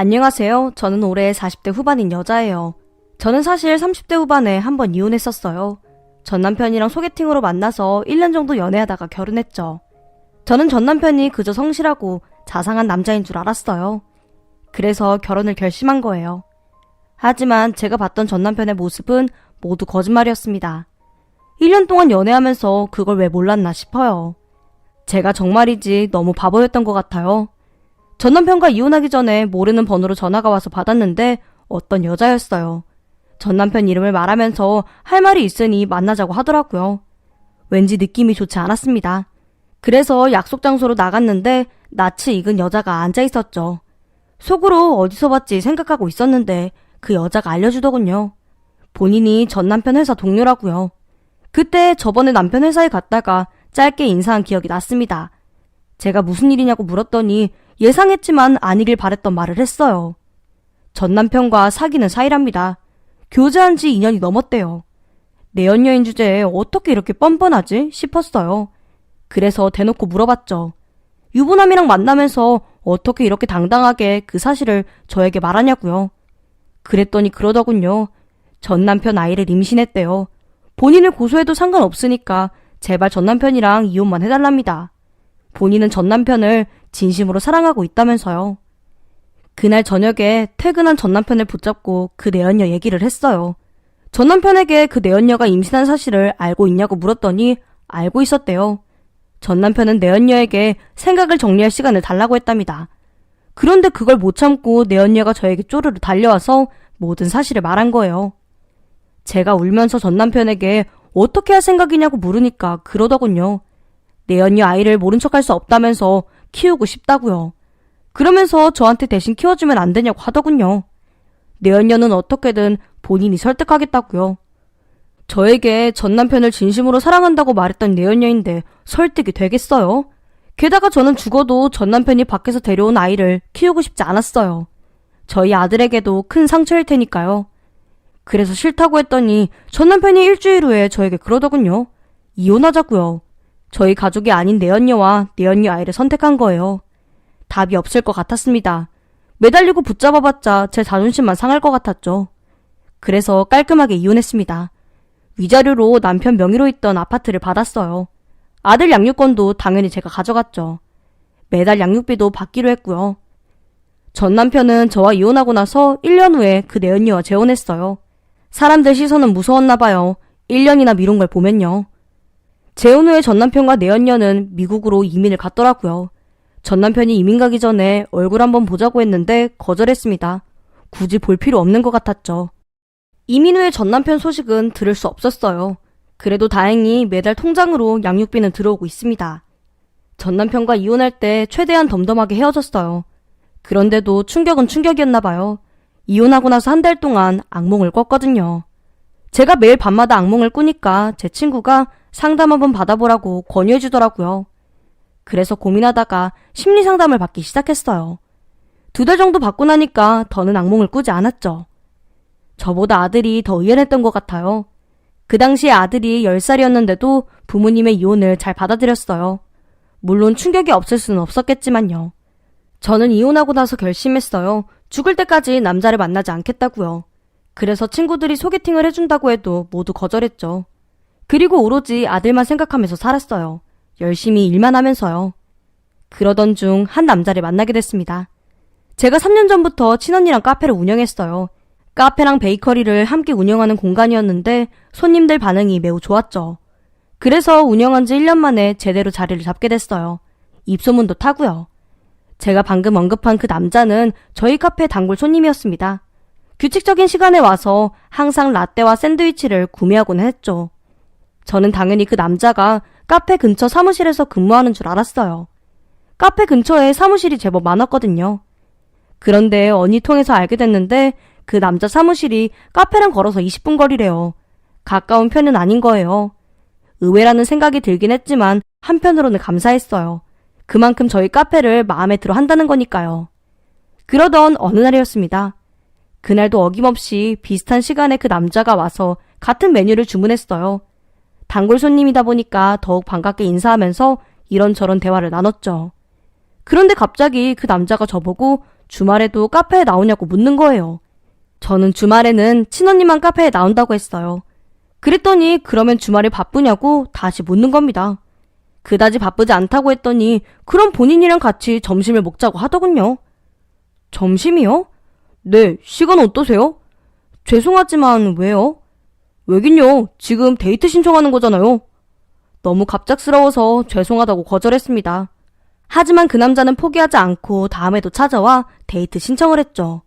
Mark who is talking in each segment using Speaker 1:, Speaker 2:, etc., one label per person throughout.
Speaker 1: 안녕하세요. 저는 올해 40대 후반인 여자예요. 저는 사실 30대 후반에 한 번 이혼했었어요. 전 남편이랑 소개팅으로 만나서 1년 정도 연애하다가 결혼했죠. 저는 전 남편이 그저 성실하고 자상한 남자인 줄 알았어요. 그래서 결혼을 결심한 거예요. 하지만 제가 봤던 전 남편의 모습은 모두 거짓말이었습니다. 1년 동안 연애하면서 그걸 왜 몰랐나 싶어요. 제가 정말이지 너무 바보였던 것 같아요. 전 남편과 이혼하기 전에 모르는 번호로 전화가 와서 받았는데 어떤 여자였어요. 전 남편 이름을 말하면서 할 말이 있으니 만나자고 하더라고요. 왠지 느낌이 좋지 않았습니다. 그래서 약속 장소로 나갔는데 낯이 익은 여자가 앉아 있었죠. 속으로 어디서 봤지 생각하고 있었는데 그 여자가 알려주더군요. 본인이 전 남편 회사 동료라고요. 그때 저번에 남편 회사에 갔다가 짧게 인사한 기억이 났습니다. 제가 무슨 일이냐고 물었더니 예상했지만 아니길 바랬던 말을 했어요. 전 남편과 사귀는 사이랍니다. 교제한 지 2년이 넘었대요. 내연녀인 주제에 어떻게 이렇게 뻔뻔하지 싶었어요. 그래서 대놓고 물어봤죠. 유부남이랑 만나면서 어떻게 이렇게 당당하게 그 사실을 저에게 말하냐고요. 그랬더니 그러더군요. 전 남편 아이를 임신했대요. 본인을 고소해도 상관없으니까 제발 전 남편이랑 이혼만 해달랍니다. 본인은 전 남편을 진심으로 사랑하고 있다면서요. 그날 저녁에 퇴근한 전 남편을 붙잡고 그 내연녀 얘기를 했어요. 전 남편에게 그 내연녀가 임신한 사실을 알고 있냐고 물었더니 알고 있었대요. 전 남편은 내연녀에게 생각을 정리할 시간을 달라고 했답니다. 그런데 그걸 못 참고 내연녀가 저에게 쪼르르 달려와서 모든 사실을 말한 거예요. 제가 울면서 전 남편에게 어떻게 할 생각이냐고 물으니까 그러더군요. 내연녀 아이를 모른 척할 수 없다면서 키우고 싶다고요. 그러면서 저한테 대신 키워주면 안 되냐고 하더군요. 내연녀는 어떻게든 본인이 설득하겠다고요. 저에게 전 남편을 진심으로 사랑한다고 말했던 내연녀인데 설득이 되겠어요? 게다가 저는 죽어도 전 남편이 밖에서 데려온 아이를 키우고 싶지 않았어요. 저희 아들에게도 큰 상처일 테니까요. 그래서 싫다고 했더니 전 남편이 일주일 후에 저에게 그러더군요. 이혼하자고요. 저희 가족이 아닌 내연녀와 내연녀 아이를 선택한 거예요. 답이 없을 것 같았습니다. 매달리고 붙잡아봤자 제 자존심만 상할 것 같았죠. 그래서 깔끔하게 이혼했습니다. 위자료로 남편 명의로 있던 아파트를 받았어요. 아들 양육권도 당연히 제가 가져갔죠. 매달 양육비도 받기로 했고요. 전 남편은 저와 이혼하고 나서 1년 후에 그 내연녀와 재혼했어요. 사람들 시선은 무서웠나 봐요. 1년이나 미룬 걸 보면요. 재혼 후에 전 남편과 내연녀는 미국으로 이민을 갔더라고요. 전 남편이 이민 가기 전에 얼굴 한번 보자고 했는데 거절했습니다. 굳이 볼 필요 없는 것 같았죠. 이민 후에 전 남편 소식은 들을 수 없었어요. 그래도 다행히 매달 통장으로 양육비는 들어오고 있습니다. 전 남편과 이혼할 때 최대한 덤덤하게 헤어졌어요. 그런데도 충격은 충격이었나 봐요. 이혼하고 나서 한 달 동안 악몽을 꿨거든요. 제가 매일 밤마다 악몽을 꾸니까 제 친구가 상담 한번 받아보라고 권유해주더라고요. 그래서 고민하다가 심리상담을 받기 시작했어요. 2달 정도 받고 나니까 더는 악몽을 꾸지 않았죠. 저보다 아들이 더 의연했던 것 같아요. 그 당시에 아들이 10살이었는데도 부모님의 이혼을 잘 받아들였어요. 물론 충격이 없을 수는 없었겠지만요. 저는 이혼하고 나서 결심했어요. 죽을 때까지 남자를 만나지 않겠다고요. 그래서 친구들이 소개팅을 해준다고 해도 모두 거절했죠. 그리고 오로지 아들만 생각하면서 살았어요. 열심히 일만 하면서요. 그러던 중 한 남자를 만나게 됐습니다. 제가 3년 전부터 친언니랑 카페를 운영했어요. 카페랑 베이커리를 함께 운영하는 공간이었는데 손님들 반응이 매우 좋았죠. 그래서 운영한 지 1년 만에 제대로 자리를 잡게 됐어요. 입소문도 타고요. 제가 방금 언급한 그 남자는 저희 카페 단골 손님이었습니다. 규칙적인 시간에 와서 항상 라떼와 샌드위치를 구매하곤 했죠. 저는 당연히 그 남자가 카페 근처 사무실에서 근무하는 줄 알았어요. 카페 근처에 사무실이 제법 많았거든요. 그런데 언니 통해서 알게 됐는데 그 남자 사무실이 카페랑 걸어서 20분 거리래요. 가까운 편은 아닌 거예요. 의외라는 생각이 들긴 했지만 한편으로는 감사했어요. 그만큼 저희 카페를 마음에 들어 한다는 거니까요. 그러던 어느 날이었습니다. 그날도 어김없이 비슷한 시간에 그 남자가 와서 같은 메뉴를 주문했어요. 단골 손님이다 보니까 더욱 반갑게 인사하면서 이런저런 대화를 나눴죠. 그런데 갑자기 그 남자가 저보고 주말에도 카페에 나오냐고 묻는 거예요. 저는 주말에는 친언니만 카페에 나온다고 했어요. 그랬더니 그러면 주말에 바쁘냐고 다시 묻는 겁니다. 그다지 바쁘지 않다고 했더니 그럼 본인이랑 같이 점심을 먹자고 하더군요. 점심이요? 네, 시간 어떠세요? 죄송하지만 왜요? 왜긴요, 지금 데이트 신청하는 거잖아요. 너무 갑작스러워서 죄송하다고 거절했습니다. 하지만 그 남자는 포기하지 않고 다음에도 찾아와 데이트 신청을 했죠.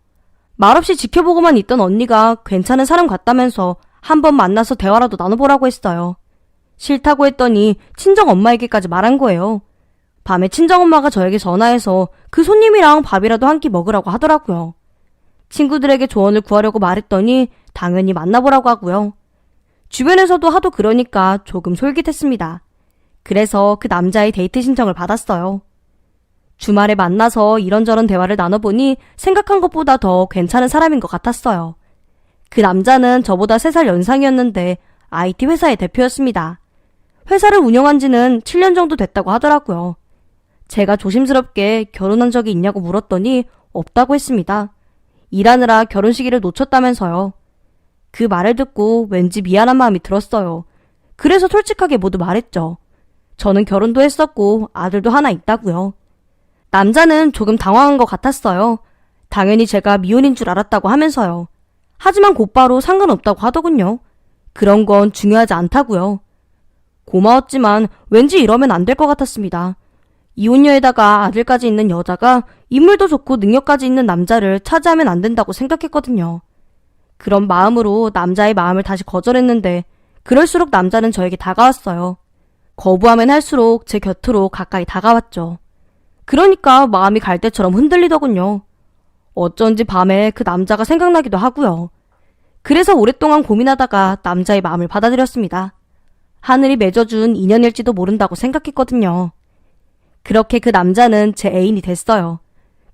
Speaker 1: 말없이 지켜보고만 있던 언니가 괜찮은 사람 같다면서 한번 만나서 대화라도 나눠보라고 했어요. 싫다고 했더니 친정엄마에게까지 말한 거예요. 밤에 친정엄마가 저에게 전화해서 그 손님이랑 밥이라도 한 끼 먹으라고 하더라고요. 친구들에게 조언을 구하려고 말했더니 당연히 만나보라고 하고요. 주변에서도 하도 그러니까 조금 솔깃했습니다. 그래서 그 남자의 데이트 신청을 받았어요. 주말에 만나서 이런저런 대화를 나눠보니 생각한 것보다 더 괜찮은 사람인 것 같았어요. 그 남자는 저보다 3살 연상이었는데 IT 회사의 대표였습니다. 회사를 운영한 지는 7년 정도 됐다고 하더라고요. 제가 조심스럽게 결혼한 적이 있냐고 물었더니 없다고 했습니다. 일하느라 결혼 시기를 놓쳤다면서요. 그 말을 듣고 왠지 미안한 마음이 들었어요. 그래서 솔직하게 모두 말했죠. 저는 결혼도 했었고 아들도 하나 있다고요. 남자는 조금 당황한 것 같았어요. 당연히 제가 미혼인 줄 알았다고 하면서요. 하지만 곧바로 상관없다고 하더군요. 그런 건 중요하지 않다고요. 고마웠지만 왠지 이러면 안 될 것 같았습니다. 이혼녀에다가 아들까지 있는 여자가 인물도 좋고 능력까지 있는 남자를 차지하면 안 된다고 생각했거든요. 그런 마음으로 남자의 마음을 다시 거절했는데 그럴수록 남자는 저에게 다가왔어요. 거부하면 할수록 제 곁으로 가까이 다가왔죠. 그러니까 마음이 갈대처럼 흔들리더군요. 어쩐지 밤에 그 남자가 생각나기도 하고요. 그래서 오랫동안 고민하다가 남자의 마음을 받아들였습니다. 하늘이 맺어준 인연일지도 모른다고 생각했거든요. 그렇게 그 남자는 제 애인이 됐어요.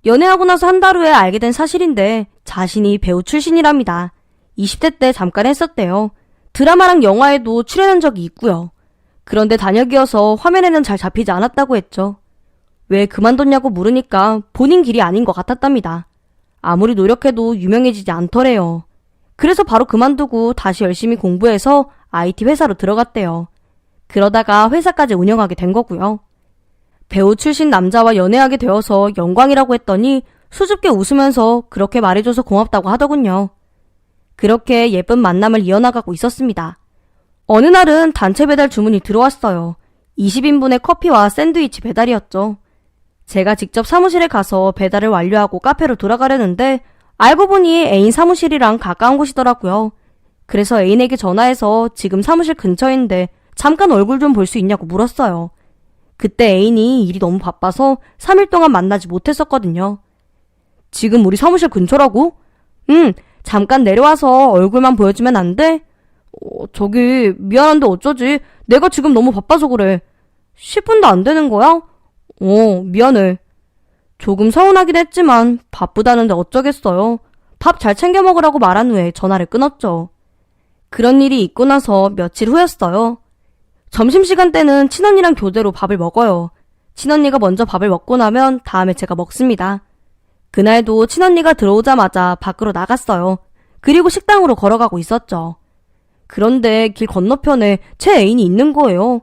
Speaker 1: 연애하고 나서 한 달 후에 알게 된 사실인데 자신이 배우 출신이랍니다. 20대 때 잠깐 했었대요. 드라마랑 영화에도 출연한 적이 있고요. 그런데 단역이어서 화면에는 잘 잡히지 않았다고 했죠. 왜 그만뒀냐고 물으니까 본인 길이 아닌 것 같았답니다. 아무리 노력해도 유명해지지 않더래요. 그래서 바로 그만두고 다시 열심히 공부해서 IT 회사로 들어갔대요. 그러다가 회사까지 운영하게 된 거고요. 배우 출신 남자와 연애하게 되어서 영광이라고 했더니 수줍게 웃으면서 그렇게 말해줘서 고맙다고 하더군요. 그렇게 예쁜 만남을 이어나가고 있었습니다. 어느 날은 단체 배달 주문이 들어왔어요. 20인분의 커피와 샌드위치 배달이었죠. 제가 직접 사무실에 가서 배달을 완료하고 카페로 돌아가려는데 알고 보니 애인 사무실이랑 가까운 곳이더라고요. 그래서 애인에게 전화해서 지금 사무실 근처인데 잠깐 얼굴 좀 볼 수 있냐고 물었어요. 그때 애인이 일이 너무 바빠서 3일 동안 만나지 못했었거든요. 지금 우리 사무실 근처라고? 응, 잠깐 내려와서 얼굴만 보여주면 안 돼? 저기 미안한데 어쩌지? 내가 지금 너무 바빠서 그래. 10분도 안 되는 거야? 미안해. 조금 서운하긴 했지만 바쁘다는데 어쩌겠어요. 밥 잘 챙겨 먹으라고 말한 후에 전화를 끊었죠. 그런 일이 있고 나서 며칠 후였어요. 점심시간 때는 친언니랑 교대로 밥을 먹어요. 친언니가 먼저 밥을 먹고 나면 다음에 제가 먹습니다. 그날도 친언니가 들어오자마자 밖으로 나갔어요. 그리고 식당으로 걸어가고 있었죠. 그런데 길 건너편에 제 애인이 있는 거예요.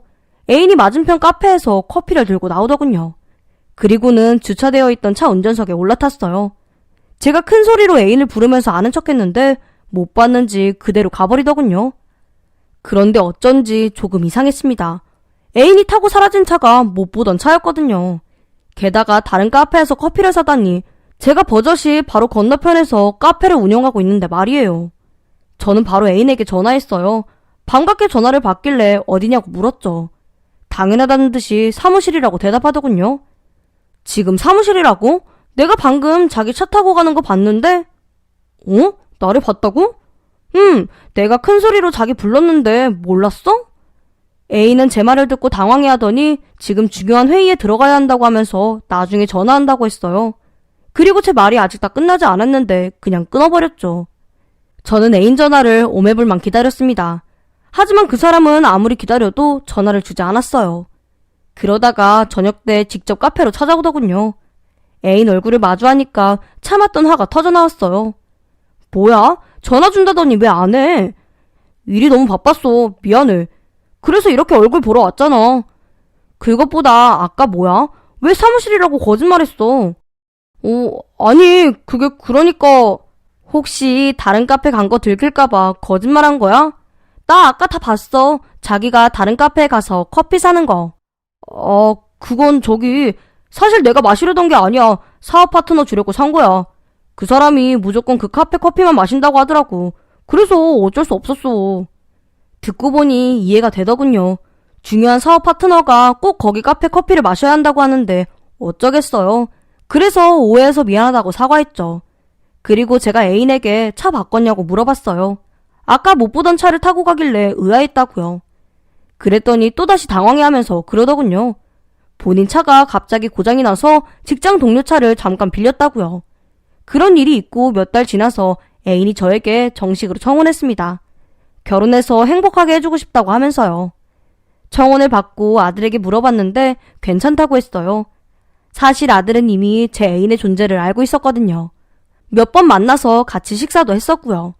Speaker 1: 애인이 맞은편 카페에서 커피를 들고 나오더군요. 그리고는 주차되어 있던 차 운전석에 올라탔어요. 제가 큰 소리로 애인을 부르면서 아는 척했는데 못 봤는지 그대로 가버리더군요. 그런데 어쩐지 조금 이상했습니다. 애인이 타고 사라진 차가 못 보던 차였거든요. 게다가 다른 카페에서 커피를 사다니 제가 버젓이 바로 건너편에서 카페를 운영하고 있는데 말이에요. 저는 바로 애인에게 전화했어요. 반갑게 전화를 받길래 어디냐고 물었죠. 당연하다는 듯이 사무실이라고 대답하더군요. 지금 사무실이라고? 내가 방금 자기 차 타고 가는 거 봤는데? 나를 봤다고? 내가 큰 소리로 자기 불렀는데 몰랐어? A는 제 말을 듣고 당황해하더니 지금 중요한 회의에 들어가야 한다고 하면서 나중에 전화한다고 했어요. 그리고 제 말이 아직 다 끝나지 않았는데 그냥 끊어버렸죠. 저는 애인 전화를 오매불만 기다렸습니다. 하지만 그 사람은 아무리 기다려도 전화를 주지 않았어요. 그러다가 저녁 때 직접 카페로 찾아오더군요. 애인 얼굴을 마주하니까 참았던 화가 터져나왔어요. 뭐야? 전화 준다더니 왜 안 해? 일이 너무 바빴어. 미안해. 그래서 이렇게 얼굴 보러 왔잖아. 그것보다 아까 뭐야? 왜 사무실이라고 거짓말했어? 아니 그게 그러니까 혹시 다른 카페 간 거 들킬까봐 거짓말한 거야? 나 아까 다 봤어. 자기가 다른 카페에 가서 커피 사는 거. 그건 사실 내가 마시려던 게 아니야. 사업 파트너 주려고 산 거야. 그 사람이 무조건 그 카페 커피만 마신다고 하더라고. 그래서 어쩔 수 없었어. 듣고 보니 이해가 되더군요. 중요한 사업 파트너가 꼭 거기 카페 커피를 마셔야 한다고 하는데 어쩌겠어요. 그래서 오해해서 미안하다고 사과했죠. 그리고 제가 애인에게 차 바꿨냐고 물어봤어요. 아까 못 보던 차를 타고 가길래 의아했다고요. 그랬더니 또다시 당황해하면서 그러더군요. 본인 차가 갑자기 고장이 나서 직장 동료 차를 잠깐 빌렸다고요. 그런 일이 있고 몇 달 지나서 애인이 저에게 정식으로 청혼했습니다. 결혼해서 행복하게 해주고 싶다고 하면서요. 청혼을 받고 아들에게 물어봤는데 괜찮다고 했어요. 사실 아들은 이미 제 애인의 존재를 알고 있었거든요. 몇 번 만나서 같이 식사도 했었고요.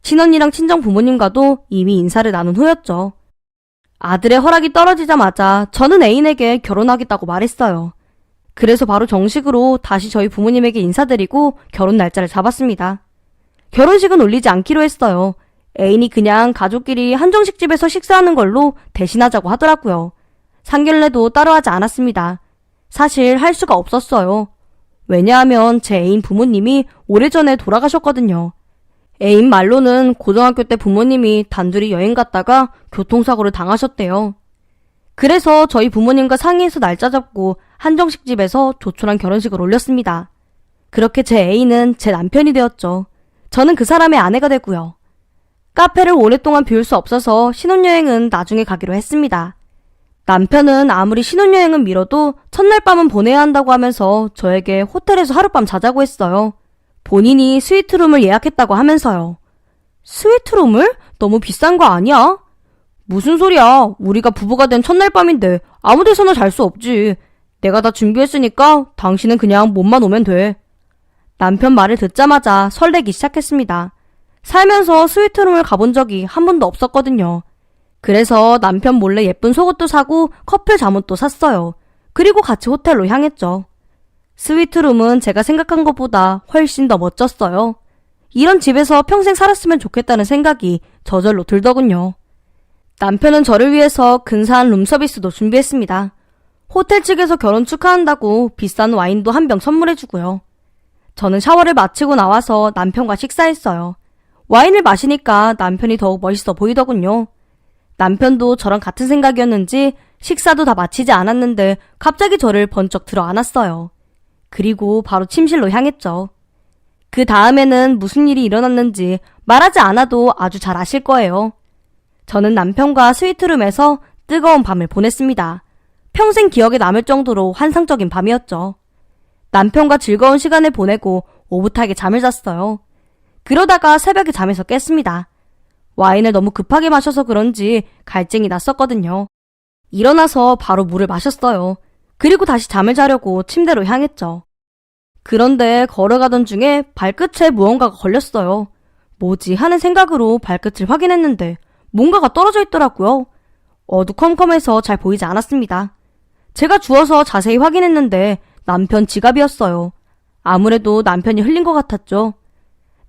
Speaker 1: 친언니랑 친정 부모님과도 이미 인사를 나눈 후였죠. 아들의 허락이 떨어지자마자 저는 애인에게 결혼하겠다고 말했어요. 그래서 바로 정식으로 다시 저희 부모님에게 인사드리고 결혼 날짜를 잡았습니다. 결혼식은 올리지 않기로 했어요. 애인이 그냥 가족끼리 한정식 집에서 식사하는 걸로 대신하자고 하더라고요. 상견례도 따로 하지 않았습니다. 사실 할 수가 없었어요. 왜냐하면 제 애인 부모님이 오래전에 돌아가셨거든요. 애인 말로는 고등학교 때 부모님이 단둘이 여행 갔다가 교통사고를 당하셨대요. 그래서 저희 부모님과 상의해서 날짜 잡고 한정식 집에서 조촐한 결혼식을 올렸습니다. 그렇게 제 애인은 제 남편이 되었죠. 저는 그 사람의 아내가 되고요. 카페를 오랫동안 비울 수 없어서 신혼여행은 나중에 가기로 했습니다. 남편은 아무리 신혼여행은 미뤄도 첫날 밤은 보내야 한다고 하면서 저에게 호텔에서 하룻밤 자자고 했어요. 본인이 스위트룸을 예약했다고 하면서요. 스위트룸을? 너무 비싼 거 아니야? 무슨 소리야. 우리가 부부가 된 첫날 밤인데 아무 데서나 잘 수 없지. 내가 다 준비했으니까 당신은 그냥 몸만 오면 돼. 남편 말을 듣자마자 설레기 시작했습니다. 살면서 스위트룸을 가본 적이 한 번도 없었거든요. 그래서 남편 몰래 예쁜 속옷도 사고 커플 잠옷도 샀어요. 그리고 같이 호텔로 향했죠. 스위트룸은 제가 생각한 것보다 훨씬 더 멋졌어요. 이런 집에서 평생 살았으면 좋겠다는 생각이 저절로 들더군요. 남편은 저를 위해서 근사한 룸서비스도 준비했습니다. 호텔 측에서 결혼 축하한다고 비싼 와인도 한 병 선물해주고요. 저는 샤워를 마치고 나와서 남편과 식사했어요. 와인을 마시니까 남편이 더욱 멋있어 보이더군요. 남편도 저랑 같은 생각이었는지 식사도 다 마치지 않았는데 갑자기 저를 번쩍 들어 안았어요. 그리고 바로 침실로 향했죠. 그 다음에는 무슨 일이 일어났는지 말하지 않아도 아주 잘 아실 거예요. 저는 남편과 스위트룸에서 뜨거운 밤을 보냈습니다. 평생 기억에 남을 정도로 환상적인 밤이었죠. 남편과 즐거운 시간을 보내고 오붓하게 잠을 잤어요. 그러다가 새벽에 잠에서 깼습니다. 와인을 너무 급하게 마셔서 그런지 갈증이 났었거든요. 일어나서 바로 물을 마셨어요. 그리고 다시 잠을 자려고 침대로 향했죠. 그런데 걸어가던 중에 발끝에 무언가가 걸렸어요. 뭐지 하는 생각으로 발끝을 확인했는데 뭔가가 떨어져 있더라고요. 어두컴컴해서 잘 보이지 않았습니다. 제가 주워서 자세히 확인했는데 남편 지갑이었어요. 아무래도 남편이 흘린 것 같았죠.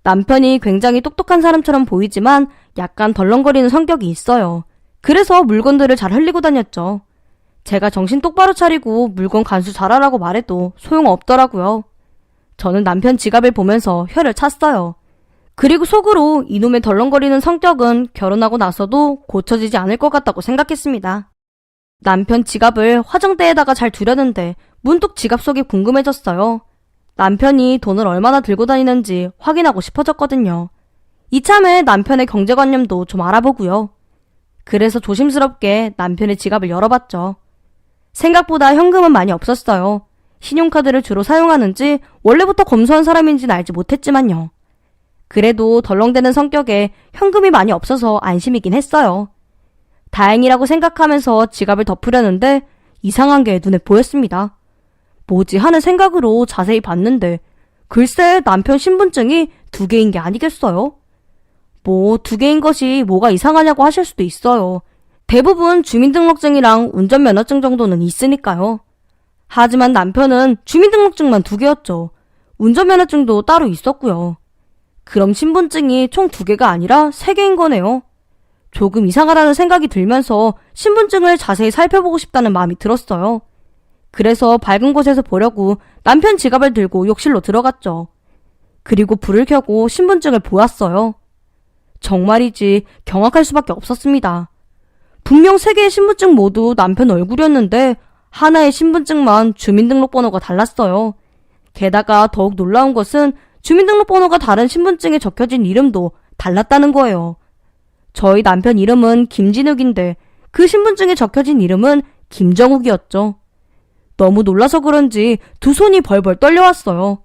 Speaker 1: 남편이 굉장히 똑똑한 사람처럼 보이지만 약간 덜렁거리는 성격이 있어요. 그래서 물건들을 잘 흘리고 다녔죠. 제가 정신 똑바로 차리고 물건 간수 잘하라고 말해도 소용없더라고요. 저는 남편 지갑을 보면서 혀를 찼어요. 그리고 속으로 이놈의 덜렁거리는 성격은 결혼하고 나서도 고쳐지지 않을 것 같다고 생각했습니다. 남편 지갑을 화장대에다가 잘 두려는데 문득 지갑 속이 궁금해졌어요. 남편이 돈을 얼마나 들고 다니는지 확인하고 싶어졌거든요. 이참에 남편의 경제관념도 좀 알아보고요. 그래서 조심스럽게 남편의 지갑을 열어봤죠. 생각보다 현금은 많이 없었어요. 신용카드를 주로 사용하는지 원래부터 검소한 사람인지는 알지 못했지만요. 그래도 덜렁대는 성격에 현금이 많이 없어서 안심이긴 했어요. 다행이라고 생각하면서 지갑을 덮으려는데 이상한 게 눈에 보였습니다. 뭐지 하는 생각으로 자세히 봤는데 글쎄 남편 신분증이 2개인 게 아니겠어요? 뭐 2개인 것이 뭐가 이상하냐고 하실 수도 있어요. 대부분 주민등록증이랑 운전면허증 정도는 있으니까요. 하지만 남편은 주민등록증만 2개였죠. 운전면허증도 따로 있었고요. 그럼 신분증이 총 2개가 아니라 3개인 거네요. 조금 이상하다는 생각이 들면서 신분증을 자세히 살펴보고 싶다는 마음이 들었어요. 그래서 밝은 곳에서 보려고 남편 지갑을 들고 욕실로 들어갔죠. 그리고 불을 켜고 신분증을 보았어요. 정말이지 경악할 수밖에 없었습니다. 분명 3개의 신분증 모두 남편 얼굴이었는데 하나의 신분증만 주민등록번호가 달랐어요. 게다가 더욱 놀라운 것은 주민등록번호가 다른 신분증에 적혀진 이름도 달랐다는 거예요. 저희 남편 이름은 김진욱인데 그 신분증에 적혀진 이름은 김정욱이었죠. 너무 놀라서 그런지 2 손이 벌벌 떨려왔어요.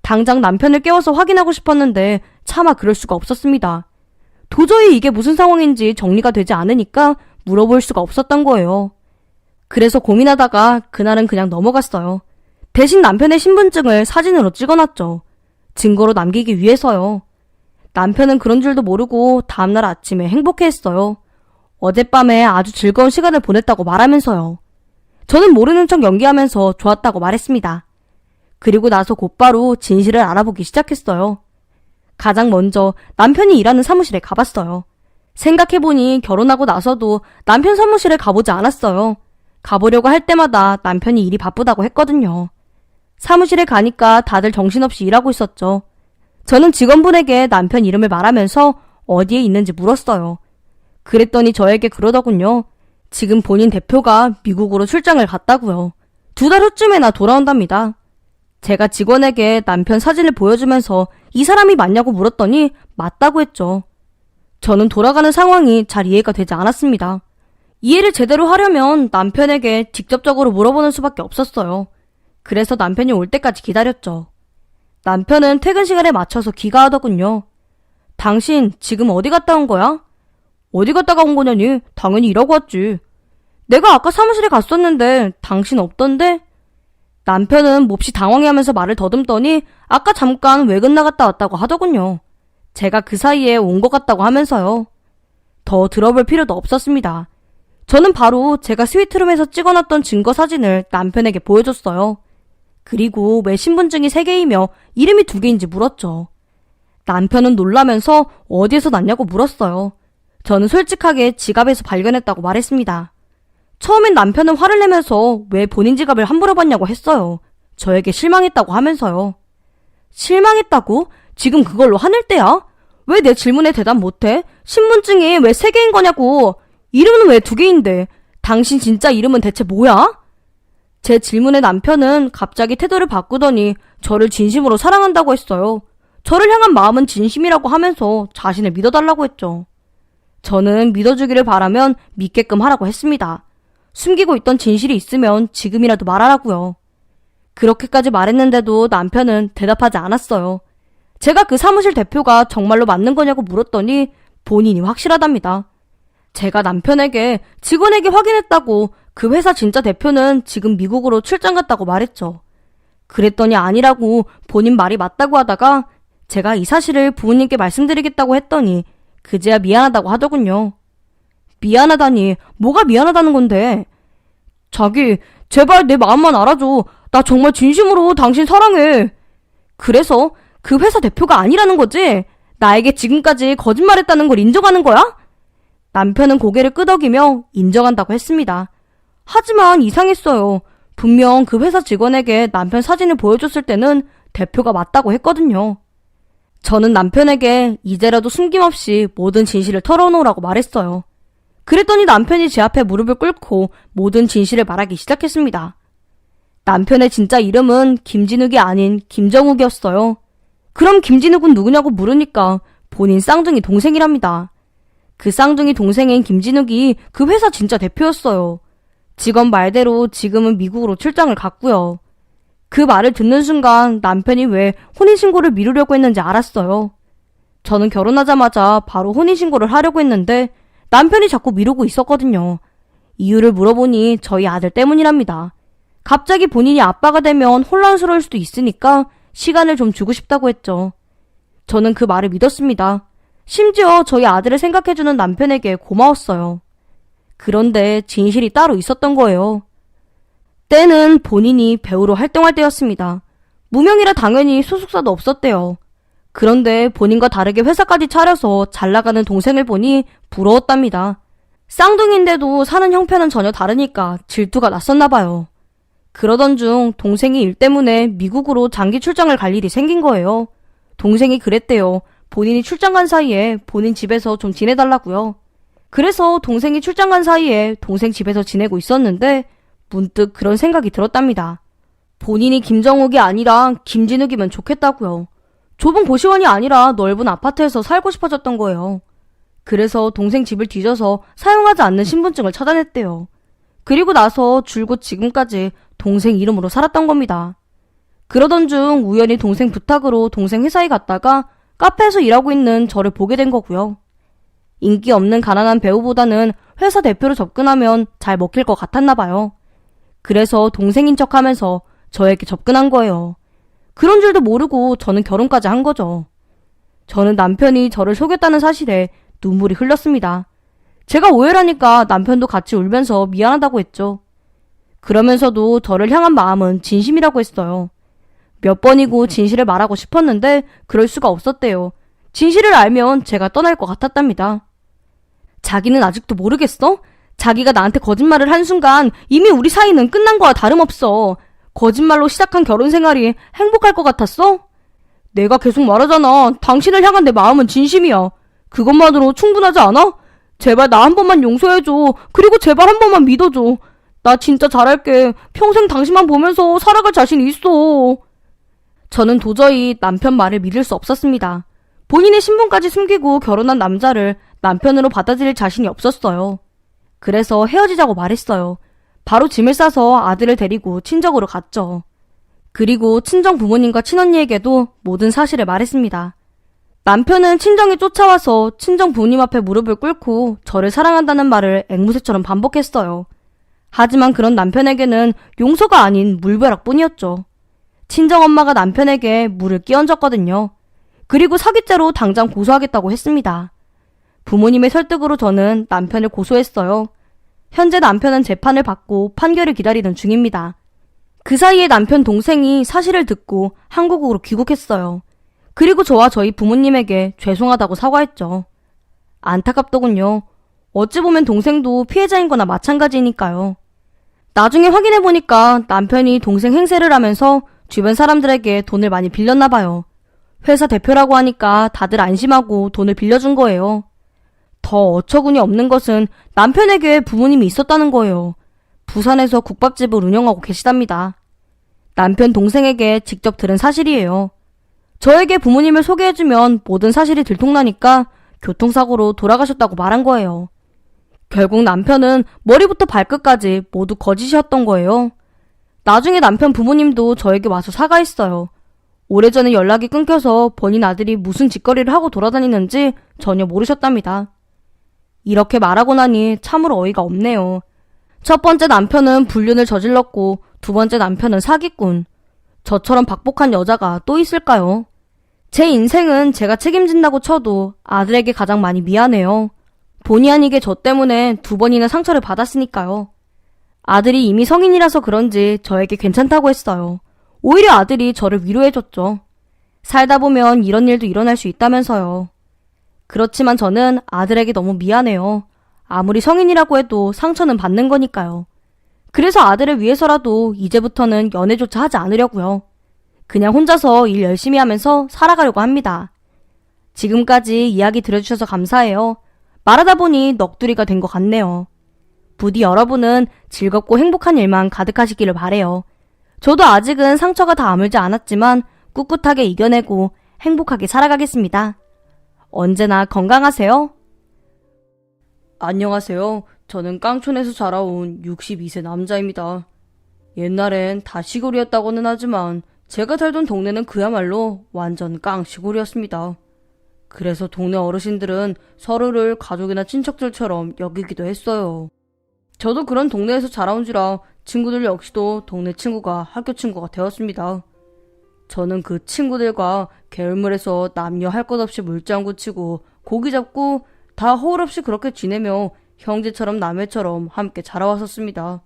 Speaker 1: 당장 남편을 깨워서 확인하고 싶었는데 차마 그럴 수가 없었습니다. 도저히 이게 무슨 상황인지 정리가 되지 않으니까 물어볼 수가 없었던 거예요. 그래서 고민하다가 그날은 그냥 넘어갔어요. 대신 남편의 신분증을 사진으로 찍어놨죠. 증거로 남기기 위해서요. 남편은 그런 줄도 모르고 다음날 아침에 행복해했어요. 어젯밤에 아주 즐거운 시간을 보냈다고 말하면서요. 저는 모르는 척 연기하면서 좋았다고 말했습니다. 그리고 나서 곧바로 진실을 알아보기 시작했어요. 가장 먼저 남편이 일하는 사무실에 가봤어요. 생각해보니 결혼하고 나서도 남편 사무실에 가보지 않았어요. 가보려고 할 때마다 남편이 일이 바쁘다고 했거든요. 사무실에 가니까 다들 정신없이 일하고 있었죠. 저는 직원분에게 남편 이름을 말하면서 어디에 있는지 물었어요. 그랬더니 저에게 그러더군요. 지금 본인 대표가 미국으로 출장을 갔다고요. 2달 후쯤에나 돌아온답니다. 제가 직원에게 남편 사진을 보여주면서 이 사람이 맞냐고 물었더니 맞다고 했죠. 저는 돌아가는 상황이 잘 이해가 되지 않았습니다. 이해를 제대로 하려면 남편에게 직접적으로 물어보는 수밖에 없었어요. 그래서 남편이 올 때까지 기다렸죠. 남편은 퇴근 시간에 맞춰서 귀가하더군요. 당신 지금 어디 갔다 온 거야? 어디 갔다가 온 거냐니? 당연히 일하고 왔지. 내가 아까 사무실에 갔었는데 당신 없던데? 남편은 몹시 당황해하면서 말을 더듬더니 아까 잠깐 외근 나갔다 왔다고 하더군요. 제가 그 사이에 온 것 같다고 하면서요. 더 들어볼 필요도 없었습니다. 저는 바로 제가 스위트룸에서 찍어놨던 증거 사진을 남편에게 보여줬어요. 그리고 왜 신분증이 3개이며 이름이 2개인지 물었죠. 남편은 놀라면서 어디에서 났냐고 물었어요. 저는 솔직하게 지갑에서 발견했다고 말했습니다. 처음엔 남편은 화를 내면서 왜 본인 지갑을 함부로 봤냐고 했어요. 저에게 실망했다고 하면서요. 실망했다고? 지금 그걸로 화낼 때야? 왜 내 질문에 대답 못해? 신분증이 왜 3개인 거냐고. 이름은 왜 2개인데? 당신 진짜 이름은 대체 뭐야? 제 질문에 남편은 갑자기 태도를 바꾸더니 저를 진심으로 사랑한다고 했어요. 저를 향한 마음은 진심이라고 하면서 자신을 믿어달라고 했죠. 저는 믿어주기를 바라면 믿게끔 하라고 했습니다. 숨기고 있던 진실이 있으면 지금이라도 말하라고요. 그렇게까지 말했는데도 남편은 대답하지 않았어요. 제가 그 사무실 대표가 정말로 맞는 거냐고 물었더니 본인이 확실하답니다. 제가 남편에게 직원에게 확인했다고 그 회사 진짜 대표는 지금 미국으로 출장 갔다고 말했죠. 그랬더니 아니라고 본인 말이 맞다고 하다가 제가 이 사실을 부모님께 말씀드리겠다고 했더니 그제야 미안하다고 하더군요. 미안하다니 뭐가 미안하다는 건데. 자기 제발 내 마음만 알아줘. 나 정말 진심으로 당신 사랑해. 그래서 그 회사 대표가 아니라는 거지? 나에게 지금까지 거짓말했다는 걸 인정하는 거야? 남편은 고개를 끄덕이며 인정한다고 했습니다. 하지만 이상했어요. 분명 그 회사 직원에게 남편 사진을 보여줬을 때는 대표가 맞다고 했거든요. 저는 남편에게 이제라도 숨김없이 모든 진실을 털어놓으라고 말했어요. 그랬더니 남편이 제 앞에 무릎을 꿇고 모든 진실을 말하기 시작했습니다. 남편의 진짜 이름은 김진욱이 아닌 김정욱이었어요. 그럼 김진욱은 누구냐고 물으니까 본인 쌍둥이 동생이랍니다. 그 쌍둥이 동생인 김진욱이 그 회사 진짜 대표였어요. 직원 말대로 지금은 미국으로 출장을 갔고요. 그 말을 듣는 순간 남편이 왜 혼인신고를 미루려고 했는지 알았어요. 저는 결혼하자마자 바로 혼인신고를 하려고 했는데 남편이 자꾸 미루고 있었거든요. 이유를 물어보니 저희 아들 때문이랍니다. 갑자기 본인이 아빠가 되면 혼란스러울 수도 있으니까 시간을 좀 주고 싶다고 했죠. 저는 그 말을 믿었습니다. 심지어 저희 아들을 생각해주는 남편에게 고마웠어요. 그런데 진실이 따로 있었던 거예요. 때는 본인이 배우로 활동할 때였습니다. 무명이라 당연히 소속사도 없었대요. 그런데 본인과 다르게 회사까지 차려서 잘 나가는 동생을 보니 부러웠답니다. 쌍둥이인데도 사는 형편은 전혀 다르니까 질투가 났었나 봐요. 그러던 중 동생이 일 때문에 미국으로 장기 출장을 갈 일이 생긴 거예요. 동생이 그랬대요. 본인이 출장 간 사이에 본인 집에서 좀 지내달라고요. 그래서 동생이 출장 간 사이에 동생 집에서 지내고 있었는데 문득 그런 생각이 들었답니다. 본인이 김정욱이 아니라 김진욱이면 좋겠다고요. 좁은 고시원이 아니라 넓은 아파트에서 살고 싶어졌던 거예요. 그래서 동생 집을 뒤져서 사용하지 않는 신분증을 찾아냈대요. 그리고 나서 줄곧 지금까지 동생 이름으로 살았던 겁니다. 그러던 중 우연히 동생 부탁으로 동생 회사에 갔다가 카페에서 일하고 있는 저를 보게 된 거고요. 인기 없는 가난한 배우보다는 회사 대표로 접근하면 잘 먹힐 것 같았나 봐요. 그래서 동생인 척하면서 저에게 접근한 거예요. 그런 줄도 모르고 저는 결혼까지 한 거죠. 저는 남편이 저를 속였다는 사실에 눈물이 흘렀습니다. 제가 오해라니까 남편도 같이 울면서 미안하다고 했죠. 그러면서도 저를 향한 마음은 진심이라고 했어요. 몇 번이고 진실을 말하고 싶었는데 그럴 수가 없었대요. 진실을 알면 제가 떠날 것 같았답니다. 자기는 아직도 모르겠어? 자기가 나한테 거짓말을 한 순간 이미 우리 사이는 끝난 거와 다름없어. 거짓말로 시작한 결혼 생활이 행복할 것 같았어? 내가 계속 말하잖아. 당신을 향한 내 마음은 진심이야. 그것만으로 충분하지 않아? 제발 나 한 번만 용서해줘. 그리고 제발 한 번만 믿어줘. 나 진짜 잘할게. 평생 당신만 보면서 살아갈 자신이 있어. 저는 도저히 남편 말을 믿을 수 없었습니다. 본인의 신분까지 숨기고 결혼한 남자를 남편으로 받아들일 자신이 없었어요. 그래서 헤어지자고 말했어요. 바로 짐을 싸서 아들을 데리고 친정으로 갔죠. 그리고 친정 부모님과 친언니에게도 모든 사실을 말했습니다. 남편은 친정에 쫓아와서 친정 부모님 앞에 무릎을 꿇고 저를 사랑한다는 말을 앵무새처럼 반복했어요. 하지만 그런 남편에게는 용서가 아닌 물벼락뿐이었죠. 친정엄마가 남편에게 물을 끼얹었거든요. 그리고 사기죄로 당장 고소하겠다고 했습니다. 부모님의 설득으로 저는 남편을 고소했어요. 현재 남편은 재판을 받고 판결을 기다리는 중입니다. 그 사이에 남편 동생이 사실을 듣고 한국으로 귀국했어요. 그리고 저와 저희 부모님에게 죄송하다고 사과했죠. 안타깝더군요. 어찌 보면 동생도 피해자인 거나 마찬가지니까요. 나중에 확인해보니까 남편이 동생 행세를 하면서 주변 사람들에게 돈을 많이 빌렸나 봐요. 회사 대표라고 하니까 다들 안심하고 돈을 빌려준 거예요. 더 어처구니 없는 것은 남편에게 부모님이 있었다는 거예요. 부산에서 국밥집을 운영하고 계시답니다. 남편 동생에게 직접 들은 사실이에요. 저에게 부모님을 소개해주면 모든 사실이 들통나니까 교통사고로 돌아가셨다고 말한 거예요. 결국 남편은 머리부터 발끝까지 모두 거짓이었던 거예요. 나중에 남편 부모님도 저에게 와서 사과했어요. 오래전에 연락이 끊겨서 본인 아들이 무슨 짓거리를 하고 돌아다니는지 전혀 모르셨답니다. 이렇게 말하고 나니 참으로 어이가 없네요. 첫 번째 남편은 불륜을 저질렀고 두 번째 남편은 사기꾼. 저처럼 박복한 여자가 또 있을까요? 제 인생은 제가 책임진다고 쳐도 아들에게 가장 많이 미안해요. 본의 아니게 저 때문에 두 번이나 상처를 받았으니까요. 아들이 이미 성인이라서 그런지 저에게 괜찮다고 했어요. 오히려 아들이 저를 위로해줬죠. 살다 보면 이런 일도 일어날 수 있다면서요. 그렇지만 저는 아들에게 너무 미안해요. 아무리 성인이라고 해도 상처는 받는 거니까요. 그래서 아들을 위해서라도 이제부터는 연애조차 하지 않으려고요. 그냥 혼자서 일 열심히 하면서 살아가려고 합니다. 지금까지 이야기 들어주셔서 감사해요. 말하다 보니 넋두리가 된 것 같네요. 부디 여러분은 즐겁고 행복한 일만 가득하시기를 바래요. 저도 아직은 상처가 다 아물지 않았지만 꿋꿋하게 이겨내고 행복하게 살아가겠습니다. 언제나 건강하세요. 안녕하세요. 저는 깡촌에서 자라온 62세 남자입니다. 옛날엔 다 시골이었다고는 하지만 제가 살던 동네는 그야말로 완전 깡 시골이었습니다. 그래서 동네 어르신들은 서로를 가족이나 친척들처럼 여기기도 했어요. 저도 그런 동네에서 자라온지라 친구들 역시도 동네 친구가 학교 친구가 되었습니다. 저는 그 친구들과 계열물에서 남녀 할 것 없이 물장구 치고 고기 잡고 다 허울 없이 그렇게 지내며 형제처럼 남매처럼 함께 자라왔었습니다.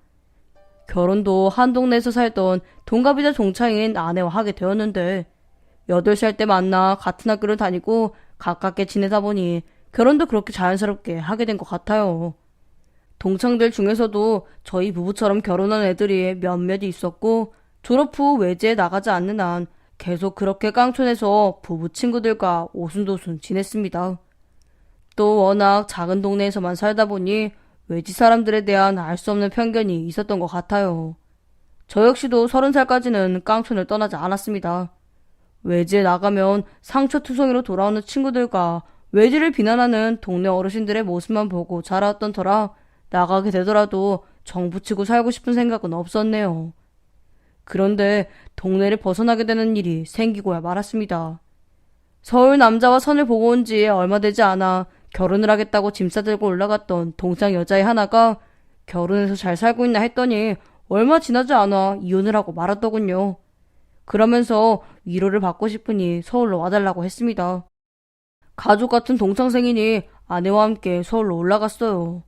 Speaker 1: 결혼도 한 동네에서 살던 동갑이자 동창인 아내와 하게 되었는데 8살 때 만나 같은 학교를 다니고 가깝게 지내다 보니 결혼도 그렇게 자연스럽게 하게 된 것 같아요. 동창들 중에서도 저희 부부처럼 결혼한 애들이 몇몇 있었고 졸업 후 외지에 나가지 않는 한 계속 그렇게 깡촌에서 부부 친구들과 오순도순 지냈습니다. 또 워낙 작은 동네에서만 살다 보니 외지 사람들에 대한 알 수 없는 편견이 있었던 것 같아요. 저 역시도 30살까지는 깡촌을 떠나지 않았습니다. 외지에 나가면 상처투성이로 돌아오는 친구들과 외지를 비난하는 동네 어르신들의 모습만 보고 자라왔던 터라 나가게 되더라도 정붙이고 살고 싶은 생각은 없었네요. 그런데 동네를 벗어나게 되는 일이 생기고야 말았습니다. 서울 남자와 선을 보고 온 지 얼마 되지 않아 결혼을 하겠다고 짐 싸들고 올라갔던 동창 여자애 하나가 결혼해서 잘 살고 있나 했더니 얼마 지나지 않아 이혼을 하고 말았더군요. 그러면서 위로를 받고 싶으니 서울로 와달라고 했습니다. 가족 같은 동창생이니 아내와 함께 서울로 올라갔어요.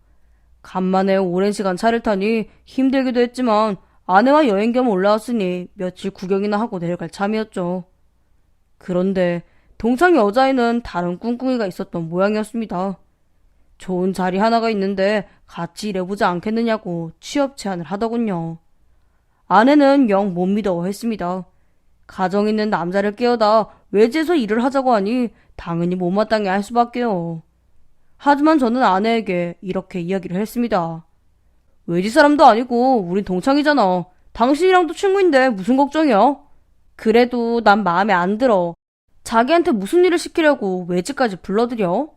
Speaker 1: 간만에 오랜 시간 차를 타니 힘들기도 했지만 아내와 여행 겸 올라왔으니 며칠 구경이나 하고 내려갈 참이었죠. 그런데 동창 여자애는 다른 꿍꿍이가 있었던 모양이었습니다. 좋은 자리 하나가 있는데 같이 일해보지 않겠느냐고 취업 제안을 하더군요. 아내는 영 못 믿어 했습니다. 가정 있는 남자를 깨워다 외지에서 일을 하자고 하니 당연히 못마땅해 할 수밖에요. 하지만 저는 아내에게 이렇게 이야기를 했습니다. 외지 사람도 아니고 우린 동창이잖아. 당신이랑도 친구인데 무슨 걱정이야? 그래도 난 마음에 안 들어. 자기한테 무슨 일을 시키려고 외지까지 불러들여?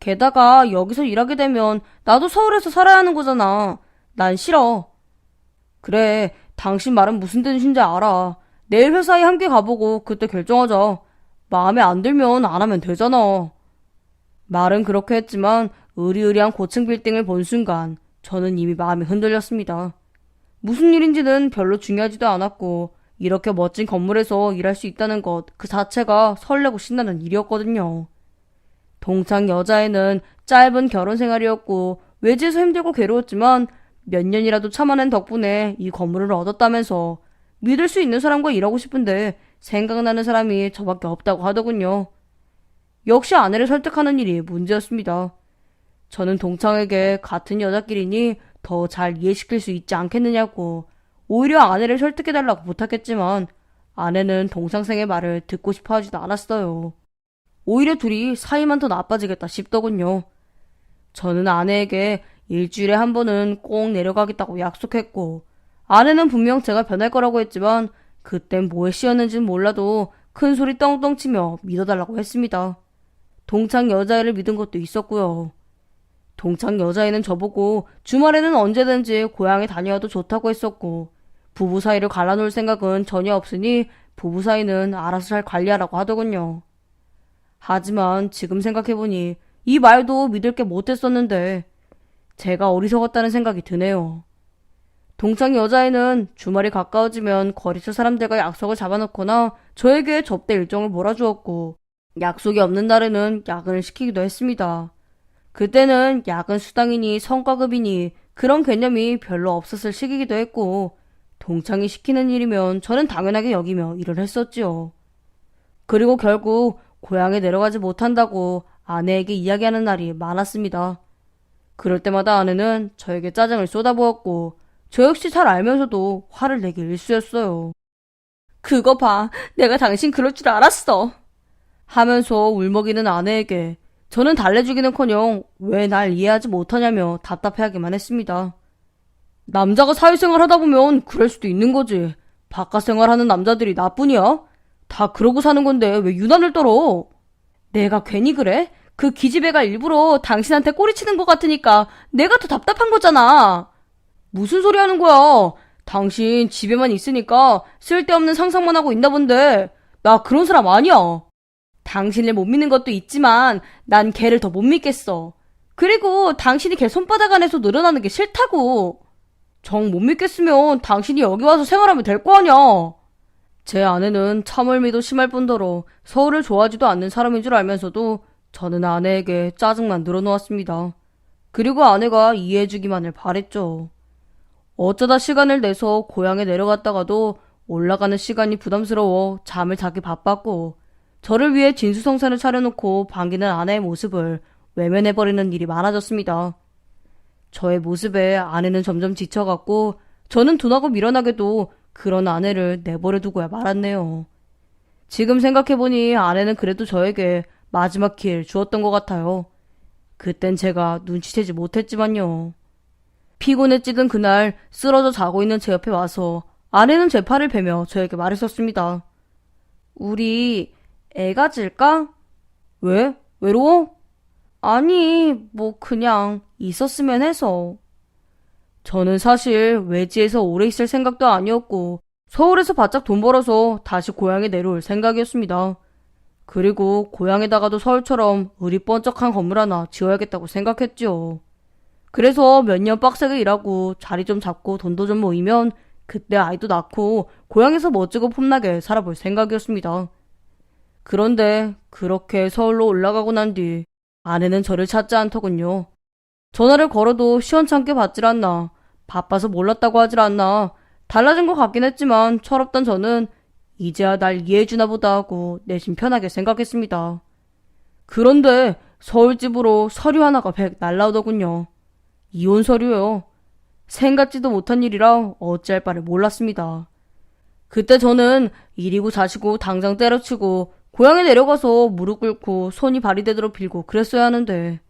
Speaker 1: 게다가 여기서 일하게 되면 나도 서울에서 살아야 하는 거잖아. 난 싫어. 그래, 당신 말은 무슨 뜻인지 알아. 내일 회사에 함께 가보고 그때 결정하자. 마음에 안 들면 안 하면 되잖아. 말은 그렇게 했지만 으리으리한 고층 빌딩을 본 순간 저는 이미 마음이 흔들렸습니다. 무슨 일인지는 별로 중요하지도 않았고 이렇게 멋진 건물에서 일할 수 있다는 것 그 자체가 설레고 신나는 일이었거든요. 동창 여자애는 짧은 결혼 생활이었고 외지에서 힘들고 괴로웠지만 몇 년이라도 참아낸 덕분에 이 건물을 얻었다면서 믿을 수 있는 사람과 일하고 싶은데 생각나는 사람이 저밖에 없다고 하더군요. 역시 아내를 설득하는 일이 문제였습니다. 저는 동창에게 같은 여자끼리니 더 잘 이해시킬 수 있지 않겠느냐고 오히려 아내를 설득해달라고 부탁했지만 아내는 동창생의 말을 듣고 싶어 하지도 않았어요. 오히려 둘이 사이만 더 나빠지겠다 싶더군요. 저는 아내에게 일주일에 한 번은 꼭 내려가겠다고 약속했고 아내는 분명 제가 변할 거라고 했지만 그땐 뭐에 씌었는지는 몰라도 큰 소리 떵떵 치며 믿어달라고 했습니다. 동창 여자애를 믿은 것도 있었고요. 동창 여자애는 저보고 주말에는 언제든지 고향에 다녀와도 좋다고 했었고 부부 사이를 갈라놓을 생각은 전혀 없으니 부부 사이는 알아서 잘 관리하라고 하더군요. 하지만 지금 생각해보니 이 말도 믿을 게 못했었는데 제가 어리석었다는 생각이 드네요. 동창 여자애는 주말이 가까워지면 거리처 사람들과 약속을 잡아놓거나 저에게 접대 일정을 몰아주었고 약속이 없는 날에는 야근을 시키기도 했습니다. 그때는 야근 수당이니 성과급이니 그런 개념이 별로 없었을 시기이기도 했고 동창이 시키는 일이면 저는 당연하게 여기며 일을 했었지요. 그리고 결국 고향에 내려가지 못한다고 아내에게 이야기하는 날이 많았습니다. 그럴 때마다 아내는 저에게 짜증을 쏟아부었고 저 역시 잘 알면서도 화를 내기 일쑤였어요. 그거 봐, 내가 당신 그럴 줄 알았어. 하면서 울먹이는 아내에게 저는 달래주기는커녕 왜 날 이해하지 못하냐며 답답해하기만 했습니다. 남자가 사회생활 하다 보면 그럴 수도 있는 거지. 바깥 생활하는 남자들이 나뿐이야? 다 그러고 사는 건데 왜 유난을 떨어? 내가 괜히 그래? 그 기집애가 일부러 당신한테 꼬리치는 것 같으니까 내가 더 답답한 거잖아. 무슨 소리 하는 거야? 당신 집에만 있으니까 쓸데없는 상상만 하고 있나 본데 나 그런 사람 아니야. 당신을 못 믿는 것도 있지만 난 걔를 더 못 믿겠어. 그리고 당신이 걔 손바닥 안에서 늘어나는 게 싫다고. 정 못 믿겠으면 당신이 여기 와서 생활하면 될 거 아냐. 제 아내는 참을미도 심할 뿐더러 서울을 좋아하지도 않는 사람인 줄 알면서도 저는 아내에게 짜증만 늘어놓았습니다. 그리고 아내가 이해해주기만을 바랬죠. 어쩌다 시간을 내서 고향에 내려갔다가도 올라가는 시간이 부담스러워 잠을 자기 바빴고 저를 위해 진수성찬을 차려놓고 반기는 아내의 모습을 외면해버리는 일이 많아졌습니다. 저의 모습에 아내는 점점 지쳐갔고 저는 둔하고 미련하게도 그런 아내를 내버려두고야 말았네요. 지금 생각해보니 아내는 그래도 저에게 마지막 기회를 주었던 것 같아요. 그땐 제가 눈치채지 못했지만요. 피곤에 찌든 그날 쓰러져 자고 있는 제 옆에 와서 아내는 제 팔을 베며 저에게 말했었습니다. 우리 애 가질까? 왜? 외로워? 아니, 뭐 그냥 있었으면 해서. 저는 사실 외지에서 오래 있을 생각도 아니었고 서울에서 바짝 돈 벌어서 다시 고향에 내려올 생각이었습니다. 그리고 고향에다가도 서울처럼 의리 번쩍한 건물 하나 지어야겠다고 생각했죠. 그래서 몇 년 빡세게 일하고 자리 좀 잡고 돈도 좀 모이면 그때 아이도 낳고 고향에서 멋지고 폼나게 살아볼 생각이었습니다. 그런데 그렇게 서울로 올라가고 난 뒤 아내는 저를 찾지 않더군요. 전화를 걸어도 시원찮게 받질 않나, 바빠서 몰랐다고 하질 않나, 달라진 것 같긴 했지만 철없던 저는 이제야 날 이해해주나 보다 하고 내심 편하게 생각했습니다. 그런데 서울집으로 서류 하나가 백 날라오더군요. 이혼 서류요. 생각지도 못한 일이라 어찌할 바를 몰랐습니다. 그때 저는 일이고 자시고 당장 때려치고 고향에 내려가서 무릎 꿇고 손이 발이 되도록 빌고 그랬어야 하는데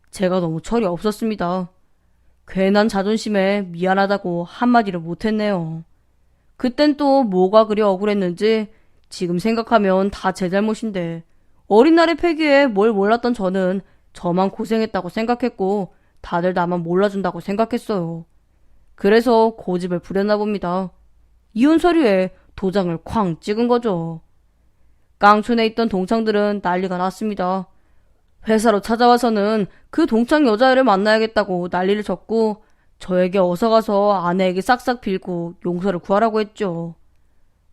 Speaker 1: 제가 너무 철이 없었습니다. 괜한 자존심에 미안하다고 한마디를 못했네요. 그땐 또 뭐가 그리 억울했는지 지금 생각하면 다 제 잘못인데 어린 날의 패기에 뭘 몰랐던 저는 저만 고생했다고 생각했고 다들 나만 몰라준다고 생각했어요. 그래서 고집을 부렸나 봅니다. 이혼 서류에 도장을 쾅 찍은 거죠. 깡촌에 있던 동창들은 난리가 났습니다. 회사로 찾아와서는 그 동창 여자애를 만나야겠다고 난리를 쳤고 저에게 어서 가서 아내에게 싹싹 빌고 용서를 구하라고 했죠.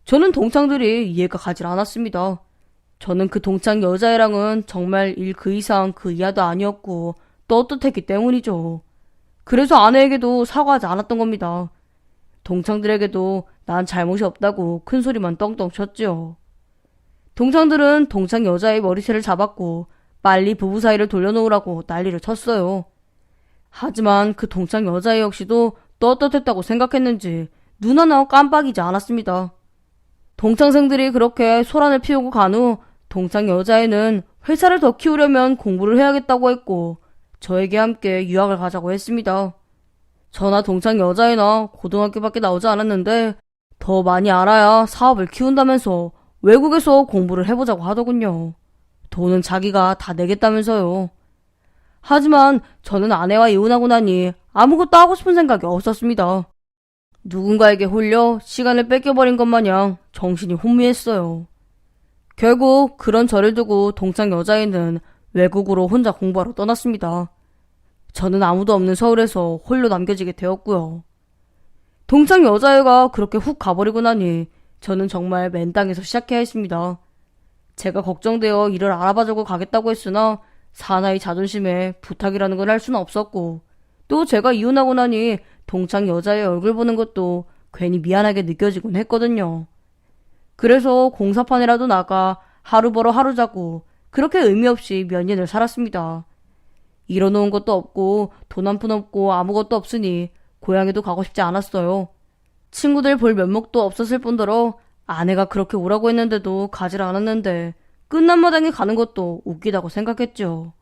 Speaker 1: 저는 동창들이 이해가 가질 않았습니다. 저는 그 동창 여자애랑은 정말 일 그 이상 그 이하도 아니었고 떳떳했기 때문이죠. 그래서 아내에게도 사과하지 않았던 겁니다. 동창들에게도 난 잘못이 없다고 큰 소리만 떵떵 쳤죠. 동창들은 동창 여자의 머리채를 잡았고 빨리 부부 사이를 돌려놓으라고 난리를 쳤어요. 하지만 그 동창 여자애 역시도 떳떳했다고 생각했는지 눈 하나 깜빡이지 않았습니다. 동창생들이 그렇게 소란을 피우고 간 후 동창 여자애는 회사를 더 키우려면 공부를 해야겠다고 했고 저에게 함께 유학을 가자고 했습니다. 저나 동창 여자애나 고등학교밖에 나오지 않았는데 더 많이 알아야 사업을 키운다면서 외국에서 공부를 해보자고 하더군요. 돈은 자기가 다 내겠다면서요. 하지만 저는 아내와 이혼하고 나니 아무것도 하고 싶은 생각이 없었습니다. 누군가에게 홀려 시간을 뺏겨버린 것 마냥 정신이 혼미했어요. 결국 그런 저를 두고 동창 여자애는 외국으로 혼자 공부하러 떠났습니다. 저는 아무도 없는 서울에서 홀로 남겨지게 되었고요. 동창 여자애가 그렇게 훅 가버리고 나니 저는 정말 맨 땅에서 시작해야 했습니다. 제가 걱정되어 일을 알아봐주고 가겠다고 했으나 사나이 자존심에 부탁이라는 걸 할 수는 없었고 또 제가 이혼하고 나니 동창 여자의 얼굴 보는 것도 괜히 미안하게 느껴지곤 했거든요. 그래서 공사판이라도 나가 하루 벌어 하루 자고 그렇게 의미 없이 몇 년을 살았습니다. 잃어놓은 것도 없고 돈 한 푼 없고 아무것도 없으니 고향에도 가고 싶지 않았어요. 친구들 볼 면목도 없었을 뿐더러 아내가 그렇게 오라고 했는데도 가질 않았는데 끝난 마당에 가는 것도 웃기다고 생각했죠.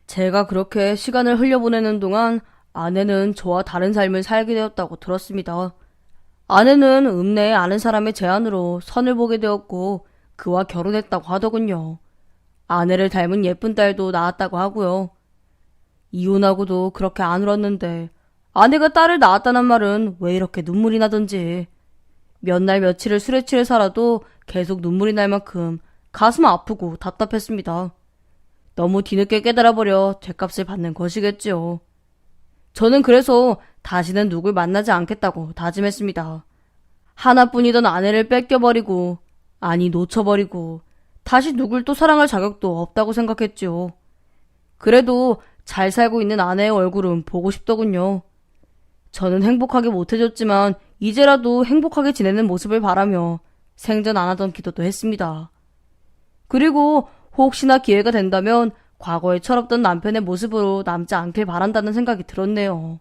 Speaker 1: 제가 그렇게 시간을 흘려보내는 동안 아내는 저와 다른 삶을 살게 되었다고 들었습니다. 아내는 읍내에 아는 사람의 제안으로 선을 보게 되었고 그와 결혼했다고 하더군요. 아내를 닮은 예쁜 딸도 낳았다고 하고요. 이혼하고도 그렇게 안 울었는데 아내가 딸을 낳았다는 말은 왜 이렇게 눈물이 나던지 몇 날 며칠을 술에 취해 살아도 계속 눈물이 날 만큼 가슴 아프고 답답했습니다. 너무 뒤늦게 깨달아버려 죗값을 받는 것이겠지요. 저는 그래서 다시는 누굴 만나지 않겠다고 다짐했습니다. 하나뿐이던 아내를 뺏겨버리고, 아니 놓쳐버리고, 다시 누굴 또 사랑할 자격도 없다고 생각했지요. 그래도 잘 살고 있는 아내의 얼굴은 보고 싶더군요. 저는 행복하게 못해줬지만 이제라도 행복하게 지내는 모습을 바라며 생전 안 하던 기도도 했습니다. 그리고 혹시나 기회가 된다면 과거에 철없던 남편의 모습으로 남지 않길 바란다는 생각이 들었네요.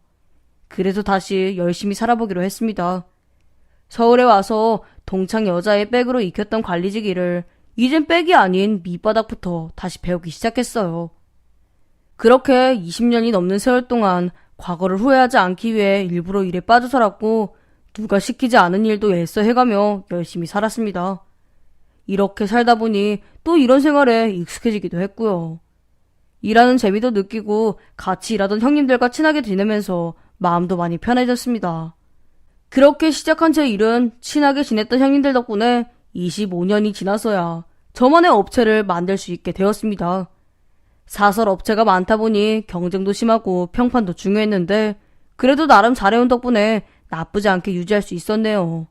Speaker 1: 그래서 다시 열심히 살아보기로 했습니다. 서울에 와서 동창 여자의 백으로 익혔던 관리직 일을 이젠 백이 아닌 밑바닥부터 다시 배우기 시작했어요. 그렇게 20년이 넘는 세월 동안 과거를 후회하지 않기 위해 일부러 일에 빠져 살았고 누가 시키지 않은 일도 애써 해가며 열심히 살았습니다. 이렇게 살다 보니 또 이런 생활에 익숙해지기도 했고요. 일하는 재미도 느끼고 같이 일하던 형님들과 친하게 지내면서 마음도 많이 편해졌습니다. 그렇게 시작한 제 일은 친하게 지냈던 형님들 덕분에 25년이 지나서야 저만의 업체를 만들 수 있게 되었습니다. 사설 업체가 많다 보니 경쟁도 심하고 평판도 중요했는데 그래도 나름 잘해온 덕분에 나쁘지 않게 유지할 수 있었네요.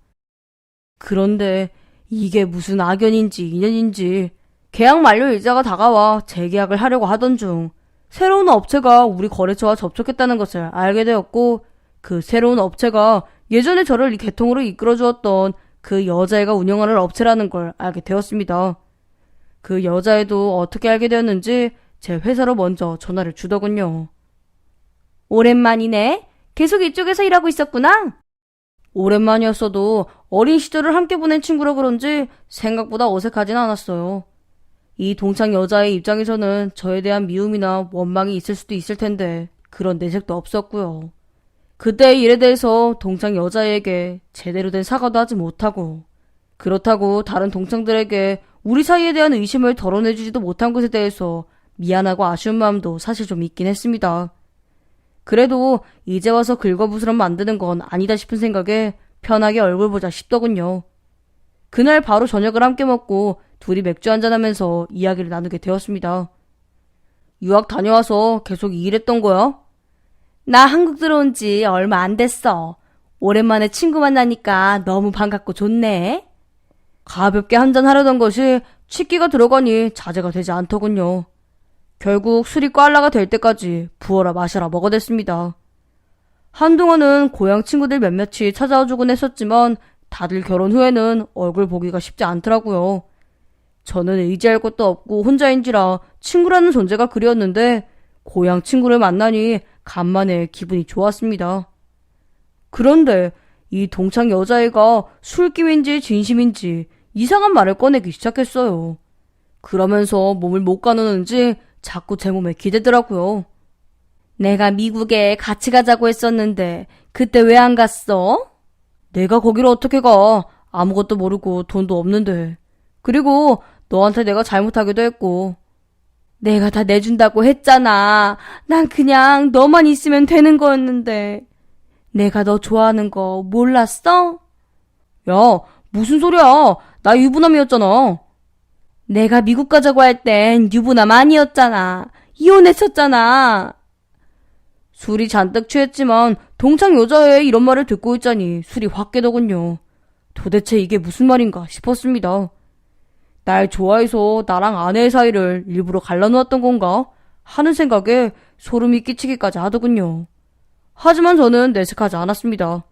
Speaker 1: 그런데 이게 무슨 악연인지 인연인지 계약 만료 일자가 다가와 재계약을 하려고 하던 중 새로운 업체가 우리 거래처와 접촉했다는 것을 알게 되었고 그 새로운 업체가 예전에 저를 이 계통으로 이끌어주었던 그 여자애가 운영하는 업체라는 걸 알게 되었습니다. 그 여자애도 어떻게 알게 되었는지 제 회사로 먼저 전화를 주더군요. 오랜만이네. 계속 이쪽에서 일하고 있었구나. 오랜만이었어도 어린 시절을 함께 보낸 친구라 그런지 생각보다 어색하진 않았어요. 이 동창 여자의 입장에서는 저에 대한 미움이나 원망이 있을 수도 있을 텐데 그런 내색도 없었고요. 그때의 일에 대해서 동창 여자에게 제대로 된 사과도 하지 못하고 그렇다고 다른 동창들에게 우리 사이에 대한 의심을 덜어내주지도 못한 것에 대해서 미안하고 아쉬운 마음도 사실 좀 있긴 했습니다. 그래도 이제 와서 긁어부스럼 만드는 건 아니다 싶은 생각에 편하게 얼굴 보자 싶더군요. 그날 바로 저녁을 함께 먹고 둘이 맥주 한잔하면서 이야기를 나누게 되었습니다. 유학 다녀와서 계속 이 일했던 거야? 나 한국 들어온 지 얼마 안 됐어. 오랜만에 친구 만나니까 너무 반갑고 좋네. 가볍게 한잔하려던 것이 취기가 들어가니 자제가 되지 않더군요. 결국 술이 꽐라가 될 때까지 부어라 마셔라 먹어댔습니다. 한동안은 고향 친구들 몇몇이 찾아와주곤 했었지만 다들 결혼 후에는 얼굴 보기가 쉽지 않더라고요. 저는 의지할 것도 없고 혼자인지라 친구라는 존재가 그리웠는데 고향 친구를 만나니 간만에 기분이 좋았습니다. 그런데 이 동창 여자애가 술김인지 진심인지 이상한 말을 꺼내기 시작했어요. 그러면서 몸을 못 가누는지 자꾸 제 몸에 기대더라고요. 내가 미국에 같이 가자고 했었는데 그때 왜 안 갔어? 내가 거기를 어떻게 가? 아무것도 모르고 돈도 없는데. 그리고 너한테 내가 잘못하기도 했고. 내가 다 내준다고 했잖아. 난 그냥 너만 있으면 되는 거였는데. 내가 너 좋아하는 거 몰랐어? 야, 무슨 소리야. 나 유부남이었잖아. 내가 미국 가자고 할 땐 유부남 아니었잖아. 이혼했었잖아. 술이 잔뜩 취했지만 동창 여자의 이런 말을 듣고 있자니 술이 확 깨더군요. 도대체 이게 무슨 말인가 싶었습니다. 날 좋아해서 나랑 아내의 사이를 일부러 갈라놓았던 건가 하는 생각에 소름이 끼치기까지 하더군요. 하지만 저는 내색하지 않았습니다.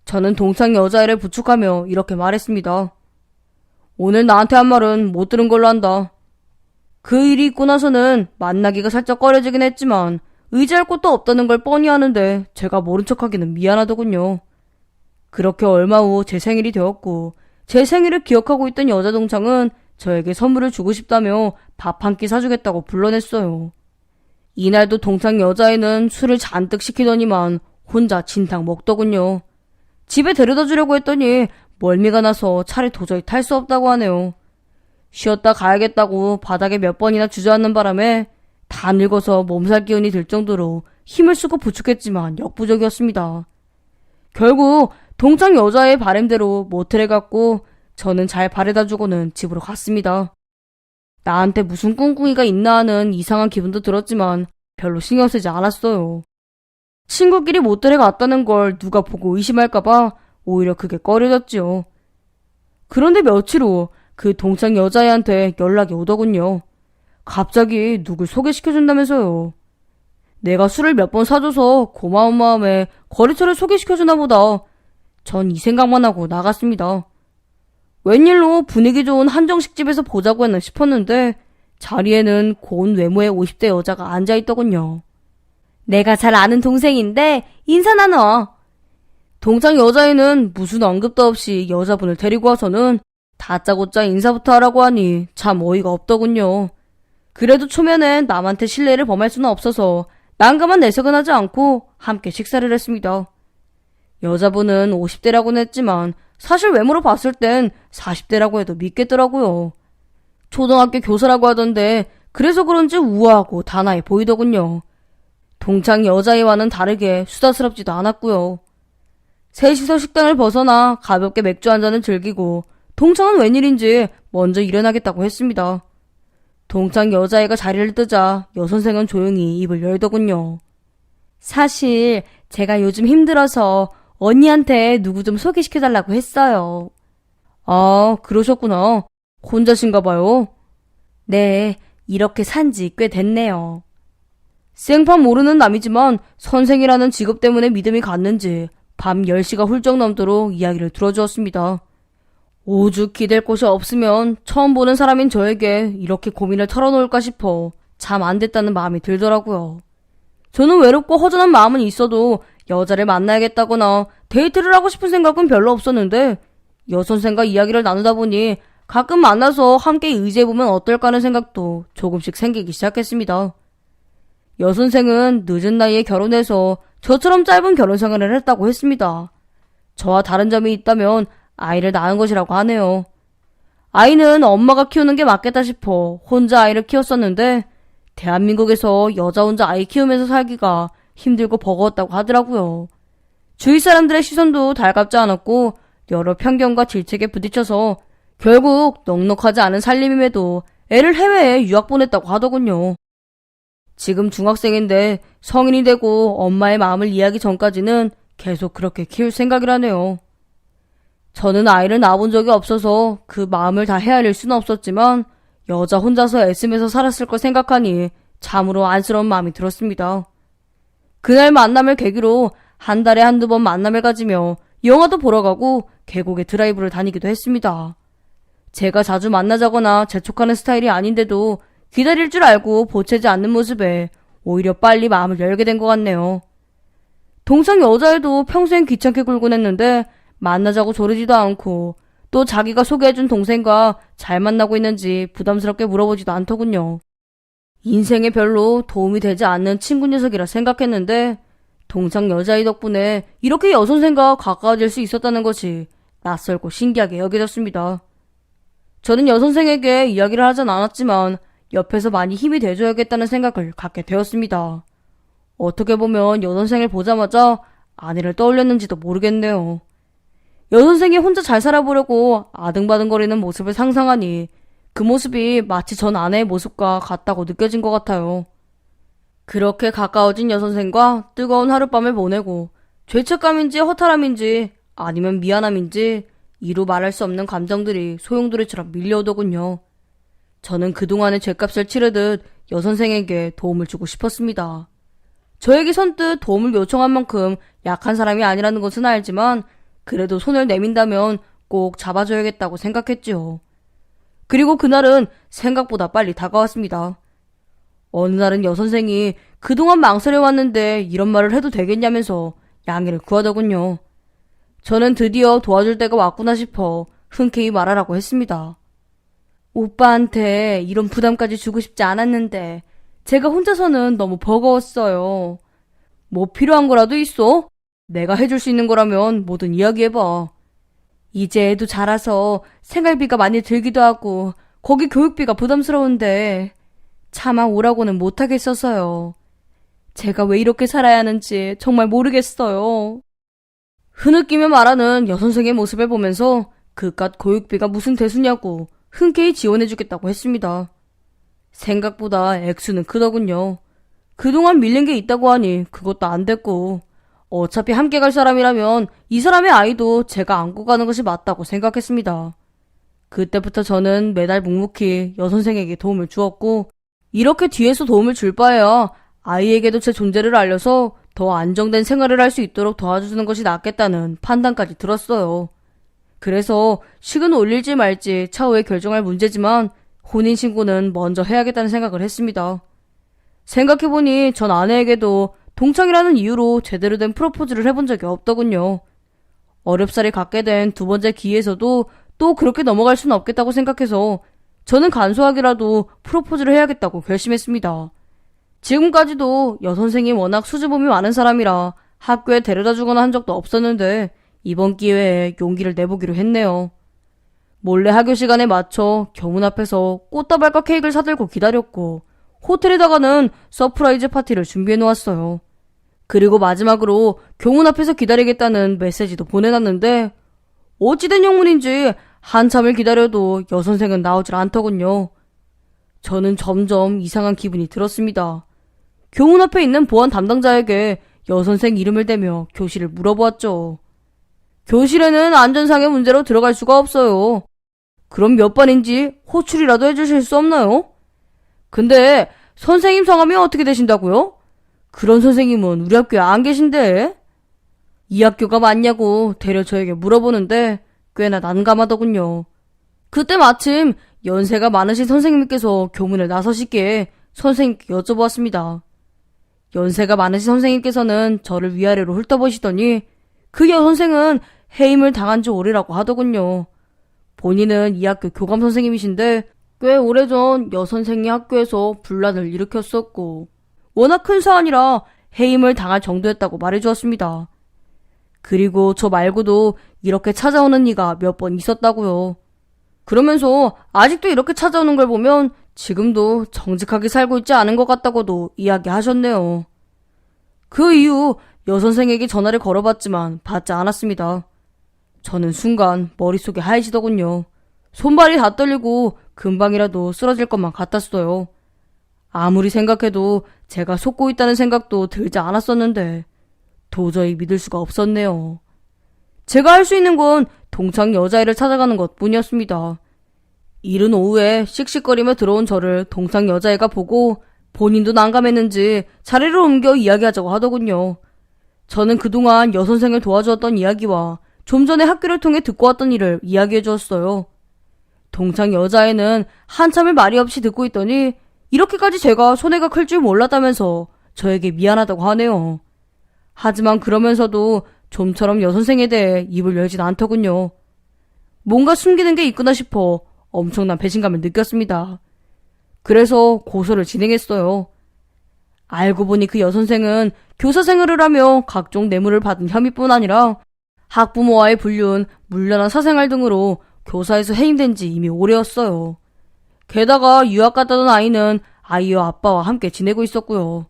Speaker 1: 저는 동창 여자애를 부축하며 이렇게 말했습니다. 오늘 나한테 한 말은 못 들은 걸로 한다. 그 일이 있고 나서는 만나기가 살짝 꺼려지긴 했지만 의지할 곳도 없다는 걸 뻔히 아는데 제가 모른 척하기는 미안하더군요. 그렇게 얼마 후 제 생일이 되었고 제 생일을 기억하고 있던 여자 동창은 저에게 선물을 주고 싶다며 밥 한 끼 사주겠다고 불러냈어요. 이날도 동창 여자애는 술을 잔뜩 시키더니만 혼자 진탕 먹더군요. 집에 데려다 주려고 했더니 멀미가 나서 차를 도저히 탈 수 없다고 하네요. 쉬었다 가야겠다고 바닥에 몇 번이나 주저앉는 바람에 다 늙어서 몸살 기운이 들 정도로 힘을 쓰고 부축했지만 역부족이었습니다. 결국 동창 여자의 바램대로 모텔에 갔고 저는 잘 바래다 주고는 집으로 갔습니다. 나한테 무슨 꿍꿍이가 있나 하는 이상한 기분도 들었지만 별로 신경 쓰지 않았어요. 친구끼리 모텔에 갔다는 걸 누가 보고 의심할까봐 오히려 그게 꺼려졌지요. 그런데 며칠 후 그 동창 여자애한테 연락이 오더군요. 갑자기 누굴 소개시켜준다면서요. 내가 술을 몇 번 사줘서 고마운 마음에 거래처를 소개시켜주나 보다. 전 이 생각만 하고 나갔습니다. 웬일로 분위기 좋은 한정식집에서 보자고 했나 싶었는데 자리에는 고운 외모의 50대 여자가 앉아있더군요. 내가 잘 아는 동생인데 인사 나눠. 동창 여자애는 무슨 언급도 없이 여자분을 데리고 와서는 다짜고짜 인사부터 하라고 하니 참 어이가 없더군요. 그래도 초면엔 남한테 신뢰를 범할 수는 없어서 난감한 내색은 하지 않고 함께 식사를 했습니다. 여자분은 50대라고는 했지만 사실 외모로 봤을 땐 40대라고 해도 믿겠더라고요. 초등학교 교사라고 하던데 그래서 그런지 우아하고 단아해 보이더군요. 동창 여자애와는 다르게 수다스럽지도 않았고요. 셋이서 식당을 벗어나 가볍게 맥주 한 잔을 즐기고 동창은 웬일인지 먼저 일어나겠다고 했습니다. 동창 여자애가 자리를 뜨자 여선생은 조용히 입을 열더군요. 사실 제가 요즘 힘들어서 언니한테 누구 좀 소개시켜달라고 했어요. 아, 그러셨구나. 혼자신가 봐요. 네, 이렇게 산지 꽤 됐네요. 생판 모르는 남이지만 선생이라는 직업 때문에 믿음이 갔는지 밤 10시가 훌쩍 넘도록 이야기를 들어주었습니다. 오죽 기댈 곳이 없으면 처음 보는 사람인 저에게 이렇게 고민을 털어놓을까 싶어 잠 안 됐다는 마음이 들더라고요. 저는 외롭고 허전한 마음은 있어도 여자를 만나야겠다거나 데이트를 하고 싶은 생각은 별로 없었는데 여선생과 이야기를 나누다 보니 가끔 만나서 함께 의지해보면 어떨까 하는 생각도 조금씩 생기기 시작했습니다. 여선생은 늦은 나이에 결혼해서 저처럼 짧은 결혼 생활을 했다고 했습니다. 저와 다른 점이 있다면 아이를 낳은 것이라고 하네요. 아이는 엄마가 키우는 게 맞겠다 싶어 혼자 아이를 키웠었는데 대한민국에서 여자 혼자 아이 키우면서 살기가 힘들고 버거웠다고 하더라고요. 주위 사람들의 시선도 달갑지 않았고 여러 편견과 질책에 부딪혀서 결국 넉넉하지 않은 살림임에도 애를 해외에 유학 보냈다고 하더군요. 지금 중학생인데 성인이 되고 엄마의 마음을 이해하기 전까지는 계속 그렇게 키울 생각이라네요. 저는 아이를 낳아본 적이 없어서 그 마음을 다 헤아릴 수는 없었지만 여자 혼자서 애쓰면서 살았을 걸 생각하니 참으로 안쓰러운 마음이 들었습니다. 그날 만남을 계기로 한 달에 한두 번 만남을 가지며 영화도 보러 가고 계곡에 드라이브를 다니기도 했습니다. 제가 자주 만나자거나 재촉하는 스타일이 아닌데도 기다릴 줄 알고 보채지 않는 모습에 오히려 빨리 마음을 열게 된 것 같네요. 동창 여자애도 평생 귀찮게 굴곤 했는데 만나자고 조르지도 않고 또 자기가 소개해준 동생과 잘 만나고 있는지 부담스럽게 물어보지도 않더군요. 인생에 별로 도움이 되지 않는 친구 녀석이라 생각했는데 동창 여자애 덕분에 이렇게 여선생과 가까워질 수 있었다는 것이 낯설고 신기하게 여겨졌습니다. 저는 여선생에게 이야기를 하진 않았지만 옆에서 많이 힘이 돼줘야겠다는 생각을 갖게 되었습니다. 어떻게 보면 여선생을 보자마자 아내를 떠올렸는지도 모르겠네요. 여선생이 혼자 잘 살아보려고 아등바등거리는 모습을 상상하니 그 모습이 마치 전 아내의 모습과 같다고 느껴진 것 같아요. 그렇게 가까워진 여선생과 뜨거운 하룻밤을 보내고 죄책감인지 허탈함인지 아니면 미안함인지 이루 말할 수 없는 감정들이 소용돌이처럼 밀려오더군요. 저는 그동안의 죗값을 치르듯 여선생에게 도움을 주고 싶었습니다. 저에게 선뜻 도움을 요청한 만큼 약한 사람이 아니라는 것은 알지만 그래도 손을 내민다면 꼭 잡아줘야겠다고 생각했지요. 그리고 그날은 생각보다 빨리 다가왔습니다. 어느 날은 여선생이 그동안 망설여왔는데 이런 말을 해도 되겠냐면서 양해를 구하더군요. 저는 드디어 도와줄 때가 왔구나 싶어 흔쾌히 말하라고 했습니다. 오빠한테 이런 부담까지 주고 싶지 않았는데 제가 혼자서는 너무 버거웠어요. 뭐 필요한 거라도 있어? 내가 해줄 수 있는 거라면 뭐든 이야기해봐. 이제 애도 자라서 생활비가 많이 들기도 하고 거기 교육비가 부담스러운데 차마 오라고는 못하겠어서요. 제가 왜 이렇게 살아야 하는지 정말 모르겠어요. 흐느끼며 말하는 여선생의 모습을 보면서 그깟 교육비가 무슨 대수냐고 흔쾌히 지원해주겠다고 했습니다. 생각보다 액수는 크더군요. 그동안 밀린 게 있다고 하니 그것도 안 됐고, 어차피 함께 갈 사람이라면 이 사람의 아이도 제가 안고 가는 것이 맞다고 생각했습니다. 그때부터 저는 매달 묵묵히 여선생에게 도움을 주었고, 이렇게 뒤에서 도움을 줄 바에야 아이에게도 제 존재를 알려서 더 안정된 생활을 할 수 있도록 도와주는 것이 낫겠다는 판단까지 들었어요. 그래서 식은 올릴지 말지 차후에 결정할 문제지만 혼인신고는 먼저 해야겠다는 생각을 했습니다. 생각해보니 전 아내에게도 동창이라는 이유로 제대로 된 프로포즈를 해본 적이 없더군요. 어렵사리 갖게 된 두 번째 기회에서도 또 그렇게 넘어갈 수는 없겠다고 생각해서 저는 간소하게라도 프로포즈를 해야겠다고 결심했습니다. 지금까지도 여선생이 워낙 수줍음이 많은 사람이라 학교에 데려다 주거나 한 적도 없었는데 이번 기회에 용기를 내보기로 했네요. 몰래 학교 시간에 맞춰 교문 앞에서 꽃다발과 케이크를 사들고 기다렸고 호텔에다가는 서프라이즈 파티를 준비해 놓았어요. 그리고 마지막으로 교문 앞에서 기다리겠다는 메시지도 보내놨는데 어찌된 영문인지 한참을 기다려도 여선생은 나오질 않더군요. 저는 점점 이상한 기분이 들었습니다. 교문 앞에 있는 보안 담당자에게 여선생 이름을 대며 교실을 물어보았죠. 교실에는 안전상의 문제로 들어갈 수가 없어요. 그럼 몇 반인지 호출이라도 해주실 수 없나요? 근데 선생님 성함이 어떻게 되신다고요? 그런 선생님은 우리 학교에 안 계신데. 이 학교가 맞냐고 대려 저에게 물어보는데 꽤나 난감하더군요. 그때 마침 연세가 많으신 선생님께서 교문에 나서시기에 선생님께 여쭤보았습니다. 연세가 많으신 선생님께서는 저를 위아래로 훑어보시더니 그 여선생은 해임을 당한 지 오래라고 하더군요. 본인은 이 학교 교감 선생님이신데 꽤 오래전 여선생이 학교에서 분란을 일으켰었고 워낙 큰 사안이라 해임을 당할 정도였다고 말해주었습니다. 그리고 저 말고도 이렇게 찾아오는 이가 몇 번 있었다고요. 그러면서 아직도 이렇게 찾아오는 걸 보면 지금도 정직하게 살고 있지 않은 것 같다고도 이야기하셨네요. 그 이후 여선생에게 전화를 걸어봤지만 받지 않았습니다. 저는 순간 머릿속이 하얘지더군요. 손발이 다 떨리고 금방이라도 쓰러질 것만 같았어요. 아무리 생각해도 제가 속고 있다는 생각도 들지 않았었는데 도저히 믿을 수가 없었네요. 제가 할 수 있는 건 동창 여자애를 찾아가는 것 뿐이었습니다. 이른 오후에 씩씩거리며 들어온 저를 동창 여자애가 보고 본인도 난감했는지 자리를 옮겨 이야기하자고 하더군요. 저는 그동안 여선생을 도와주었던 이야기와 좀 전에 학교를 통해 듣고 왔던 일을 이야기해 주었어요. 동창 여자애는 한참을 말이 없이 듣고 있더니 이렇게까지 제가 손해가 클 줄 몰랐다면서 저에게 미안하다고 하네요. 하지만 그러면서도 좀처럼 여선생에 대해 입을 열진 않더군요. 뭔가 숨기는 게 있구나 싶어 엄청난 배신감을 느꼈습니다. 그래서 고소를 진행했어요. 알고 보니 그 여선생은 교사 생활을 하며 각종 뇌물을 받은 혐의뿐 아니라 학부모와의 불륜, 물란한 사생활 등으로 교사에서 해임된 지 이미 오래였어요. 게다가 유학 갔다던 아이는 아이와 아빠와 함께 지내고 있었고요.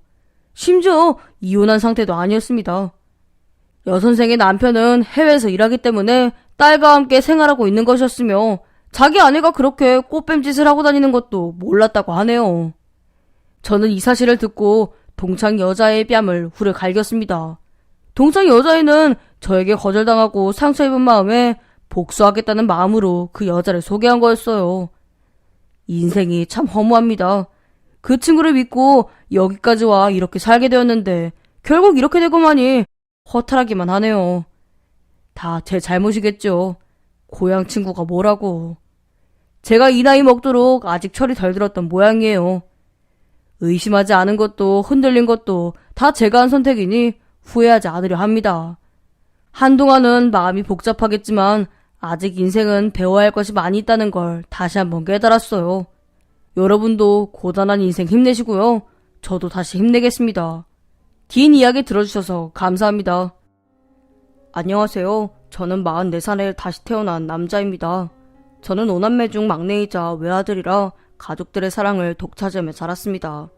Speaker 1: 심지어 이혼한 상태도 아니었습니다. 여선생의 남편은 해외에서 일하기 때문에 딸과 함께 생활하고 있는 것이었으며 자기 아내가 그렇게 꽃뱀짓을 하고 다니는 것도 몰랐다고 하네요. 저는 이 사실을 듣고 동창 여자애의 뺨을 후려 갈겼습니다. 동창 여자애는 저에게 거절당하고 상처 입은 마음에 복수하겠다는 마음으로 그 여자를 소개한 거였어요. 인생이 참 허무합니다. 그 친구를 믿고 여기까지 와 이렇게 살게 되었는데 결국 이렇게 되고만이 허탈하기만 하네요. 다 제 잘못이겠죠. 고향 친구가 뭐라고. 제가 이 나이 먹도록 아직 철이 덜 들었던 모양이에요. 의심하지 않은 것도 흔들린 것도 다 제가 한 선택이니 후회하지 않으려 합니다. 한동안은 마음이 복잡하겠지만 아직 인생은 배워야 할 것이 많이 있다는 걸 다시 한번 깨달았어요. 여러분도 고단한 인생 힘내시고요. 저도 다시 힘내겠습니다. 긴 이야기 들어주셔서 감사합니다. 안녕하세요. 저는 44살에 다시 태어난 남자입니다. 저는 5남매 중 막내이자 외아들이라 가족들의 사랑을 독차지하며 자랐습니다.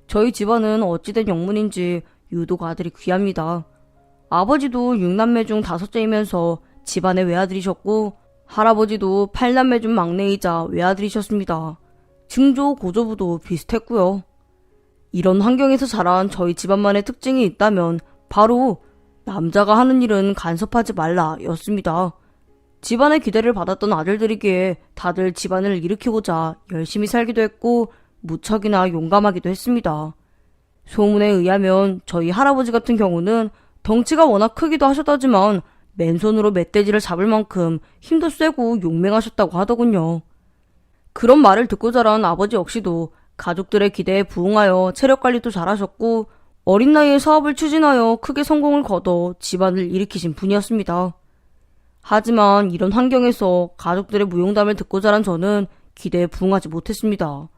Speaker 1: 저희 집안은 어찌된 영문인지 유독 아들이 귀합니다. 아버지도 6남매 중 5째이면서 집안의 외아들이셨고 할아버지도 8남매 중 막내이자 외아들이셨습니다. 증조, 고조부도 비슷했고요. 이런 환경에서 자란 저희 집안만의 특징이 있다면 바로 남자가 하는 일은 간섭하지 말라 였습니다. 집안의 기대를 받았던 아들들이기에 다들 집안을 일으키고자 열심히 살기도 했고 무척이나 용감하기도 했습니다. 소문에 의하면 저희 할아버지 같은 경우는 덩치가 워낙 크기도 하셨다지만 맨손으로 멧돼지를 잡을 만큼 힘도 세고 용맹하셨다고 하더군요. 그런 말을 듣고 자란 아버지 역시도 가족들의 기대에 부응하여 체력관리도 잘하셨고 어린 나이에 사업을 추진하여 크게 성공을 거둬 집안을 일으키신 분이었습니다. 하지만 이런 환경에서 가족들의 무용담을 듣고 자란 저는 기대에 부응하지 못했습니다.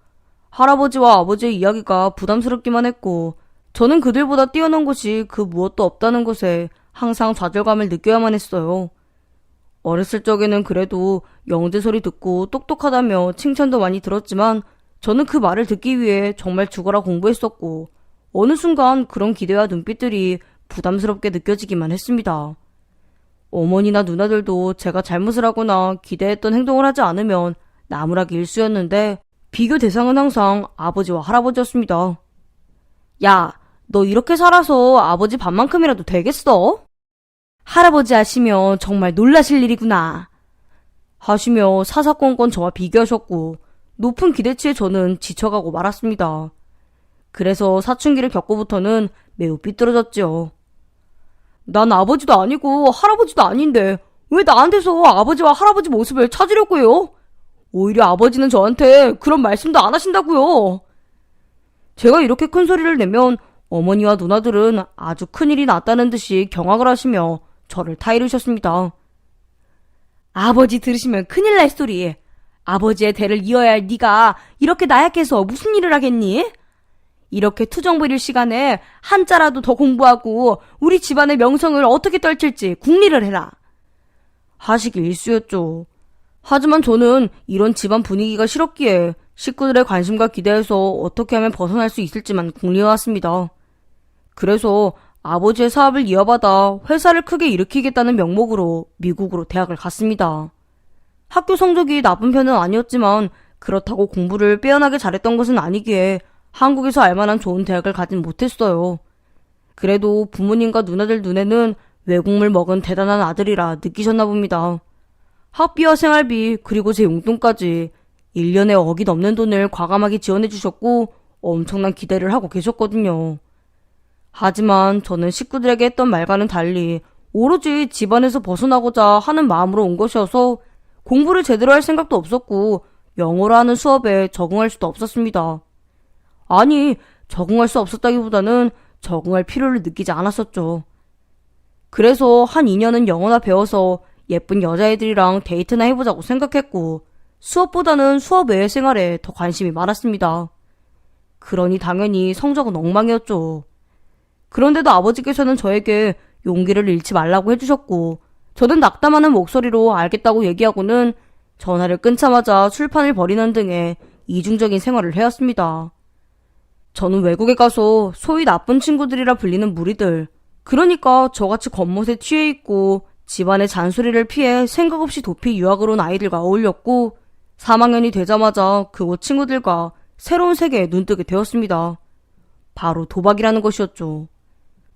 Speaker 1: 할아버지와 아버지의 이야기가 부담스럽기만 했고 저는 그들보다 뛰어난 것이 그 무엇도 없다는 것에 항상 좌절감을 느껴야만 했어요. 어렸을 적에는 그래도 영재 소리 듣고 똑똑하다며 칭찬도 많이 들었지만 저는 그 말을 듣기 위해 정말 죽어라 공부했었고 어느 순간 그런 기대와 눈빛들이 부담스럽게 느껴지기만 했습니다. 어머니나 누나들도 제가 잘못을 하거나 기대했던 행동을 하지 않으면 나무라기 일쑤였는데 비교 대상은 항상 아버지와 할아버지였습니다. 야, 너 이렇게 살아서 아버지 밥만큼이라도 되겠어? 할아버지 하시며 정말 놀라실 일이구나. 하시며 사사건건 저와 비교하셨고 높은 기대치에 저는 지쳐가고 말았습니다. 그래서 사춘기를 겪고부터는 매우 삐뚤어졌지요. 난 아버지도 아니고 할아버지도 아닌데 왜 나한테서 아버지와 할아버지 모습을 찾으려고 해요? 오히려 아버지는 저한테 그런 말씀도 안 하신다고요. 제가 이렇게 큰 소리를 내면 어머니와 누나들은 아주 큰일이 났다는 듯이 경악을 하시며 저를 타이르셨습니다. 아버지 들으시면 큰일 날 소리. 아버지의 대를 이어야 할 네가 이렇게 나약해서 무슨 일을 하겠니? 이렇게 투정 부릴 시간에 한자라도 더 공부하고 우리 집안의 명성을 어떻게 떨칠지 궁리를 해라. 하시기 일쑤였죠. 하지만 저는 이런 집안 분위기가 싫었기에 식구들의 관심과 기대에서 어떻게 하면 벗어날 수 있을지만 궁리해왔습니다. 그래서 아버지의 사업을 이어받아 회사를 크게 일으키겠다는 명목으로 미국으로 대학을 갔습니다. 학교 성적이 나쁜 편은 아니었지만 그렇다고 공부를 빼어나게 잘했던 것은 아니기에 한국에서 알만한 좋은 대학을 가진 못했어요. 그래도 부모님과 누나들 눈에는 외국물 먹은 대단한 아들이라 느끼셨나 봅니다. 학비와 생활비 그리고 제 용돈까지 1년에 억이 넘는 돈을 과감하게 지원해 주셨고 엄청난 기대를 하고 계셨거든요. 하지만 저는 식구들에게 했던 말과는 달리 오로지 집안에서 벗어나고자 하는 마음으로 온 것이어서 공부를 제대로 할 생각도 없었고 영어로 하는 수업에 적응할 수도 없었습니다. 아니, 적응할 수 없었다기보다는 적응할 필요를 느끼지 않았었죠. 그래서 한 2년은 영어나 배워서 예쁜 여자애들이랑 데이트나 해보자고 생각했고 수업보다는 수업 외의 생활에 더 관심이 많았습니다. 그러니 당연히 성적은 엉망이었죠. 그런데도 아버지께서는 저에게 용기를 잃지 말라고 해주셨고 저는 낙담하는 목소리로 알겠다고 얘기하고는 전화를 끊자마자 술판을 벌이는 등의 이중적인 생활을 해왔습니다. 저는 외국에 가서 소위 나쁜 친구들이라 불리는 무리들, 그러니까 저같이 겉멋에 취해 있고 집안의 잔소리를 피해 생각 없이 도피 유학을 온 아이들과 어울렸고 3학년이 되자마자 그곳 친구들과 새로운 세계에 눈뜨게 되었습니다. 바로 도박이라는 것이었죠.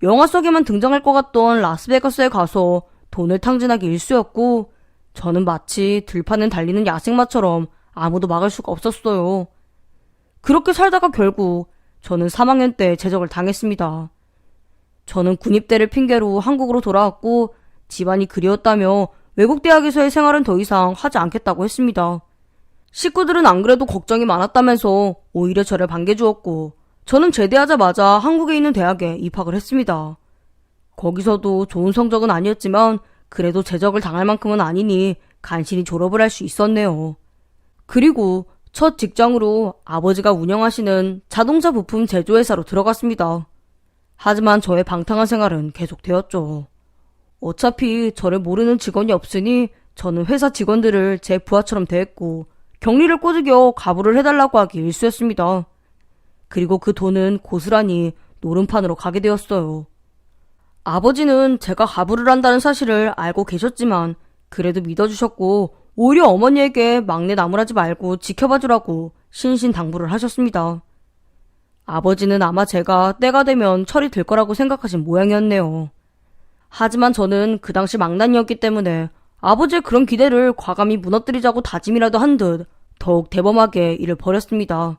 Speaker 1: 영화 속에만 등장할 것 같던 라스베가스에 가서 돈을 탕진하기 일쑤였고 저는 마치 들판을 달리는 야생마처럼 아무도 막을 수가 없었어요. 그렇게 살다가 결국 저는 3학년 때 제적을 당했습니다. 저는 군입대를 핑계로 한국으로 돌아왔고 집안이 그리웠다며 외국 대학에서의 생활은 더 이상 하지 않겠다고 했습니다. 식구들은 안 그래도 걱정이 많았다면서 오히려 저를 반겨주었고 저는 제대하자마자 한국에 있는 대학에 입학을 했습니다. 거기서도 좋은 성적은 아니었지만 그래도 제적을 당할 만큼은 아니니 간신히 졸업을 할 수 있었네요. 그리고 첫 직장으로 아버지가 운영하시는 자동차 부품 제조회사로 들어갔습니다. 하지만 저의 방탕한 생활은 계속되었죠. 어차피 저를 모르는 직원이 없으니 저는 회사 직원들을 제 부하처럼 대했고 격리를 꼬드겨 가부를 해달라고 하기 일쑤였습니다. 그리고 그 돈은 고스란히 노름판으로 가게 되었어요. 아버지는 제가 가부를 한다는 사실을 알고 계셨지만 그래도 믿어주셨고 오히려 어머니에게 막내 나무라지 말고 지켜봐주라고 신신당부를 하셨습니다. 아버지는 아마 제가 때가 되면 철이 들 거라고 생각하신 모양이었네요. 하지만 저는 그 당시 망난이었기 때문에 아버지의 그런 기대를 과감히 무너뜨리자고 다짐이라도 한 듯 더욱 대범하게 일을 벌였습니다.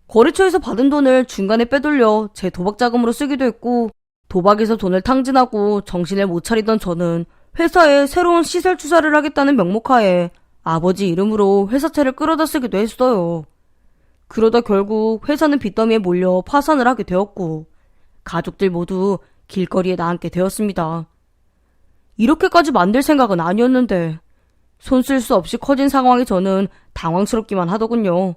Speaker 1: 거래처에서 받은 돈을 중간에 빼돌려 제 도박 자금으로 쓰기도 했고, 도박에서 돈을 탕진하고 정신을 못 차리던 저는 회사에 새로운 시설 투자를 하겠다는 명목하에 아버지 이름으로 회사채를 끌어다 쓰기도 했어요. 그러다 결국 회사는 빚더미에 몰려 파산을 하게 되었고, 가족들 모두 길거리에 나앉게 되었습니다. 이렇게까지 만들 생각은 아니었는데 손 쓸 수 없이 커진 상황에 저는 당황스럽기만 하더군요.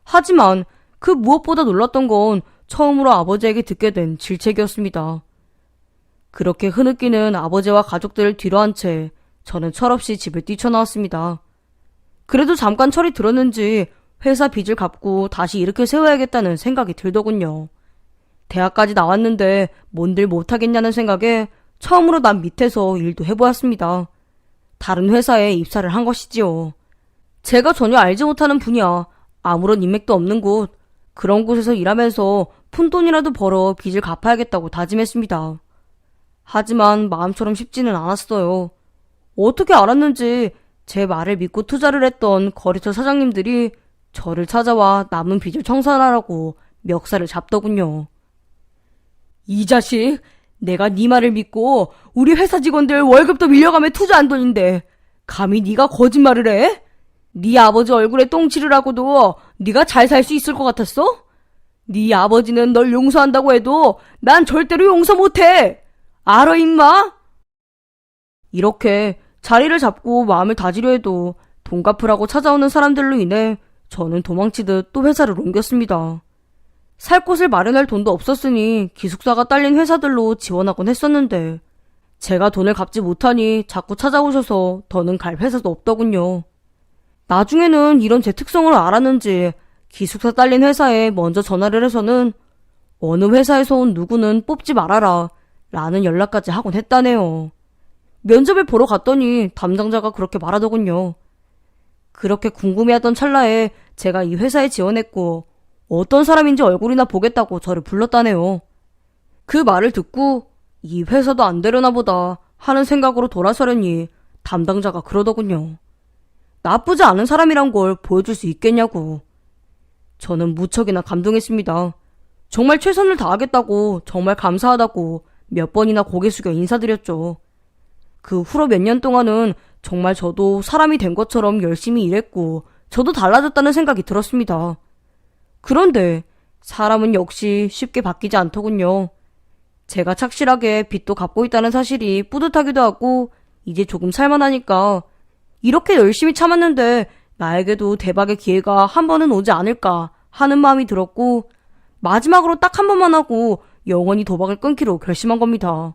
Speaker 1: 하지만 그 무엇보다 놀랐던 건 처음으로 아버지에게 듣게 된 질책이었습니다. 그렇게 흐느끼는 아버지와 가족들을 뒤로한 채 저는 철없이 집을 뛰쳐나왔습니다. 그래도 잠깐 철이 들었는지 회사 빚을 갚고 다시 일으켜 세워야겠다는 생각이 들더군요. 대학까지 나왔는데 뭔들 못하겠냐는 생각에 처음으로 남 밑에서 일도 해보았습니다. 다른 회사에 입사를 한 것이지요. 제가 전혀 알지 못하는 분야, 아무런 인맥도 없는 곳, 그런 곳에서 일하면서 푼돈이라도 벌어 빚을 갚아야겠다고 다짐했습니다. 하지만 마음처럼 쉽지는 않았어요. 어떻게 알았는지 제 말을 믿고 투자를 했던 거래처 사장님들이 저를 찾아와 남은 빚을 청산하라고 멱살을 잡더군요. 이 자식, 내가 네 말을 믿고 우리 회사 직원들 월급도 밀려가며 투자한 돈인데 감히 네가 거짓말을 해? 네 아버지 얼굴에 똥칠을 하고도 네가 잘 살 수 있을 것 같았어? 네 아버지는 널 용서한다고 해도 난 절대로 용서 못해. 알아 임마? 이렇게 자리를 잡고 마음을 다지려 해도 돈 갚으라고 찾아오는 사람들로 인해 저는 도망치듯 또 회사를 옮겼습니다. 살 곳을 마련할 돈도 없었으니 기숙사가 딸린 회사들로 지원하곤 했었는데 제가 돈을 갚지 못하니 자꾸 찾아오셔서 더는 갈 회사도 없더군요. 나중에는 이런 제 특성을 알았는지 기숙사 딸린 회사에 먼저 전화를 해서는 어느 회사에서 온 누구는 뽑지 말아라 라는 연락까지 하곤 했다네요. 면접을 보러 갔더니 담당자가 그렇게 말하더군요. 그렇게 궁금해하던 찰나에 제가 이 회사에 지원했고 어떤 사람인지 얼굴이나 보겠다고 저를 불렀다네요. 그 말을 듣고 이 회사도 안 되려나 보다 하는 생각으로 돌아서려니 담당자가 그러더군요. 나쁘지 않은 사람이란 걸 보여줄 수 있겠냐고. 저는 무척이나 감동했습니다. 정말 최선을 다하겠다고, 정말 감사하다고 몇 번이나 고개 숙여 인사드렸죠. 그 후로 몇 년 동안은 정말 저도 사람이 된 것처럼 열심히 일했고 저도 달라졌다는 생각이 들었습니다. 그런데 사람은 역시 쉽게 바뀌지 않더군요. 제가 착실하게 빚도 갚고 있다는 사실이 뿌듯하기도 하고 이제 조금 살만하니까 이렇게 열심히 참았는데 나에게도 대박의 기회가 한 번은 오지 않을까 하는 마음이 들었고 마지막으로 딱 한 번만 하고 영원히 도박을 끊기로 결심한 겁니다.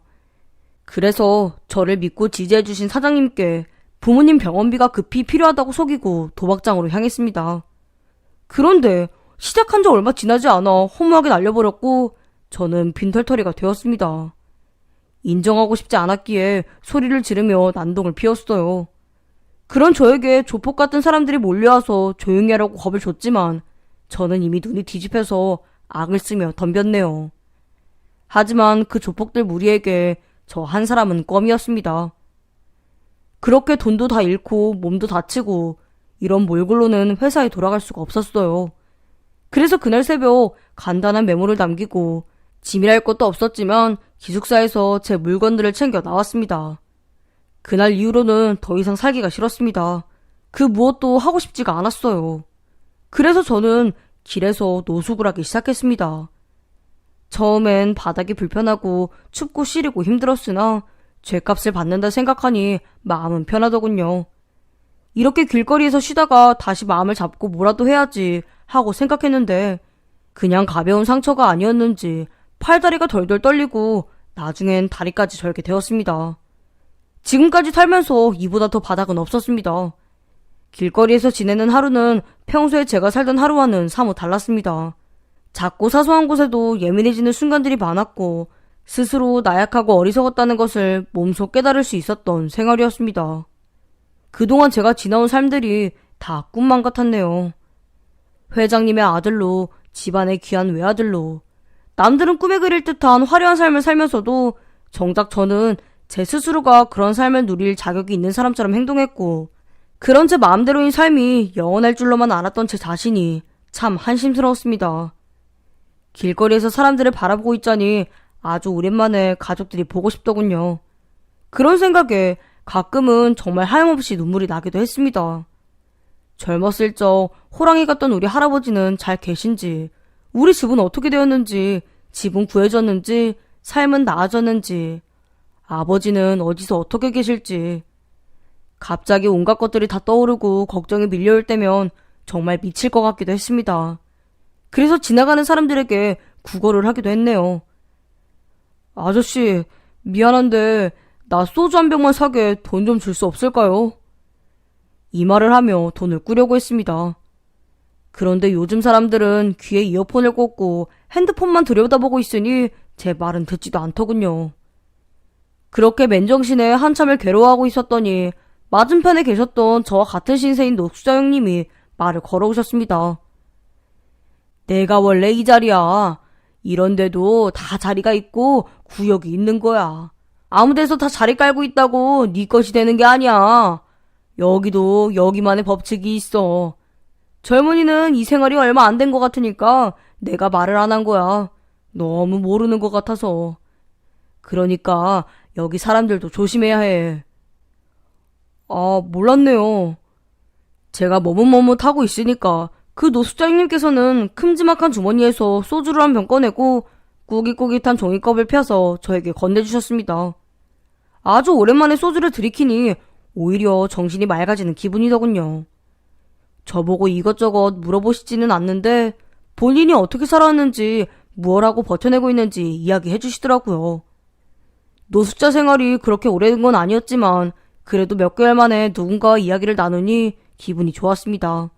Speaker 1: 그래서 저를 믿고 지지해주신 사장님께 부모님 병원비가 급히 필요하다고 속이고 도박장으로 향했습니다. 그런데 시작한 지 얼마 지나지 않아 허무하게 날려버렸고 저는 빈털터리가 되었습니다. 인정하고 싶지 않았기에 소리를 지르며 난동을 피웠어요. 그런 저에게 조폭 같은 사람들이 몰려와서 조용히 하라고 겁을 줬지만 저는 이미 눈이 뒤집혀서 악을 쓰며 덤볐네요. 하지만 그 조폭들 무리에게 저 한 사람은 껌이었습니다. 그렇게 돈도 다 잃고 몸도 다치고 이런 몰골로는 회사에 돌아갈 수가 없었어요. 그래서 그날 새벽 간단한 메모를 남기고 짐이랄 것도 없었지만 기숙사에서 제 물건들을 챙겨 나왔습니다. 그날 이후로는 더 이상 살기가 싫었습니다. 그 무엇도 하고 싶지가 않았어요. 그래서 저는 길에서 노숙을 하기 시작했습니다. 처음엔 바닥이 불편하고 춥고 시리고 힘들었으나 죗값을 받는다 생각하니 마음은 편하더군요. 이렇게 길거리에서 쉬다가 다시 마음을 잡고 뭐라도 해야지 하고 생각했는데 그냥 가벼운 상처가 아니었는지 팔다리가 덜덜 떨리고 나중엔 다리까지 절게 되었습니다. 지금까지 살면서 이보다 더 바닥은 없었습니다. 길거리에서 지내는 하루는 평소에 제가 살던 하루와는 사뭇 달랐습니다. 작고 사소한 곳에도 예민해지는 순간들이 많았고 스스로 나약하고 어리석었다는 것을 몸소 깨달을 수 있었던 생활이었습니다. 그동안 제가 지나온 삶들이 다 꿈만 같았네요. 회장님의 아들로, 집안의 귀한 외아들로, 남들은 꿈에 그릴 듯한 화려한 삶을 살면서도 정작 저는 제 스스로가 그런 삶을 누릴 자격이 있는 사람처럼 행동했고, 그런 제 마음대로인 삶이 영원할 줄로만 알았던 제 자신이 참 한심스러웠습니다. 길거리에서 사람들을 바라보고 있자니 아주 오랜만에 가족들이 보고 싶더군요. 그런 생각에 가끔은 정말 하염없이 눈물이 나기도 했습니다. 젊었을 적 호랑이 같던 우리 할아버지는 잘 계신지, 우리 집은 어떻게 되었는지, 집은 구해졌는지, 삶은 나아졌는지, 아버지는 어디서 어떻게 계실지. 갑자기 온갖 것들이 다 떠오르고 걱정이 밀려올 때면 정말 미칠 것 같기도 했습니다. 그래서 지나가는 사람들에게 구걸을 하기도 했네요. 아저씨, 미안한데 나 소주 한 병만 사게 돈 좀 줄 수 없을까요? 이 말을 하며 돈을 꾸려고 했습니다. 그런데 요즘 사람들은 귀에 이어폰을 꽂고 핸드폰만 들여다보고 있으니 제 말은 듣지도 않더군요. 그렇게 맨정신에 한참을 괴로워하고 있었더니 맞은편에 계셨던 저와 같은 신세인 노숙자 형님이 말을 걸어오셨습니다. 내가 원래 이 자리야. 이런데도 다 자리가 있고 구역이 있는 거야. 아무 데서 다 자리 깔고 있다고 네 것이 되는 게 아니야. 여기도 여기만의 법칙이 있어. 젊은이는 이 생활이 얼마 안 된 것 같으니까 내가 말을 안 한 거야. 너무 모르는 것 같아서. 그러니까 여기 사람들도 조심해야 해. 아, 몰랐네요. 제가 머뭇머뭇하고 있으니까 그 노숙자님께서는 큼지막한 주머니에서 소주를 한 병 꺼내고 꾸깃꾸깃한 종이컵을 펴서 저에게 건네주셨습니다. 아주 오랜만에 소주를 들이키니 오히려 정신이 맑아지는 기분이더군요. 저보고 이것저것 물어보시지는 않는데 본인이 어떻게 살아왔는지 무엇 하고 버텨내고 있는지 이야기해 주시더라고요. 노숙자 생활이 그렇게 오래된 건 아니었지만 그래도 몇 개월 만에 누군가와 이야기를 나누니 기분이 좋았습니다.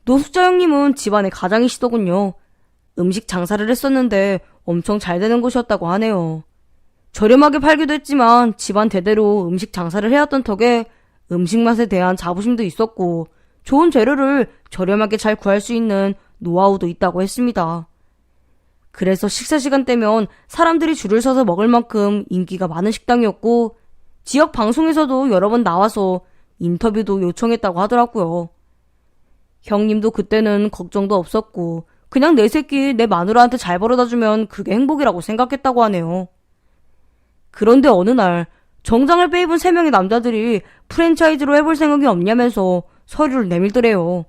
Speaker 1: 노숙자 형님은 집안의 가장이시더군요. 음식 장사를 했었는데 엄청 잘 되는 곳이었다고 하네요. 저렴하게 팔기도 했지만 집안 대대로 음식 장사를 해왔던 덕에 음식 맛에 대한 자부심도 있었고 좋은 재료를 저렴하게 잘 구할 수 있는 노하우도 있다고 했습니다. 그래서 식사 시간 때면 사람들이 줄을 서서 먹을 만큼 인기가 많은 식당이었고 지역 방송에서도 여러 번 나와서 인터뷰도 요청했다고 하더라고요. 형님도 그때는 걱정도 없었고 그냥 내 새끼 내 마누라한테 잘 벌어다주면 그게 행복이라고 생각했다고 하네요. 그런데 어느 날 정장을 빼입은 3명의 남자들이 프랜차이즈로 해볼 생각이 없냐면서 서류를 내밀더래요.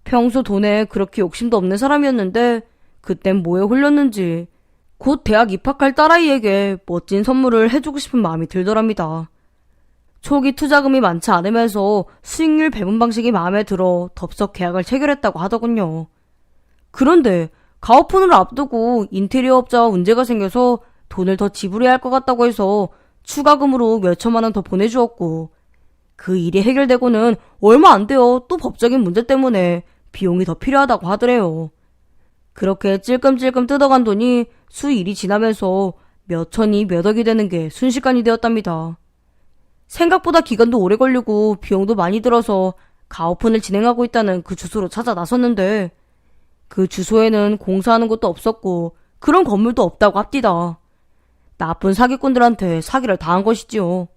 Speaker 1: 평소 돈에 그렇게 욕심도 없는 사람이었는데 그땐 뭐에 홀렸는지 곧 대학 입학할 딸아이에게 멋진 선물을 해주고 싶은 마음이 들더랍니다. 초기 투자금이 많지 않으면서 수익률 배분 방식이 마음에 들어 덥석 계약을 체결했다고 하더군요. 그런데 가오픈을 앞두고 인테리어 업자와 문제가 생겨서 돈을 더 지불해야 할 것 같다고 해서 추가금으로 몇천만 원 더 보내주었고 그 일이 해결되고는 얼마 안 되어 또 법적인 문제 때문에 비용이 더 필요하다고 하더래요. 그렇게 찔끔찔끔 뜯어간 돈이 수일이 지나면서 몇 천이 몇 억이 되는 게 순식간이 되었답니다. 생각보다 기간도 오래 걸리고 비용도 많이 들어서 가오픈을 진행하고 있다는 그 주소로 찾아 나섰는데 그 주소에는 공사하는 곳도 없었고 그런 건물도 없다고 합디다. 나쁜 사기꾼들한테 사기를 당한 것이지요.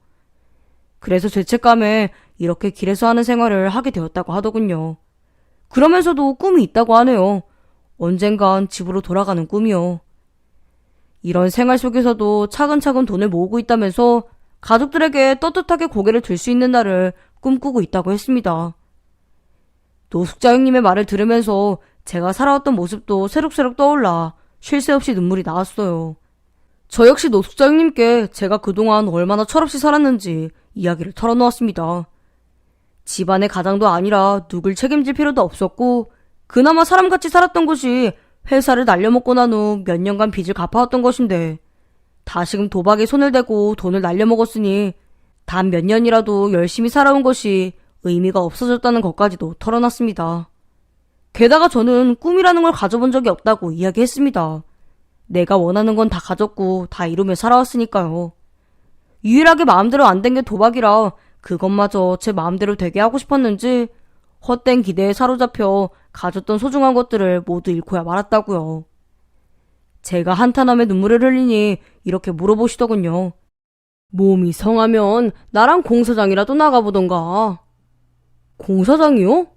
Speaker 1: 그래서 죄책감에 이렇게 길에서 하는 생활을 하게 되었다고 하더군요. 그러면서도 꿈이 있다고 하네요. 언젠간 집으로 돌아가는 꿈이요. 이런 생활 속에서도 차근차근 돈을 모으고 있다면서 가족들에게 떳떳하게 고개를 들 수 있는 날을 꿈꾸고 있다고 했습니다. 노숙자 형님의 말을 들으면서 제가 살아왔던 모습도 새록새록 떠올라 쉴 새 없이 눈물이 나왔어요. 저 역시 노숙자 형님께 제가 그동안 얼마나 철없이 살았는지 이야기를 털어놓았습니다. 집안의 가장도 아니라 누굴 책임질 필요도 없었고 그나마 사람같이 살았던 곳이 회사를 날려먹고 난 후 몇 년간 빚을 갚아왔던 것인데 다시금 도박에 손을 대고 돈을 날려먹었으니 단 몇 년이라도 열심히 살아온 것이 의미가 없어졌다는 것까지도 털어놨습니다. 게다가 저는 꿈이라는 걸 가져본 적이 없다고 이야기했습니다. 내가 원하는 건 다 가졌고 다 이루며 살아왔으니까요. 유일하게 마음대로 안 된 게 도박이라 그것마저 제 마음대로 되게 하고 싶었는지 헛된 기대에 사로잡혀 가졌던 소중한 것들을 모두 잃고야 말았다고요. 제가 한탄함에 눈물을 흘리니 이렇게 물어보시더군요. 몸이 성하면 나랑 공사장이라도 나가보던가. 공사장이요?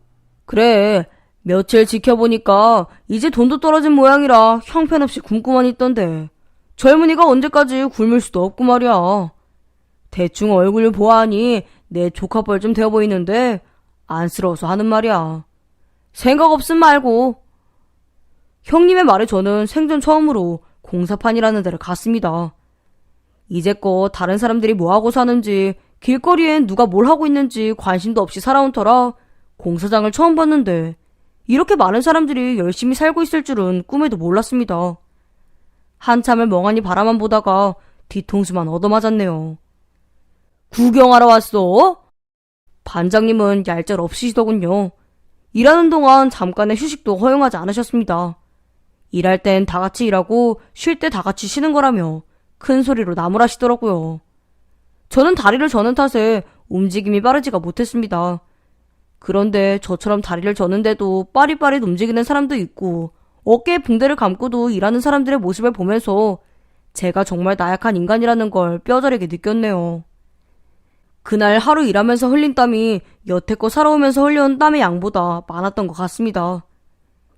Speaker 1: 그래, 며칠 지켜보니까 이제 돈도 떨어진 모양이라 형편없이 굶고만 있던데 젊은이가 언제까지 굶을 수도 없고 말이야. 대충 얼굴을 보아하니 내 조카뻘 좀 되어 보이는데 안쓰러워서 하는 말이야. 생각 없음 말고. 형님의 말에 저는 생전 처음으로 공사판이라는 데를 갔습니다. 이제껏 다른 사람들이 뭐하고 사는지 길거리엔 누가 뭘 하고 있는지 관심도 없이 살아온 터라 공사장을 처음 봤는데 이렇게 많은 사람들이 열심히 살고 있을 줄은 꿈에도 몰랐습니다. 한참을 멍하니 바라만 보다가 뒤통수만 얻어맞았네요. 구경하러 왔어? 반장님은 얄짤 없으시더군요. 일하는 동안 잠깐의 휴식도 허용하지 않으셨습니다. 일할 땐 다 같이 일하고 쉴 때 다 같이 쉬는 거라며 큰 소리로 나무라시더라고요. 저는 다리를 저는 탓에 움직임이 빠르지가 못했습니다. 그런데 저처럼 다리를 저는데도 빠릿빠릿 움직이는 사람도 있고 어깨에 붕대를 감고도 일하는 사람들의 모습을 보면서 제가 정말 나약한 인간이라는 걸 뼈저리게 느꼈네요. 그날 하루 일하면서 흘린 땀이 여태껏 살아오면서 흘려온 땀의 양보다 많았던 것 같습니다.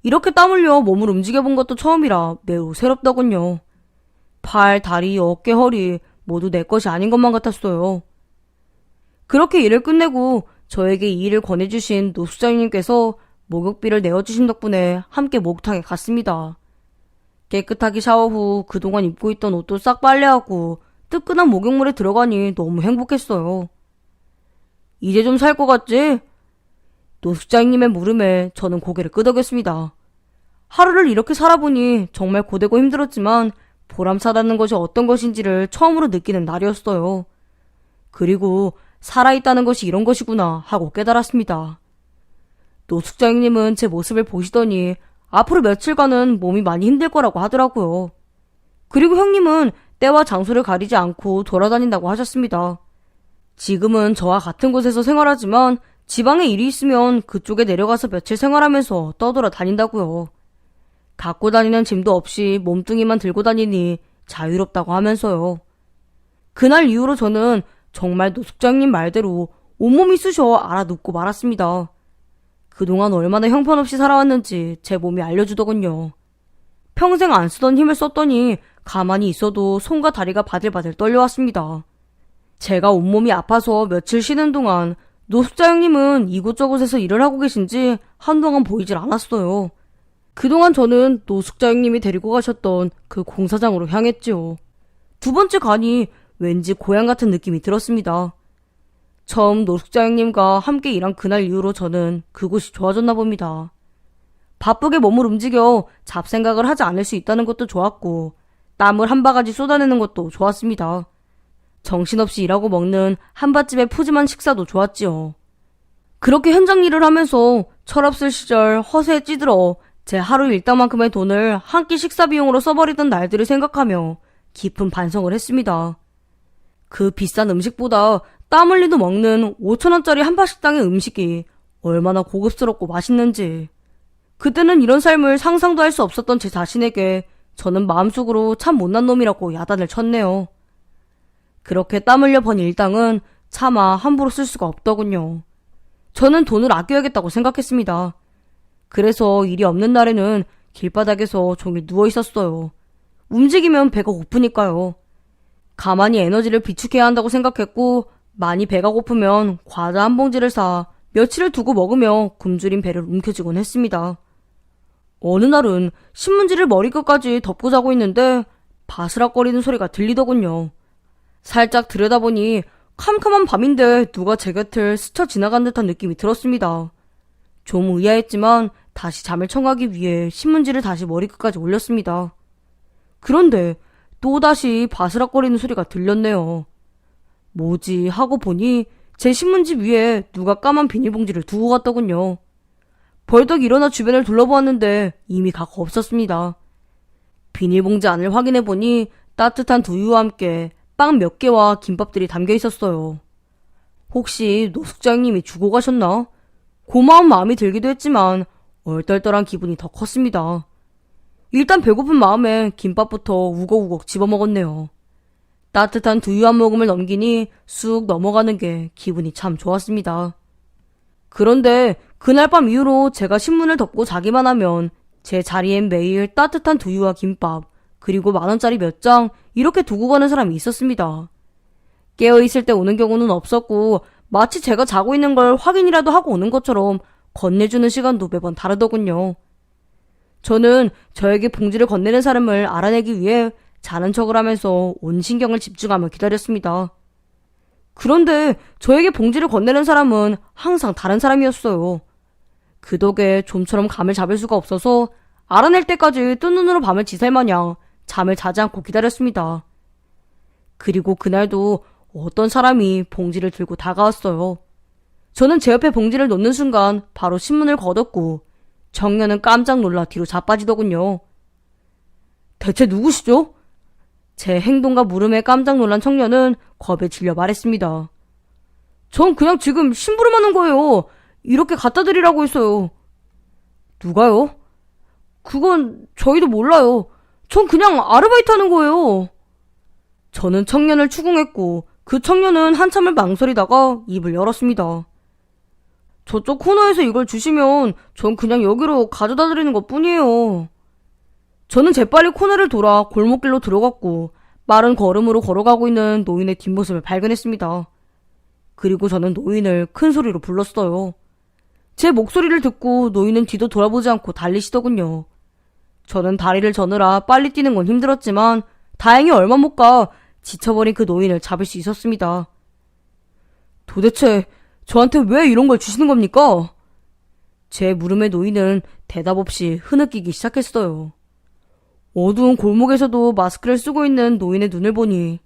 Speaker 1: 이렇게 땀 흘려 몸을 움직여본 것도 처음이라 매우 새롭더군요. 팔, 다리, 어깨, 허리 모두 내 것이 아닌 것만 같았어요. 그렇게 일을 끝내고 저에게 이 일을 권해주신 노숙자님께서 목욕비를 내어주신 덕분에 함께 목욕탕에 갔습니다. 깨끗하게 샤워 후 그동안 입고 있던 옷도 싹 빨래하고 뜨끈한 목욕물에 들어가니 너무 행복했어요. 이제 좀 살 것 같지? 노숙자님의 물음에 저는 고개를 끄덕였습니다. 하루를 이렇게 살아보니 정말 고되고 힘들었지만 보람차다는 것이 어떤 것인지를 처음으로 느끼는 날이었어요. 그리고 살아있다는 것이 이런 것이구나 하고 깨달았습니다. 노숙자님은 제 모습을 보시더니 앞으로 며칠간은 몸이 많이 힘들 거라고 하더라고요. 그리고 형님은 때와 장소를 가리지 않고 돌아다닌다고 하셨습니다. 지금은 저와 같은 곳에서 생활하지만 지방에 일이 있으면 그쪽에 내려가서 며칠 생활하면서 떠돌아 다닌다고요. 갖고 다니는 짐도 없이 몸뚱이만 들고 다니니 자유롭다고 하면서요. 그날 이후로 저는 정말 노숙장님 말대로 온몸이 쑤셔 알아눕고 말았습니다. 그동안 얼마나 형편없이 살아왔는지 제 몸이 알려주더군요. 평생 안 쓰던 힘을 썼더니 가만히 있어도 손과 다리가 바들바들 떨려왔습니다. 제가 온몸이 아파서 며칠 쉬는 동안 노숙자 형님은 이곳저곳에서 일을 하고 계신지 한동안 보이질 않았어요. 그동안 저는 노숙자 형님이 데리고 가셨던 그 공사장으로 향했지요. 두 번째 가니 왠지 고향 같은 느낌이 들었습니다. 처음 노숙자 형님과 함께 일한 그날 이후로 저는 그곳이 좋아졌나 봅니다. 바쁘게 몸을 움직여 잡생각을 하지 않을 수 있다는 것도 좋았고 땀을 한 바가지 쏟아내는 것도 좋았습니다. 정신없이 일하고 먹는 한밭집의 푸짐한 식사도 좋았지요. 그렇게 현장 일을 하면서 철없을 시절 허세에 찌들어 제 하루 일당만큼의 돈을 한 끼 식사 비용으로 써버리던 날들을 생각하며 깊은 반성을 했습니다. 그 비싼 음식보다 땀 흘리도 먹는 5,000원짜리 한밭식당의 음식이 얼마나 고급스럽고 맛있는지. 그때는 이런 삶을 상상도 할 수 없었던 제 자신에게 저는 마음속으로 참 못난 놈이라고 야단을 쳤네요. 그렇게 땀 흘려 번 일당은 차마 함부로 쓸 수가 없더군요. 저는 돈을 아껴야겠다고 생각했습니다. 그래서 일이 없는 날에는 길바닥에서 종일 누워 있었어요. 움직이면 배가 고프니까요. 가만히 에너지를 비축해야 한다고 생각했고 많이 배가 고프면 과자 한 봉지를 사 며칠을 두고 먹으며 굶주린 배를 움켜쥐곤 했습니다. 어느 날은 신문지를 머리끝까지 덮고 자고 있는데 바스락거리는 소리가 들리더군요. 살짝 들여다보니 캄캄한 밤인데 누가 제 곁을 스쳐 지나간 듯한 느낌이 들었습니다. 좀 의아했지만 다시 잠을 청하기 위해 신문지를 다시 머리끝까지 올렸습니다. 그런데 또다시 바스락거리는 소리가 들렸네요. 뭐지 하고 보니 제 신문지 위에 누가 까만 비닐봉지를 두고 갔더군요. 벌떡 일어나 주변을 둘러보았는데 이미 가가 없었습니다. 비닐봉지 안을 확인해보니 따뜻한 두유와 함께 빵 몇 개와 김밥들이 담겨 있었어요. 혹시 노숙자님이 죽어 가셨나? 고마운 마음이 들기도 했지만 얼떨떨한 기분이 더 컸습니다. 일단 배고픈 마음에 김밥부터 우걱우걱 집어먹었네요. 따뜻한 두유 한 모금을 넘기니 쑥 넘어가는 게 기분이 참 좋았습니다. 그런데 그날 밤 이후로 제가 신문을 덮고 자기만 하면 제 자리엔 매일 따뜻한 두유와 김밥, 그리고 10,000원짜리 몇 장 이렇게 두고 가는 사람이 있었습니다. 깨어있을 때 오는 경우는 없었고 마치 제가 자고 있는 걸 확인이라도 하고 오는 것처럼 건네주는 시간도 매번 다르더군요. 저는 저에게 봉지를 건네는 사람을 알아내기 위해 자는 척을 하면서 온 신경을 집중하며 기다렸습니다. 그런데 저에게 봉지를 건네는 사람은 항상 다른 사람이었어요. 그 덕에 좀처럼 감을 잡을 수가 없어서 알아낼 때까지 뜬 눈으로 밤을 지샐 마냥 잠을 자지 않고 기다렸습니다. 그리고 그날도 어떤 사람이 봉지를 들고 다가왔어요. 저는 제 옆에 봉지를 놓는 순간 바로 신문을 걷었고 청년은 깜짝 놀라 뒤로 자빠지더군요. 대체 누구시죠? 제 행동과 물음에 깜짝 놀란 청년은 겁에 질려 말했습니다. 전 그냥 지금 심부름하는 거예요. 이렇게 갖다 드리라고 했어요. 누가요? 그건 저희도 몰라요. 전 그냥 아르바이트 하는 거예요. 저는 청년을 추궁했고 그 청년은 한참을 망설이다가 입을 열었습니다. 저쪽 코너에서 이걸 주시면 전 그냥 여기로 가져다 드리는 것 뿐이에요. 저는 재빨리 코너를 돌아 골목길로 들어갔고 빠른 걸음으로 걸어가고 있는 노인의 뒷모습을 발견했습니다. 그리고 저는 노인을 큰 소리로 불렀어요. 제 목소리를 듣고 노인은 뒤도 돌아보지 않고 달리시더군요. 저는 다리를 저느라 빨리 뛰는 건 힘들었지만 다행히 얼마 못 가 지쳐버린 그 노인을 잡을 수 있었습니다. 도대체 저한테 왜 이런 걸 주시는 겁니까? 제 물음에 노인은 대답 없이 흐느끼기 시작했어요. 어두운 골목에서도 마스크를 쓰고 있는 노인의 눈을 보니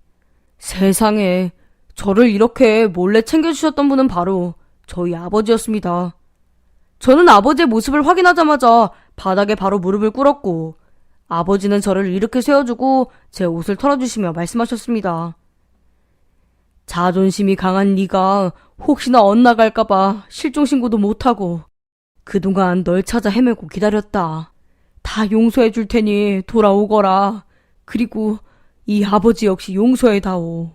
Speaker 1: 세상에, 저를 이렇게 몰래 챙겨주셨던 분은 바로 저희 아버지였습니다. 저는 아버지의 모습을 확인하자마자 바닥에 바로 무릎을 꿇었고 아버지는 저를 이렇게 세워주고 제 옷을 털어주시며 말씀하셨습니다. 자존심이 강한 네가 혹시나 엇나갈까봐 실종신고도 못하고 그동안 널 찾아 헤매고 기다렸다. 다 용서해 줄 테니 돌아오거라. 그리고 이 아버지 역시 용서해다오.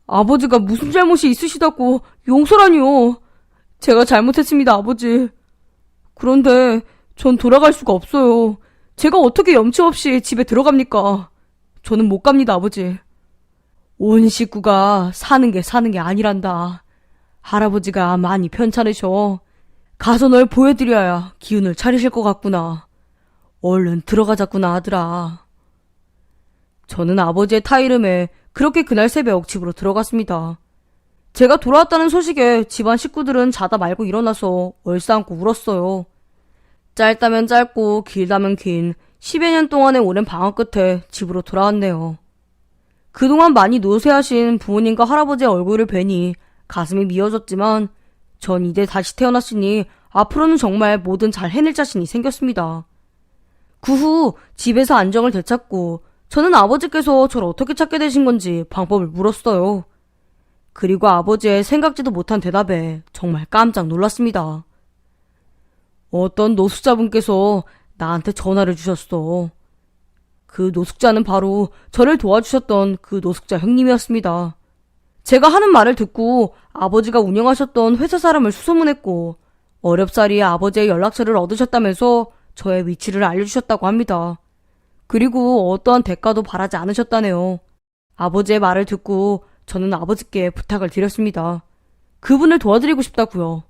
Speaker 1: 아버지가 무슨 잘못이 있으시다고 용서라니요. 제가 잘못했습니다, 아버지. 그런데 전 돌아갈 수가 없어요. 제가 어떻게 염치 없이 집에 들어갑니까? 저는 못 갑니다, 아버지. 온 식구가 사는 게 아니란다. 할아버지가 많이 편찮으셔. 가서 널 보여드려야 기운을 차리실 것 같구나. 얼른 들어가자꾸나 아들아. 저는 아버지의 타이름에 그렇게 그날 새벽 집으로 들어갔습니다. 제가 돌아왔다는 소식에 집안 식구들은 자다 말고 일어나서 얼싸안고 울었어요. 짧다면 짧고 길다면 긴 10여 년 동안의 오랜 방학 끝에 집으로 돌아왔네요. 그동안 많이 노쇠하신 부모님과 할아버지의 얼굴을 뵈니 가슴이 미어졌지만 전 이제 다시 태어났으니 앞으로는 정말 뭐든 잘 해낼 자신이 생겼습니다. 그 후 집에서 안정을 되찾고 저는 아버지께서 저를 어떻게 찾게 되신 건지 방법을 물었어요. 그리고 아버지의 생각지도 못한 대답에 정말 깜짝 놀랐습니다. 어떤 노숙자분께서 나한테 전화를 주셨어. 그 노숙자는 바로 저를 도와주셨던 그 노숙자 형님이었습니다. 제가 하는 말을 듣고 아버지가 운영하셨던 회사 사람을 수소문했고 어렵사리에 아버지의 연락처를 얻으셨다면서 저의 위치를 알려주셨다고 합니다. 그리고 어떠한 대가도 바라지 않으셨다네요. 아버지의 말을 듣고 저는 아버지께 부탁을 드렸습니다. 그분을 도와드리고 싶다고요.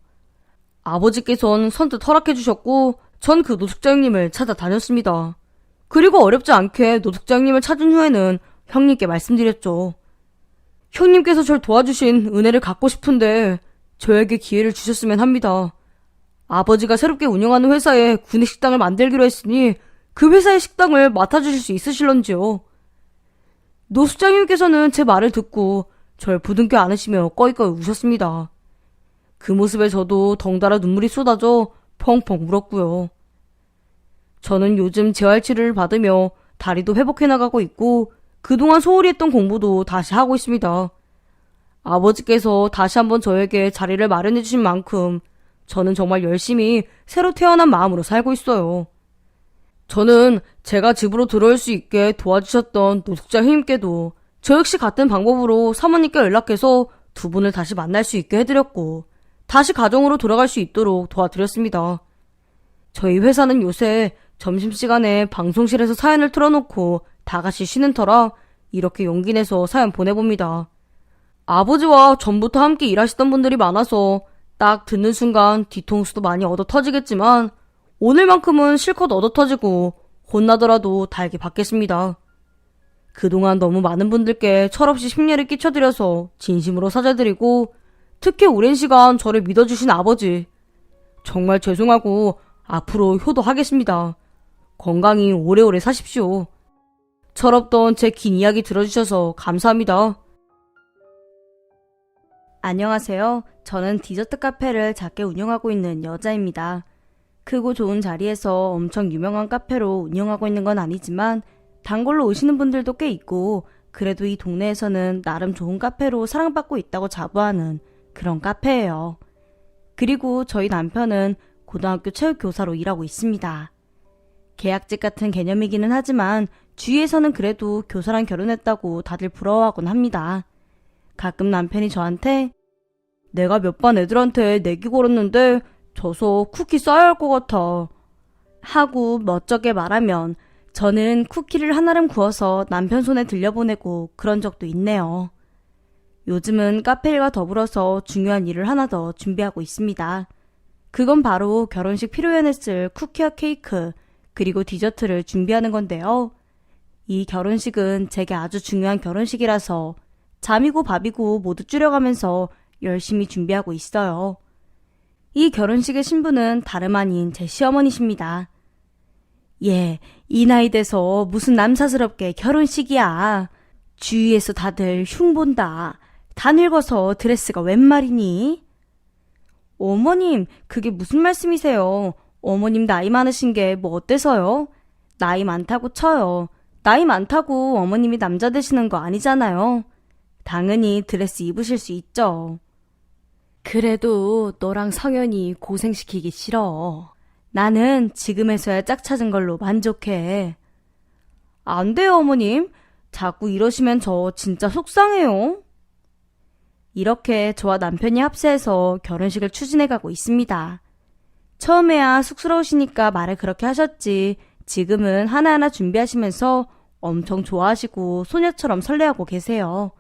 Speaker 1: 아버지께서는 선뜻 허락해 주셨고 전 그 노숙자 형님을 찾아다녔습니다. 그리고 어렵지 않게 노숙자 형님을 찾은 후에는 형님께 말씀드렸죠. 형님께서 절 도와주신 은혜를 갚고 싶은데 저에게 기회를 주셨으면 합니다. 아버지가 새롭게 운영하는 회사에 구내식당을 만들기로 했으니 그 회사의 식당을 맡아주실 수 있으실런지요. 노숙자님께서는 제 말을 듣고 절 부둥켜 안으시며 꺼이꺼이 우셨습니다. 그 모습에 저도 덩달아 눈물이 쏟아져 펑펑 울었고요. 저는 요즘 재활치료를 받으며 다리도 회복해 나가고 있고 그동안 소홀히 했던 공부도 다시 하고 있습니다. 아버지께서 다시 한번 저에게 자리를 마련해 주신 만큼 저는 정말 열심히 새로 태어난 마음으로 살고 있어요. 저는 제가 집으로 들어올 수 있게 도와주셨던 노숙자 형님께도 저 역시 같은 방법으로 사모님께 연락해서 두 분을 다시 만날 수 있게 해드렸고 다시 가정으로 돌아갈 수 있도록 도와드렸습니다. 저희 회사는 요새 점심시간에 방송실에서 사연을 틀어놓고 다 같이 쉬는 터라 이렇게 용기 내서 사연 보내봅니다. 아버지와 전부터 함께 일하시던 분들이 많아서 딱 듣는 순간 뒤통수도 많이 얻어 터지겠지만 오늘만큼은 실컷 얻어 터지고 혼나더라도 달게 받겠습니다. 그동안 너무 많은 분들께 철없이 심려를 끼쳐드려서 진심으로 사죄드리고 특히 오랜 시간 저를 믿어주신 아버지 정말 죄송하고 앞으로 효도하겠습니다. 건강히 오래오래 사십시오. 철없던 제 긴 이야기 들어주셔서 감사합니다. 안녕하세요. 저는 디저트 카페를 작게 운영하고 있는 여자입니다. 크고 좋은 자리에서 엄청 유명한 카페로 운영하고 있는 건 아니지만 단골로 오시는 분들도 꽤 있고 그래도 이 동네에서는 나름 좋은 카페로 사랑받고 있다고 자부하는 그런 카페예요. 그리고 저희 남편은 고등학교 체육교사로 일하고 있습니다. 계약직 같은 개념이기는 하지만 주위에서는 그래도 교사랑 결혼했다고 다들 부러워하곤 합니다. 가끔 남편이 저한테 내가 몇 반 애들한테 내기 걸었는데 져서 쿠키 싸야 할 것 같아 하고 멋쩍게 말하면 저는 쿠키를 한아름 구워서 남편 손에 들려보내고 그런 적도 있네요. 요즘은 카페 일과 더불어서 중요한 일을 하나 더 준비하고 있습니다. 그건 바로 결혼식 피로연에 쓸 쿠키와 케이크 그리고 디저트를 준비하는 건데요. 이 결혼식은 제게 아주 중요한 결혼식이라서 잠이고 밥이고 모두 줄여가면서 열심히 준비하고 있어요. 이 결혼식의 신부는 다름 아닌 제 시어머니십니다. 예, 이 나이 돼서 무슨 남사스럽게 결혼식이야. 주위에서 다들 흉본다. 다 늙어서 드레스가 웬 말이니? 어머님, 그게 무슨 말씀이세요? 어머님 나이 많으신 게 뭐 어때서요? 나이 많다고 쳐요. 나이 많다고 어머님이 남자 되시는 거 아니잖아요. 당연히 드레스 입으실 수 있죠. 그래도 너랑 성현이 고생시키기 싫어. 나는 지금에서야 짝 찾은 걸로 만족해. 안 돼요, 어머님. 자꾸 이러시면 저 진짜 속상해요. 이렇게 저와 남편이 합세해서 결혼식을 추진해가고 있습니다. 처음에야 쑥스러우시니까 말을 그렇게 하셨지 지금은 하나하나 준비하시면서 엄청 좋아하시고 소녀처럼 설레하고 계세요.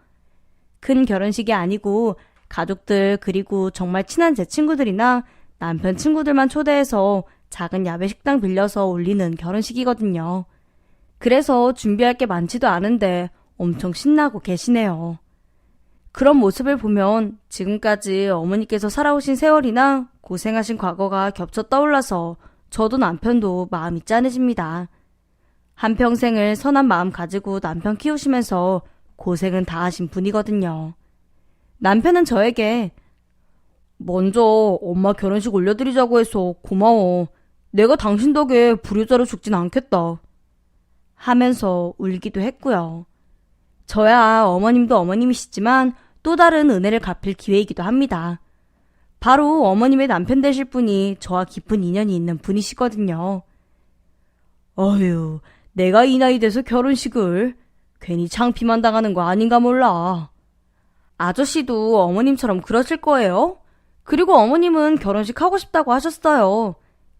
Speaker 1: 큰 결혼식이 아니고 가족들 그리고 정말 친한 제 친구들이나 남편 친구들만 초대해서 작은 야외 식당 빌려서 올리는 결혼식이거든요. 그래서 준비할 게 많지도 않은데 엄청 신나고 계시네요. 그런 모습을 보면 지금까지 어머니께서 살아오신 세월이나 고생하신 과거가 겹쳐 떠올라서 저도 남편도 마음이 짠해집니다. 한평생을 선한 마음 가지고 남편 키우시면서 고생은 다 하신 분이거든요. 남편은 저에게 먼저 엄마 결혼식 올려드리자고 해서 고마워. 내가 당신 덕에 불효자로 죽진 않겠다. 하면서 울기도 했고요. 저야 어머님도 어머님이시지만 또 다른 은혜를 갚을 기회이기도 합니다. 바로 어머님의 남편 되실 분이 저와 깊은 인연이 있는 분이시거든요. 어휴, 내가 이 나이 돼서 결혼식을 괜히 창피만 당하는 거 아닌가 몰라. 아저씨도 어머님처럼 그러실 거예요? 그리고 어머님은 결혼식 하고 싶다고 하셨어요.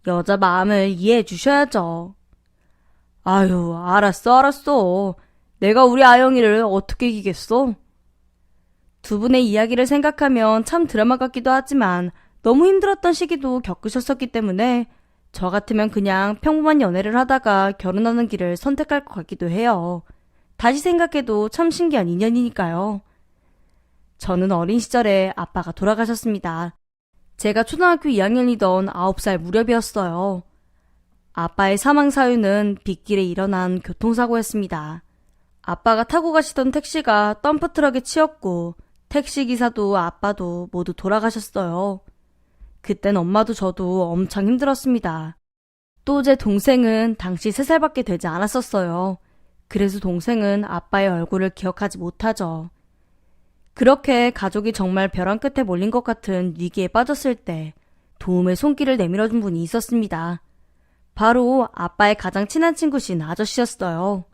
Speaker 1: 여자 마음을 이해해 주셔야죠. 아유, 알았어. 내가 우리 아영이를 어떻게 이기겠어? 두 분의 이야기를 생각하면 참 드라마 같기도 하지만 너무 힘들었던 시기도 겪으셨었기 때문에 저 같으면 그냥 평범한 연애를 하다가 결혼하는 길을 선택할 것 같기도 해요. 다시 생각해도 참 신기한 인연이니까요. 저는 어린 시절에 아빠가 돌아가셨습니다. 제가 초등학교 2학년이던 9살 무렵이었어요. 아빠의 사망 사유는 빗길에 일어난 교통사고였습니다. 아빠가 타고 가시던 택시가 덤프트럭에 치였고 택시기사도 아빠도 모두 돌아가셨어요. 그땐 엄마도 저도 엄청 힘들었습니다. 또 제 동생은 당시 3살밖에 되지 않았었어요. 그래서 동생은 아빠의 얼굴을 기억하지 못하죠. 그렇게 가족이 정말 벼랑 끝에 몰린 것 같은 위기에 빠졌을 때 도움의 손길을 내밀어준 분이 있었습니다. 바로 아빠의 가장 친한 친구신 아저씨였어요.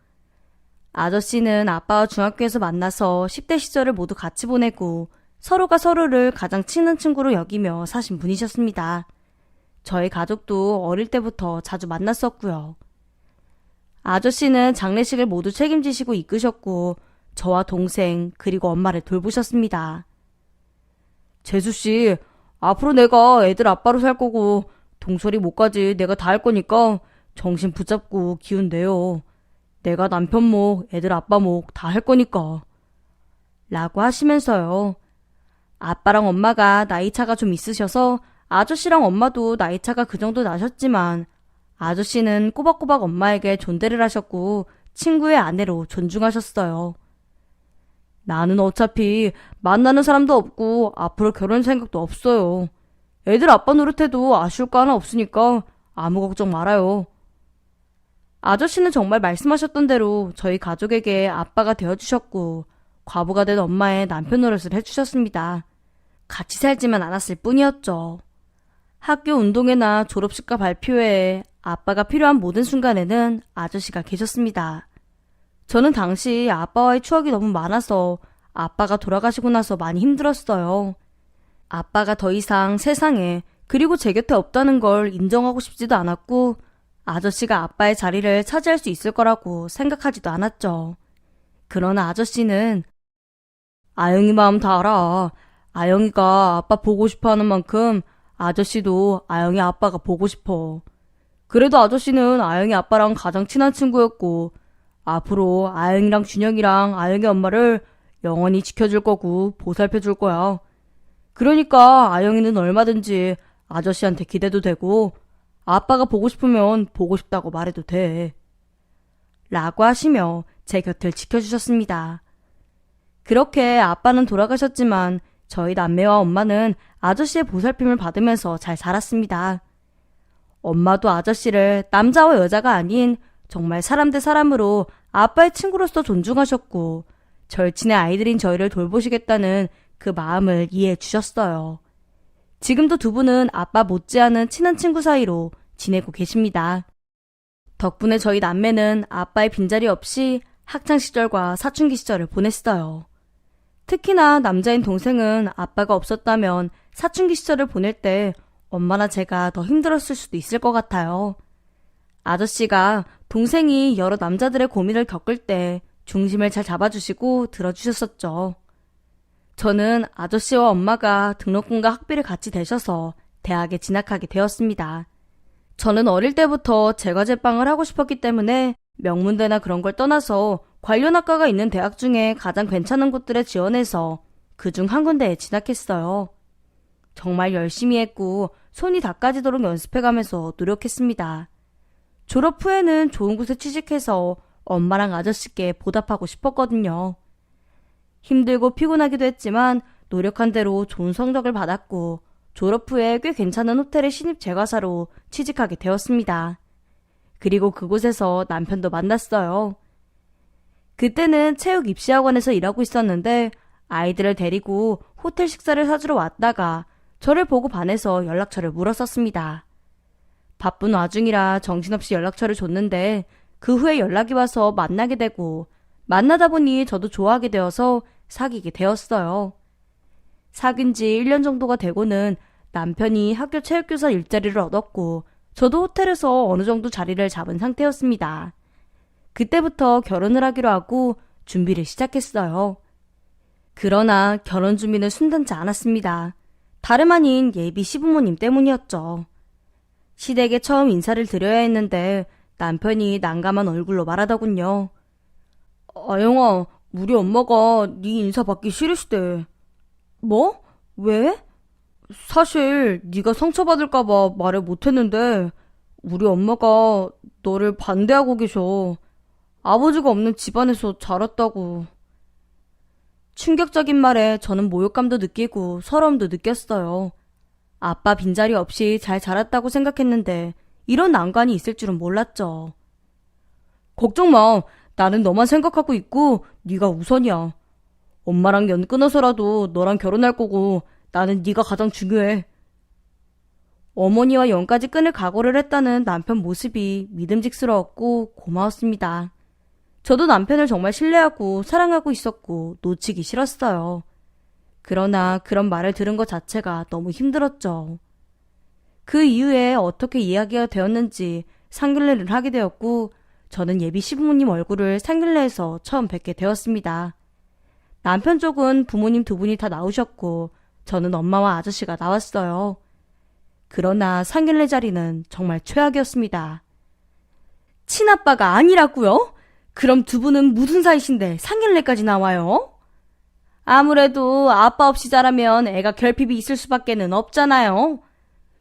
Speaker 1: 아저씨는 아빠와 중학교에서 만나서 10대 시절을 모두 같이 보내고 서로가 서로를 가장 친한 친구로 여기며 사신 분이셨습니다. 저희 가족도 어릴 때부터 자주 만났었고요. 아저씨는 장례식을 모두 책임지시고 이끄셨고 저와 동생 그리고 엄마를 돌보셨습니다. 재수씨, 앞으로 내가 애들 아빠로 살 거고 동설이 못까지 내가 다 할 거니까 정신 붙잡고 기운 내요. 내가 남편 목, 애들 아빠 목 다 할 거니까. 라고 하시면서요. 아빠랑 엄마가 나이차가 좀 있으셔서 아저씨랑 엄마도 나이차가 그 정도 나셨지만 아저씨는 꼬박꼬박 엄마에게 존대를 하셨고 친구의 아내로 존중하셨어요. 나는 어차피 만나는 사람도 없고 앞으로 결혼 생각도 없어요. 애들 아빠 노릇해도 아쉬울 거 하나 없으니까 아무 걱정 말아요. 아저씨는 정말 말씀하셨던 대로 저희 가족에게 아빠가 되어주셨고 과부가 된 엄마의 남편 노릇을 해주셨습니다. 같이 살지만 않았을 뿐이었죠. 학교 운동회나 졸업식과 발표회에 아빠가 필요한 모든 순간에는 아저씨가 계셨습니다. 저는 당시 아빠와의 추억이 너무 많아서 아빠가 돌아가시고 나서 많이 힘들었어요. 아빠가 더 이상 세상에 그리고 제 곁에 없다는 걸 인정하고 싶지도 않았고 아저씨가 아빠의 자리를 차지할 수 있을 거라고 생각하지도 않았죠. 그러나 아저씨는 아영이 마음 다 알아. 아영이가 아빠 보고 싶어 하는 만큼 아저씨도 아영이 아빠가 보고 싶어. 그래도 아저씨는 아영이 아빠랑 가장 친한 친구였고 앞으로 아영이랑 준영이랑 아영이 엄마를 영원히 지켜줄 거고 보살펴줄 거야. 그러니까 아영이는 얼마든지 아저씨한테 기대도 되고 아빠가 보고 싶으면 보고 싶다고 말해도 돼. 라고 하시며 제 곁을 지켜주셨습니다. 그렇게 아빠는 돌아가셨지만 저희 남매와 엄마는 아저씨의 보살핌을 받으면서 잘 살았습니다. 엄마도 아저씨를 남자와 여자가 아닌 정말 사람 대 사람으로 아빠의 친구로서 존중하셨고 절친의 아이들인 저희를 돌보시겠다는 그 마음을 이해해 주셨어요. 지금도 두 분은 아빠 못지않은 친한 친구 사이로 지내고 계십니다. 덕분에 저희 남매는 아빠의 빈자리 없이 학창시절과 사춘기 시절을 보냈어요. 특히나 남자인 동생은 아빠가 없었다면 사춘기 시절을 보낼 때 엄마나 제가 더 힘들었을 수도 있을 것 같아요. 아저씨가 동생이 여러 남자들의 고민을 겪을 때 중심을 잘 잡아주시고 들어주셨었죠. 저는 아저씨와 엄마가 등록금과 학비를 같이 대셔서 대학에 진학하게 되었습니다. 저는 어릴 때부터 제과제빵을 하고 싶었기 때문에 명문대나 그런 걸 떠나서 관련 학과가 있는 대학 중에 가장 괜찮은 곳들에 지원해서 그중 한 군데에 진학했어요. 정말 열심히 했고 손이 닦아지도록 연습해가면서 노력했습니다. 졸업 후에는 좋은 곳에 취직해서 엄마랑 아저씨께 보답하고 싶었거든요. 힘들고 피곤하기도 했지만 노력한 대로 좋은 성적을 받았고 졸업 후에 꽤 괜찮은 호텔의 신입 제과사로 취직하게 되었습니다. 그리고 그곳에서 남편도 만났어요. 그때는 체육 입시학원에서 일하고 있었는데 아이들을 데리고 호텔 식사를 사주러 왔다가 저를 보고 반해서 연락처를 물었었습니다. 바쁜 와중이라 정신없이 연락처를 줬는데 그 후에 연락이 와서 만나게 되고 만나다 보니 저도 좋아하게 되어서 사귀게 되었어요. 사귄 지 1년 정도가 되고는 남편이 학교 체육교사 일자리를 얻었고 저도 호텔에서 어느 정도 자리를 잡은 상태였습니다. 그때부터 결혼을 하기로 하고 준비를 시작했어요. 그러나 결혼 준비는 순탄치 않았습니다. 다름 아닌 예비 시부모님 때문이었죠. 시댁에 처음 인사를 드려야 했는데 남편이 난감한 얼굴로 말하더군요. 아영아, 우리 엄마가 네 인사 받기 싫으시대. 뭐? 왜? 사실 네가 상처받을까봐 말을 못했는데 우리 엄마가 너를 반대하고 계셔. 아버지가 없는 집안에서 자랐다고. 충격적인 말에 저는 모욕감도 느끼고 서러움도 느꼈어요. 아빠 빈자리 없이 잘 자랐다고 생각했는데 이런 난관이 있을 줄은 몰랐죠. 걱정 마. 나는 너만 생각하고 있고 네가 우선이야. 엄마랑 연 끊어서라도 너랑 결혼할 거고 나는 네가 가장 중요해. 어머니와 연까지 끊을 각오를 했다는 남편 모습이 믿음직스러웠고 고마웠습니다. 저도 남편을 정말 신뢰하고 사랑하고 있었고 놓치기 싫었어요. 그러나 그런 말을 들은 것 자체가 너무 힘들었죠. 그 이후에 어떻게 이야기가 되었는지 상견례를 하게 되었고 저는 예비 시부모님 얼굴을 상견례에서 처음 뵙게 되었습니다. 남편 쪽은 부모님 두 분이 다 나오셨고 저는 엄마와 아저씨가 나왔어요. 그러나 상견례 자리는 정말 최악이었습니다. 친아빠가 아니라고요? 그럼 두 분은 무슨 사이신데 상견례까지 나와요? 아무래도 아빠 없이 자라면 애가 결핍이 있을 수밖에는 없잖아요.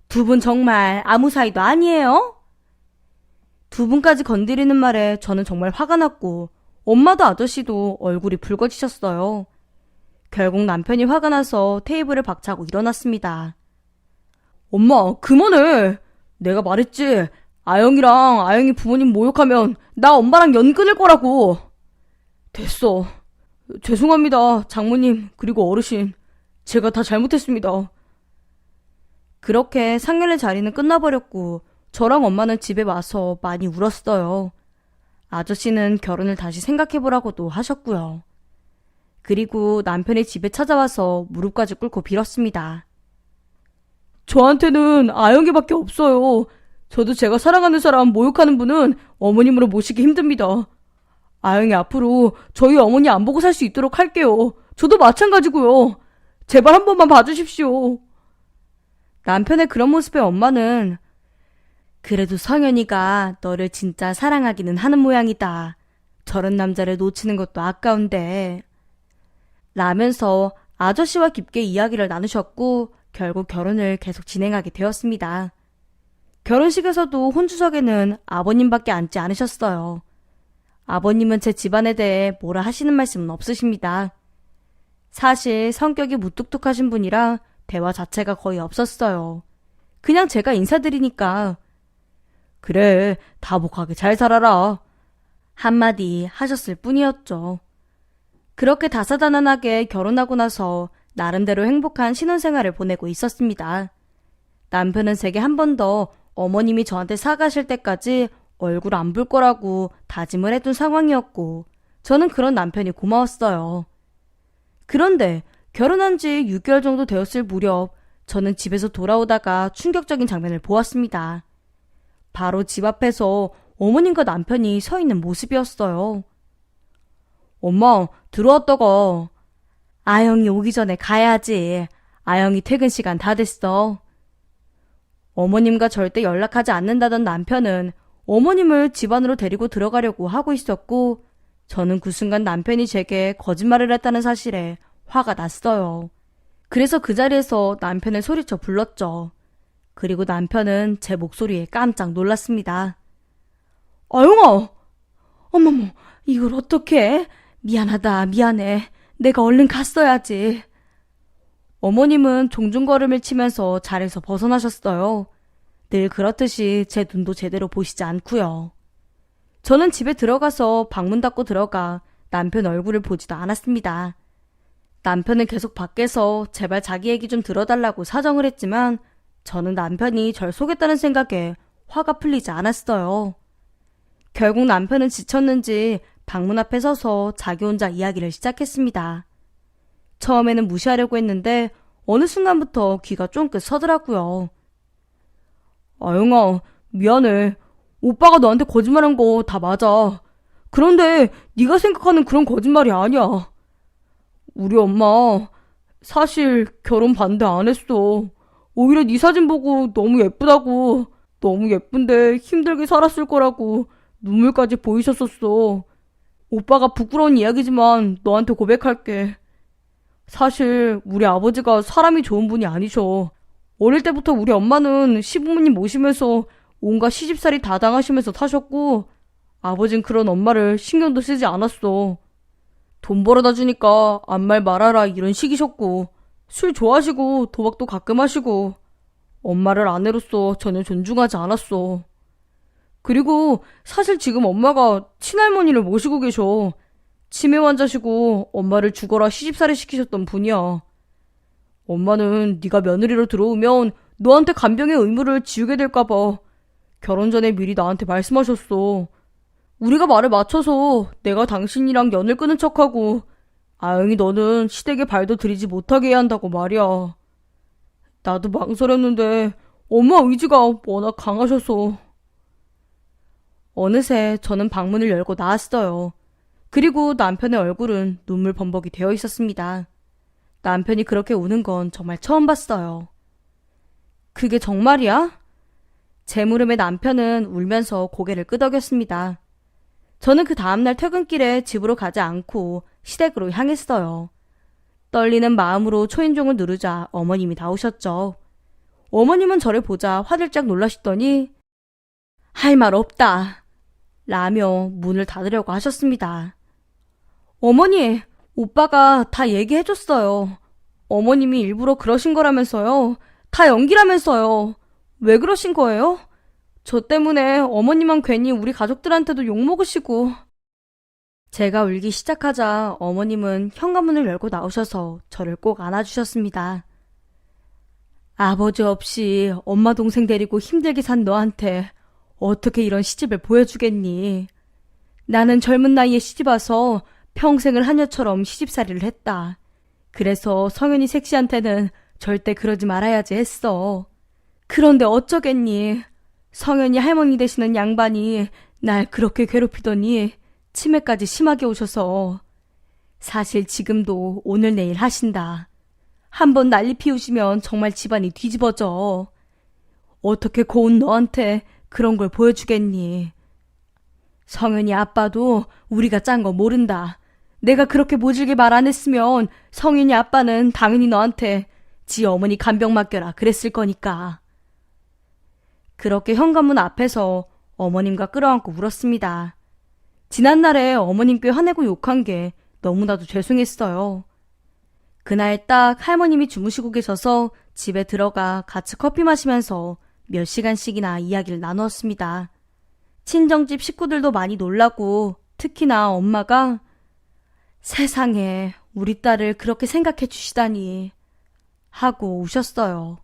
Speaker 1: 두 분 정말 아무 사이도 아니에요? 두 분까지 건드리는 말에 저는 정말 화가 났고 엄마도 아저씨도 얼굴이 붉어지셨어요. 결국 남편이 화가 나서 테이블을 박차고 일어났습니다. 엄마, 그만해. 내가 말했지. 아영이랑 아영이 부모님 모욕하면 나 엄마랑 연 끊을 거라고. 됐어. 죄송합니다. 장모님 그리고 어르신. 제가 다 잘못했습니다. 그렇게 상견례 자리는 끝나버렸고 저랑 엄마는 집에 와서 많이 울었어요. 아저씨는 결혼을 다시 생각해보라고도 하셨고요. 그리고 남편이 집에 찾아와서 무릎까지 꿇고 빌었습니다. 저한테는 아영이밖에 없어요. 저도 제가 사랑하는 사람 모욕하는 분은 어머님으로 모시기 힘듭니다. 아영이 앞으로 저희 어머니 안 보고 살 수 있도록 할게요. 저도 마찬가지고요. 제발 한 번만 봐주십시오. 남편의 그런 모습에 엄마는 그래도 성현이가 너를 진짜 사랑하기는 하는 모양이다. 저런 남자를 놓치는 것도 아까운데. 라면서 아저씨와 깊게 이야기를 나누셨고 결국 결혼을 계속 진행하게 되었습니다. 결혼식에서도 혼주석에는 아버님밖에 앉지 않으셨어요. 아버님은 제 집안에 대해 뭐라 하시는 말씀은 없으십니다. 사실 성격이 무뚝뚝하신 분이라 대화 자체가 거의 없었어요. 그냥 제가 인사드리니까 그래, 다복하게 잘 살아라 한마디 하셨을 뿐이었죠. 그렇게 다사다난하게 결혼하고 나서 나름대로 행복한 신혼생활을 보내고 있었습니다. 남편은 제게 한 번 더 어머님이 저한테 사과하실 때까지 얼굴 안 볼 거라고 다짐을 해둔 상황이었고 저는 그런 남편이 고마웠어요. 그런데 결혼한 지 6개월 정도 되었을 무렵 저는 집에서 돌아오다가 충격적인 장면을 보았습니다. 바로 집 앞에서 어머님과 남편이 서 있는 모습이었어요. 엄마, 들어왔다가. 아영이 오기 전에 가야지. 아영이 퇴근 시간 다 됐어. 어머님과 절대 연락하지 않는다던 남편은 어머님을 집 안으로 데리고 들어가려고 하고 있었고 저는 그 순간 남편이 제게 거짓말을 했다는 사실에 화가 났어요. 그래서 그 자리에서 남편을 소리쳐 불렀죠. 그리고 남편은 제 목소리에 깜짝 놀랐습니다. 아영아! 어머머, 이걸 어떡해? 미안하다, 미안해. 내가 얼른 갔어야지. 어머님은 종종 걸음을 치면서 자리에서 벗어나셨어요. 늘 그렇듯이 제 눈도 제대로 보시지 않고요. 저는 집에 들어가서 방문 닫고 들어가 남편 얼굴을 보지도 않았습니다. 남편은 계속 밖에서 제발 자기 얘기 좀 들어달라고 사정을 했지만 저는 남편이 절 속였다는 생각에 화가 풀리지 않았어요. 결국 남편은 지쳤는지 방문 앞에 서서 자기 혼자 이야기를 시작했습니다. 처음에는 무시하려고 했는데 어느 순간부터 귀가 쫑긋 서더라고요. 아영아, 미안해. 오빠가 너한테 거짓말한 거 다 맞아. 그런데 네가 생각하는 그런 거짓말이 아니야. 우리 엄마 사실 결혼 반대 안 했어. 오히려 네 사진 보고 너무 예쁘다고, 너무 예쁜데 힘들게 살았을 거라고 눈물까지 보이셨었어. 오빠가 부끄러운 이야기지만 너한테 고백할게. 사실 우리 아버지가 사람이 좋은 분이 아니셔. 어릴 때부터 우리 엄마는 시부모님 모시면서 온갖 시집살이 다 당하시면서 사셨고 아버진 그런 엄마를 신경도 쓰지 않았어. 돈 벌어다 주니까 아무 말 말아라 이런 식이셨고 술 좋아하시고 도박도 가끔 하시고 엄마를 아내로서 전혀 존중하지 않았어. 그리고 사실 지금 엄마가 친할머니를 모시고 계셔. 치매 환자시고 엄마를 죽어라 시집살이 시키셨던 분이야. 엄마는 네가 며느리로 들어오면 너한테 간병의 의무를 지우게 될까봐 결혼 전에 미리 나한테 말씀하셨어. 우리가 말을 맞춰서 내가 당신이랑 연을 끊은 척하고 아영이 너는 시댁에 발도 들이지 못하게 해야 한다고 말이야. 나도 망설였는데 엄마 의지가 워낙 강하셔서. 어느새 저는 방문을 열고 나왔어요. 그리고 남편의 얼굴은 눈물 범벅이 되어 있었습니다. 남편이 그렇게 우는 건 정말 처음 봤어요. 그게 정말이야? 제 물음에 남편은 울면서 고개를 끄덕였습니다. 저는 그 다음날 퇴근길에 집으로 가지 않고 시댁으로 향했어요. 떨리는 마음으로 초인종을 누르자 어머님이 나오셨죠. 어머님은 저를 보자 화들짝 놀라시더니 할 말 없다 라며 문을 닫으려고 하셨습니다. 어머니, 오빠가 다 얘기해줬어요. 어머님이 일부러 그러신 거라면서요. 다 연기라면서요. 왜 그러신 거예요? 저 때문에 어머님은 괜히 우리 가족들한테도 욕먹으시고. 제가 울기 시작하자 어머님은 현관문을 열고 나오셔서 저를 꼭 안아주셨습니다. 아버지 없이 엄마 동생 데리고 힘들게 산 너한테 어떻게 이런 시집을 보여주겠니? 나는 젊은 나이에 시집 와서 평생을 하녀처럼 시집살이를 했다. 그래서 성현이 색시한테는 절대 그러지 말아야지 했어. 그런데 어쩌겠니? 성현이 할머니 되시는 양반이 날 그렇게 괴롭히더니 치매까지 심하게 오셔서. 사실 지금도 오늘 내일 하신다. 한번 난리 피우시면 정말 집안이 뒤집어져. 어떻게 고운 너한테 그런 걸 보여주겠니? 성현이 아빠도 우리가 짠 거 모른다. 내가 그렇게 모질게 말 안 했으면 성현이 아빠는 당연히 너한테 지 어머니 간병 맡겨라 그랬을 거니까. 그렇게 현관문 앞에서 어머님과 끌어안고 울었습니다. 지난날에 어머님께 화내고 욕한 게 너무나도 죄송했어요. 그날 딱 할머님이 주무시고 계셔서 집에 들어가 같이 커피 마시면서 몇 시간씩이나 이야기를 나누었습니다. 친정집 식구들도 많이 놀라고 특히나 엄마가 세상에 우리 딸을 그렇게 생각해 주시다니 하고 우셨어요.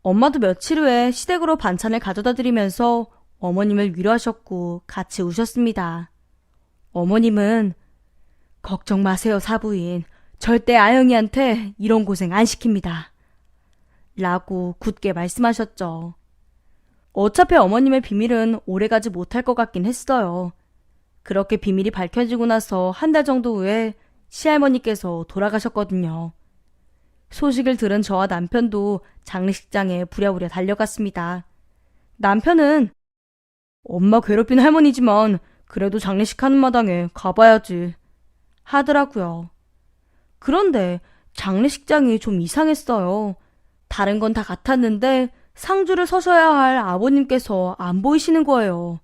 Speaker 1: 엄마도 며칠 후에 시댁으로 반찬을 가져다 드리면서 어머님을 위로하셨고 같이 우셨습니다. 어머님은 걱정 마세요 사부인. 절대 아영이한테 이런 고생 안 시킵니다. 라고 굳게 말씀하셨죠. 어차피 어머님의 비밀은 오래가지 못할 것 같긴 했어요. 그렇게 비밀이 밝혀지고 나서 한 달 정도 후에 시할머니께서 돌아가셨거든요. 소식을 들은 저와 남편도 장례식장에 부랴부랴 달려갔습니다. 남편은 엄마 괴롭힌 할머니지만 그래도 장례식 하는 마당에 가봐야지 하더라고요. 그런데 장례식장이 좀 이상했어요. 다른 건 다 같았는데 상주를 서셔야 할 아버님께서 안 보이시는 거예요.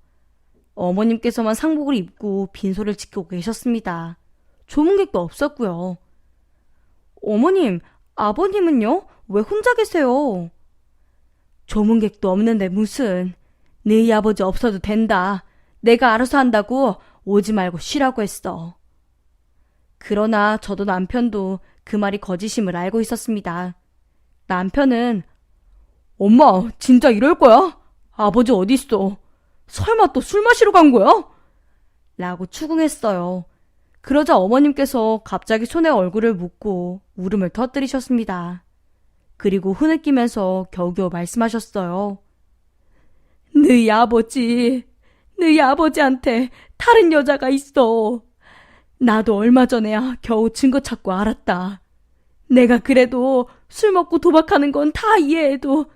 Speaker 1: 어머님께서만 상복을 입고 빈소를 지키고 계셨습니다. 조문객도 없었고요. 어머님, 아버님은요? 왜 혼자 계세요? 조문객도 없는데 무슨. 너희 아버지 없어도 된다. 내가 알아서 한다고 오지 말고 쉬라고 했어. 그러나 저도 남편도 그 말이 거짓임을 알고 있었습니다. 남편은 엄마 진짜 이럴 거야? 아버지 어딨어? 설마 또 술 마시러 간 거야? 라고 추궁했어요. 그러자 어머님께서 갑자기 손에 얼굴을 묻고 울음을 터뜨리셨습니다. 그리고 흐느끼면서 겨우겨우 말씀하셨어요. 너희 아버지한테 다른 여자가 있어. 나도 얼마 전에야 겨우 증거 찾고 알았다. 내가 그래도 술 먹고 도박하는 건 다 이해해도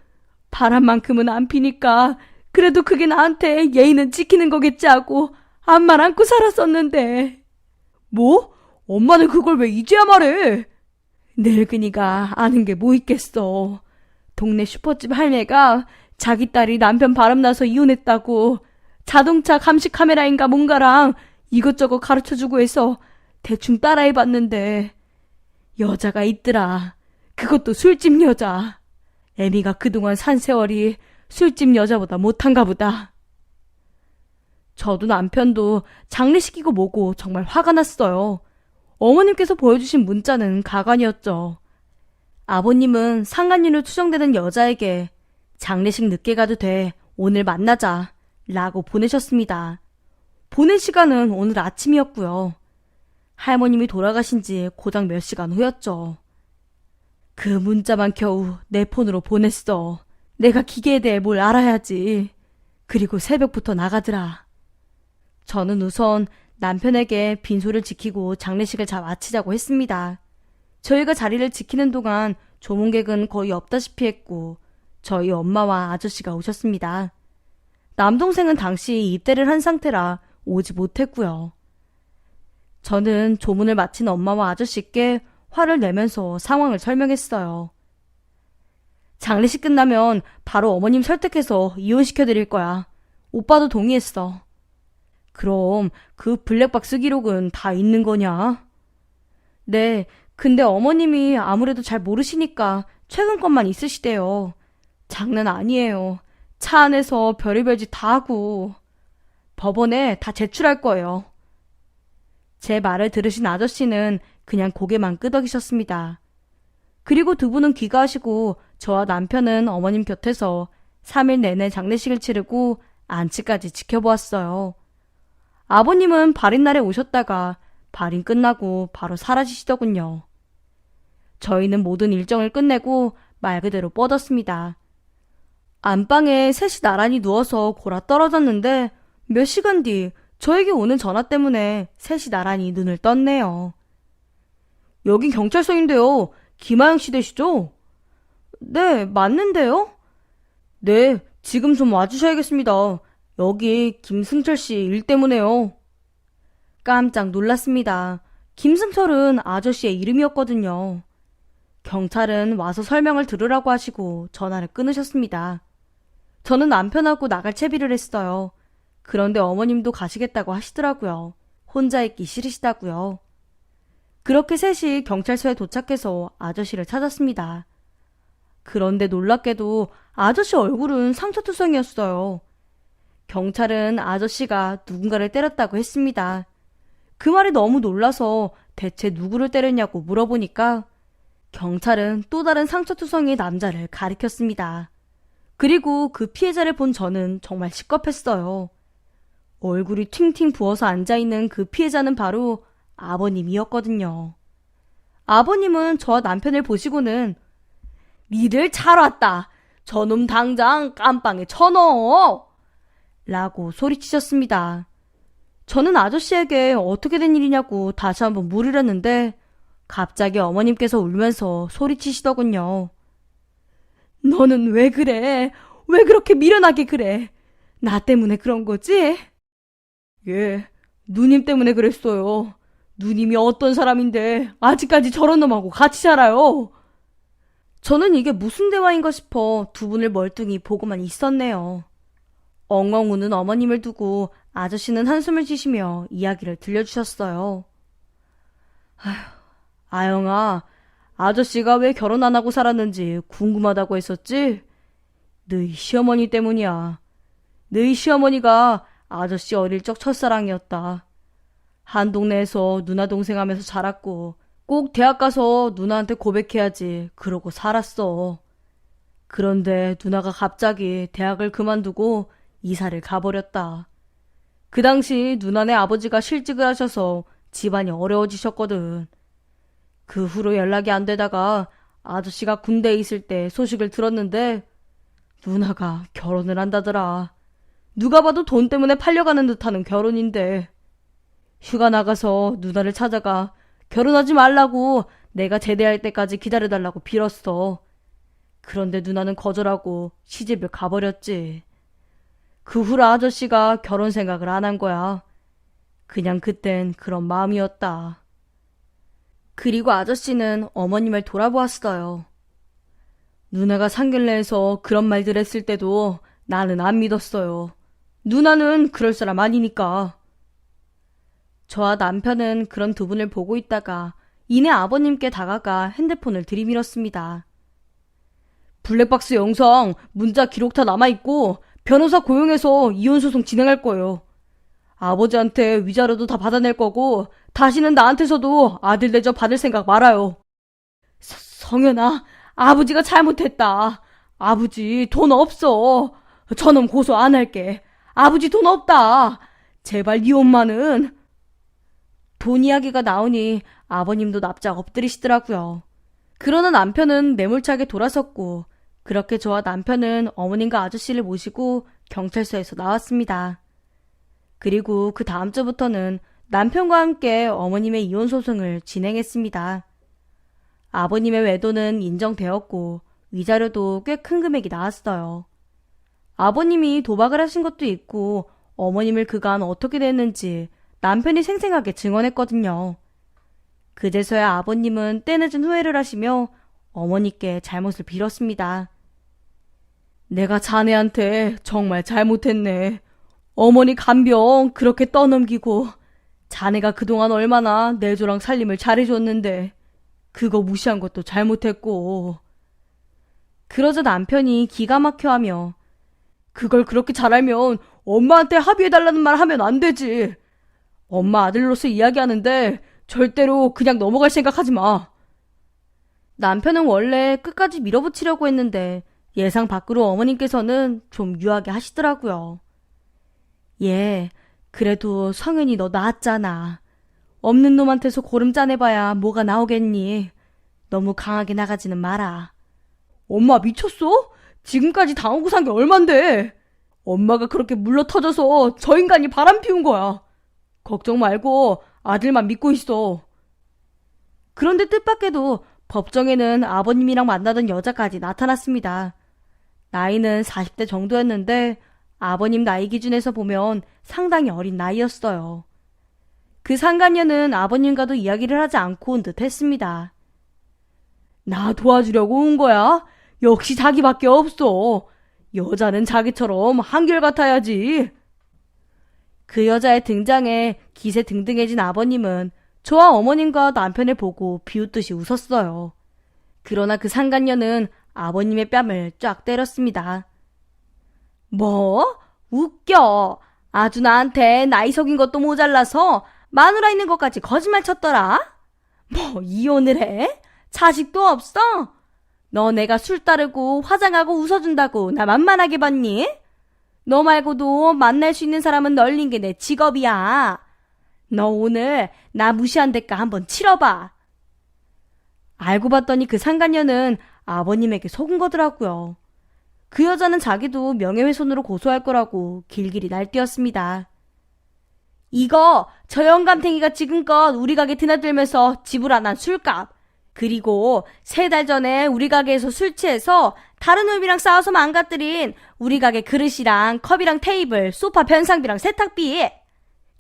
Speaker 1: 바람만큼은 안 피니까 그래도 그게 나한테 예의는 지키는 거겠지 하고 앞만 안고 살았었는데. 뭐? 엄마는 그걸 왜 이제야 말해? 늙은이가 아는 게 뭐 있겠어. 동네 슈퍼집 할매가 자기 딸이 남편 바람나서 이혼했다고 자동차 감시 카메라인가 뭔가랑 이것저것 가르쳐주고 해서 대충 따라해봤는데 여자가 있더라. 그것도 술집 여자. 애미가 그동안 산 세월이 술집 여자보다 못한가 보다. 저도 남편도 장례식이고 뭐고 정말 화가 났어요. 어머님께서 보여주신 문자는 가관이었죠. 아버님은 상간녀로 추정되는 여자에게 장례식 늦게 가도 돼, 오늘 만나자 라고 보내셨습니다. 보낸 시간은 오늘 아침이었고요. 할머님이 돌아가신 지 고작 몇 시간 후였죠. 그 문자만 겨우 내 폰으로 보냈어. 내가 기계에 대해 뭘 알아야지. 그리고 새벽부터 나가더라. 저는 우선 남편에게 빈소를 지키고 장례식을 잘 마치자고 했습니다. 저희가 자리를 지키는 동안 조문객은 거의 없다시피 했고 저희 엄마와 아저씨가 오셨습니다. 남동생은 당시 입대를 한 상태라 오지 못했고요. 저는 조문을 마친 엄마와 아저씨께 화를 내면서 상황을 설명했어요. 장례식 끝나면 바로 어머님 설득해서 이혼시켜드릴 거야. 오빠도 동의했어. 그럼 그 블랙박스 기록은 다 있는 거냐? 네, 근데 어머님이 아무래도 잘 모르시니까 최근 것만 있으시대요. 장난 아니에요. 차 안에서 별의별 짓 다 하고. 법원에 다 제출할 거예요. 제 말을 들으신 아저씨는 그냥 고개만 끄덕이셨습니다. 그리고 두 분은 귀가하시고 저와 남편은 어머님 곁에서 3일 내내 장례식을 치르고 안치까지 지켜보았어요. 아버님은 발인날에 오셨다가 발인 끝나고 바로 사라지시더군요. 저희는 모든 일정을 끝내고 말 그대로 뻗었습니다. 안방에 셋이 나란히 누워서 골아 떨어졌는데 몇 시간 뒤 저에게 오는 전화 때문에 셋이 나란히 눈을 떴네요. 여긴 경찰서인데요. 김하영 씨 되시죠? 네, 맞는데요? 네, 지금 좀 와주셔야겠습니다. 여기 김승철 씨 일 때문에요. 깜짝 놀랐습니다. 김승철은 아저씨의 이름이었거든요. 경찰은 와서 설명을 들으라고 하시고 전화를 끊으셨습니다. 저는 남편하고 나갈 채비를 했어요. 그런데 어머님도 가시겠다고 하시더라고요. 혼자 있기 싫으시다고요. 그렇게 셋이 경찰서에 도착해서 아저씨를 찾았습니다. 그런데 놀랍게도 아저씨 얼굴은 상처투성이었어요. 경찰은 아저씨가 누군가를 때렸다고 했습니다. 그 말이 너무 놀라서 대체 누구를 때렸냐고 물어보니까 경찰은 또 다른 상처투성이의 남자를 가리켰습니다. 그리고 그 피해자를 본 저는 정말 시겁했어요. 얼굴이 팅팅 부어서 앉아있는 그 피해자는 바로 아버님이었거든요. 아버님은 저와 남편을 보시고는 니들 잘 왔다. 저놈 당장 깜빵에 쳐넣어! 라고 소리치셨습니다. 저는 아저씨에게 어떻게 된 일이냐고 다시 한번 물으려는데 갑자기 어머님께서 울면서 소리치시더군요. 너는 왜 그래? 왜 그렇게 미련하게 그래? 나 때문에 그런 거지? 예, 누님 때문에 그랬어요. 누님이 어떤 사람인데 아직까지 저런 놈하고 같이 살아요. 저는 이게 무슨 대화인가 싶어 두 분을 멀뚱히 보고만 있었네요. 엉엉 우는 어머님을 두고 아저씨는 한숨을 쉬시며 이야기를 들려주셨어요. 아휴, 아영아, 아저씨가 왜 결혼 안 하고 살았는지 궁금하다고 했었지? 너희 시어머니 때문이야. 너희 시어머니가 아저씨 어릴 적 첫사랑이었다. 한 동네에서 누나 동생 하면서 자랐고 꼭 대학 가서 누나한테 고백해야지 그러고 살았어. 그런데 누나가 갑자기 대학을 그만두고 이사를 가버렸다. 그 당시 누나네 아버지가 실직을 하셔서 집안이 어려워지셨거든. 그 후로 연락이 안 되다가 아저씨가 군대에 있을 때 소식을 들었는데 누나가 결혼을 한다더라. 누가 봐도 돈 때문에 팔려가는 듯하는 결혼인데. 휴가 나가서 누나를 찾아가 결혼하지 말라고 내가 제대할 때까지 기다려달라고 빌었어. 그런데 누나는 거절하고 시집을 가버렸지. 그 후로 아저씨가 결혼 생각을 안 한 거야. 그냥 그땐 그런 마음이었다. 그리고 아저씨는 어머님을 돌아보았어요. 누나가 상견례에서 그런 말들 했을 때도 나는 안 믿었어요. 누나는 그럴 사람 아니니까. 저와 남편은 그런 두 분을 보고 있다가 이내 아버님께 다가가 핸드폰을 들이밀었습니다. 블랙박스 영상, 문자 기록 다 남아있고 변호사 고용해서 이혼소송 진행할 거예요. 아버지한테 위자료도 다 받아낼 거고 다시는 나한테서도 아들 대접 받을 생각 말아요. 성현아, 아버지가 잘못했다. 아버지 돈 없어. 저놈 고소 안 할게. 아버지 돈 없다. 제발 네 엄마는. 돈 이야기가 나오니 아버님도 납작 엎드리시더라고요. 그러나 남편은 매몰차게 돌아섰고 그렇게 저와 남편은 어머님과 아저씨를 모시고 경찰서에서 나왔습니다. 그리고 그 다음 주부터는 남편과 함께 어머님의 이혼 소송을 진행했습니다. 아버님의 외도는 인정되었고 위자료도 꽤 큰 금액이 나왔어요. 아버님이 도박을 하신 것도 있고 어머님을 그간 어떻게 됐는지 남편이 생생하게 증언했거든요. 그제서야 아버님은 때늦은 후회를 하시며 어머니께 잘못을 빌었습니다. 내가 자네한테 정말 잘못했네. 어머니 간병 그렇게 떠넘기고 자네가 그동안 얼마나 내조랑 살림을 잘해줬는데 그거 무시한 것도 잘못했고. 그러자 남편이 기가 막혀하며 그걸 그렇게 잘하면 엄마한테 합의해달라는 말 하면 안 되지. 엄마 아들로서 이야기하는데 절대로 그냥 넘어갈 생각하지 마. 남편은 원래 끝까지 밀어붙이려고 했는데 예상 밖으로 어머님께서는 좀 유하게 하시더라고요. 예, 그래도 성현이 너 낳았잖아. 없는 놈한테서 고름 짜내봐야 뭐가 나오겠니. 너무 강하게 나가지는 마라. 엄마 미쳤어? 지금까지 당하고 산 게 얼만데. 엄마가 그렇게 물러터져서 저 인간이 바람 피운 거야. 걱정 말고 아들만 믿고 있어. 그런데 뜻밖에도 법정에는 아버님이랑 만나던 여자까지 나타났습니다. 나이는 40대 정도였는데 아버님 나이 기준에서 보면 상당히 어린 나이였어요. 그 상간녀는 아버님과도 이야기를 하지 않고 온 듯 했습니다. 나 도와주려고 온 거야? 역시 자기밖에 없어. 여자는 자기처럼 한결같아야지. 그 여자의 등장에 기세 등등해진 아버님은 저와 어머님과 남편을 보고 비웃듯이 웃었어요. 그러나 그 상간녀는 아버님의 뺨을 쫙 때렸습니다. 뭐? 웃겨. 아주 나한테 나이 속인 것도 모자라서 마누라 있는 것까지 거짓말 쳤더라. 뭐 이혼을 해? 자식도 없어? 너 내가 술 따르고 화장하고 웃어준다고 나 만만하게 봤니? 너 말고도 만날 수 있는 사람은 널린 게 내 직업이야. 너 오늘 나 무시한 대가 한번 치러봐. 알고 봤더니 그 상간녀는 아버님에게 속은 거더라고요. 그 여자는 자기도 명예훼손으로 고소할 거라고 길길이 날뛰었습니다. 이거 저 영감탱이가 지금껏 우리 가게 드나들면서 지불한 술값, 그리고 3달 전에 우리 가게에서 술 취해서 다른 놈이랑 싸워서 망가뜨린 우리 가게 그릇이랑 컵이랑 테이블, 소파 변상비랑 세탁비,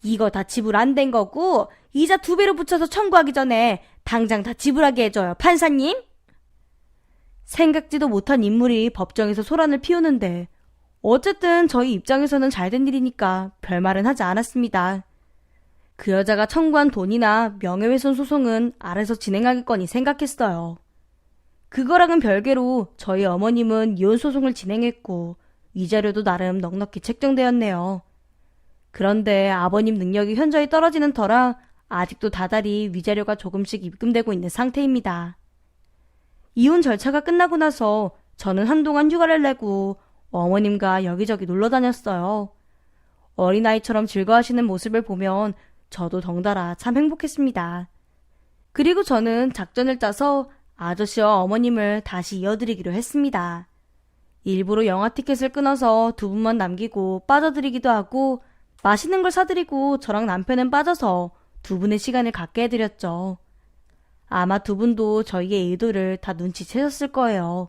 Speaker 1: 이거 다 지불 안 된 거고 이자 2배로 붙여서 청구하기 전에 당장 다 지불하게 해줘요, 판사님. 생각지도 못한 인물이 법정에서 소란을 피우는데 어쨌든 저희 입장에서는 잘된 일이니까 별말은 하지 않았습니다. 그 여자가 청구한 돈이나 명예훼손 소송은 알아서 진행하겠거니 생각했어요. 그거랑은 별개로 저희 어머님은 이혼 소송을 진행했고 위자료도 나름 넉넉히 책정되었네요. 그런데 아버님 능력이 현저히 떨어지는 터라 아직도 다달이 위자료가 조금씩 입금되고 있는 상태입니다. 이혼 절차가 끝나고 나서 저는 한동안 휴가를 내고 어머님과 여기저기 놀러 다녔어요. 어린아이처럼 즐거워하시는 모습을 보면 저도 덩달아 참 행복했습니다. 그리고 저는 작전을 짜서 아저씨와 어머님을 다시 이어드리기로 했습니다. 일부러 영화 티켓을 끊어서 2분만 남기고 빠져드리기도 하고 맛있는 걸 사드리고 저랑 남편은 빠져서 2분의 시간을 갖게 해드렸죠. 아마 2분도 저희의 의도를 다 눈치채셨을 거예요.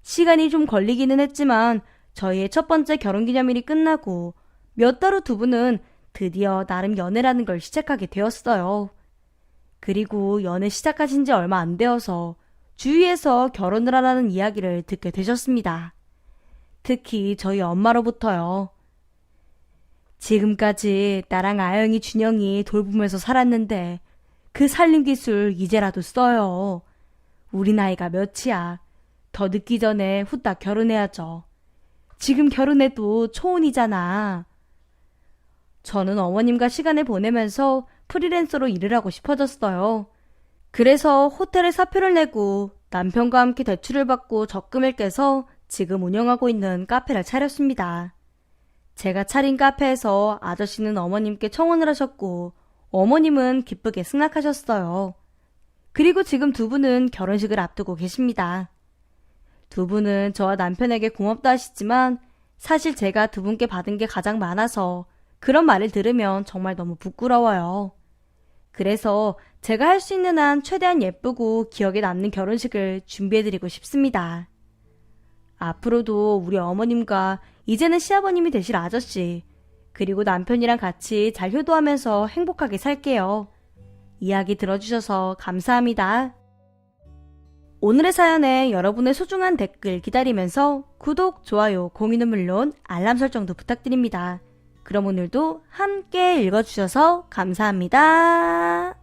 Speaker 1: 시간이 좀 걸리기는 했지만 저희의 첫 번째 결혼기념일이 끝나고 몇 달 후 2분은 드디어 나름 연애라는 걸 시작하게 되었어요. 그리고 연애 시작하신 지 얼마 안 되어서 주위에서 결혼을 하라는 이야기를 듣게 되셨습니다. 특히 저희 엄마로부터요. 지금까지 나랑 아영이, 준영이 돌보면서 살았는데 그 살림 기술 이제라도 써요. 우리 나이가 몇이야. 더 늦기 전에 후딱 결혼해야죠. 지금 결혼해도 초혼이잖아. 저는 어머님과 시간을 보내면서 프리랜서로 일을 하고 싶어졌어요. 그래서 호텔에 사표를 내고 남편과 함께 대출을 받고 적금을 깨서 지금 운영하고 있는 카페를 차렸습니다. 제가 차린 카페에서 아저씨는 어머님께 청혼을 하셨고 어머님은 기쁘게 승낙하셨어요. 그리고 지금 두 분은 결혼식을 앞두고 계십니다. 두 분은 저와 남편에게 고맙다 하시지만 사실 제가 두 분께 받은 게 가장 많아서 그런 말을 들으면 정말 너무 부끄러워요. 그래서 제가 할 수 있는 한 최대한 예쁘고 기억에 남는 결혼식을 준비해드리고 싶습니다. 앞으로도 우리 어머님과 이제는 시아버님이 되실 아저씨, 그리고 남편이랑 같이 잘 효도하면서 행복하게 살게요. 이야기 들어주셔서 감사합니다. 오늘의 사연에 여러분의 소중한 댓글 기다리면서 구독, 좋아요, 공유는 물론 알람 설정도 부탁드립니다. 그럼 오늘도 함께 읽어주셔서 감사합니다.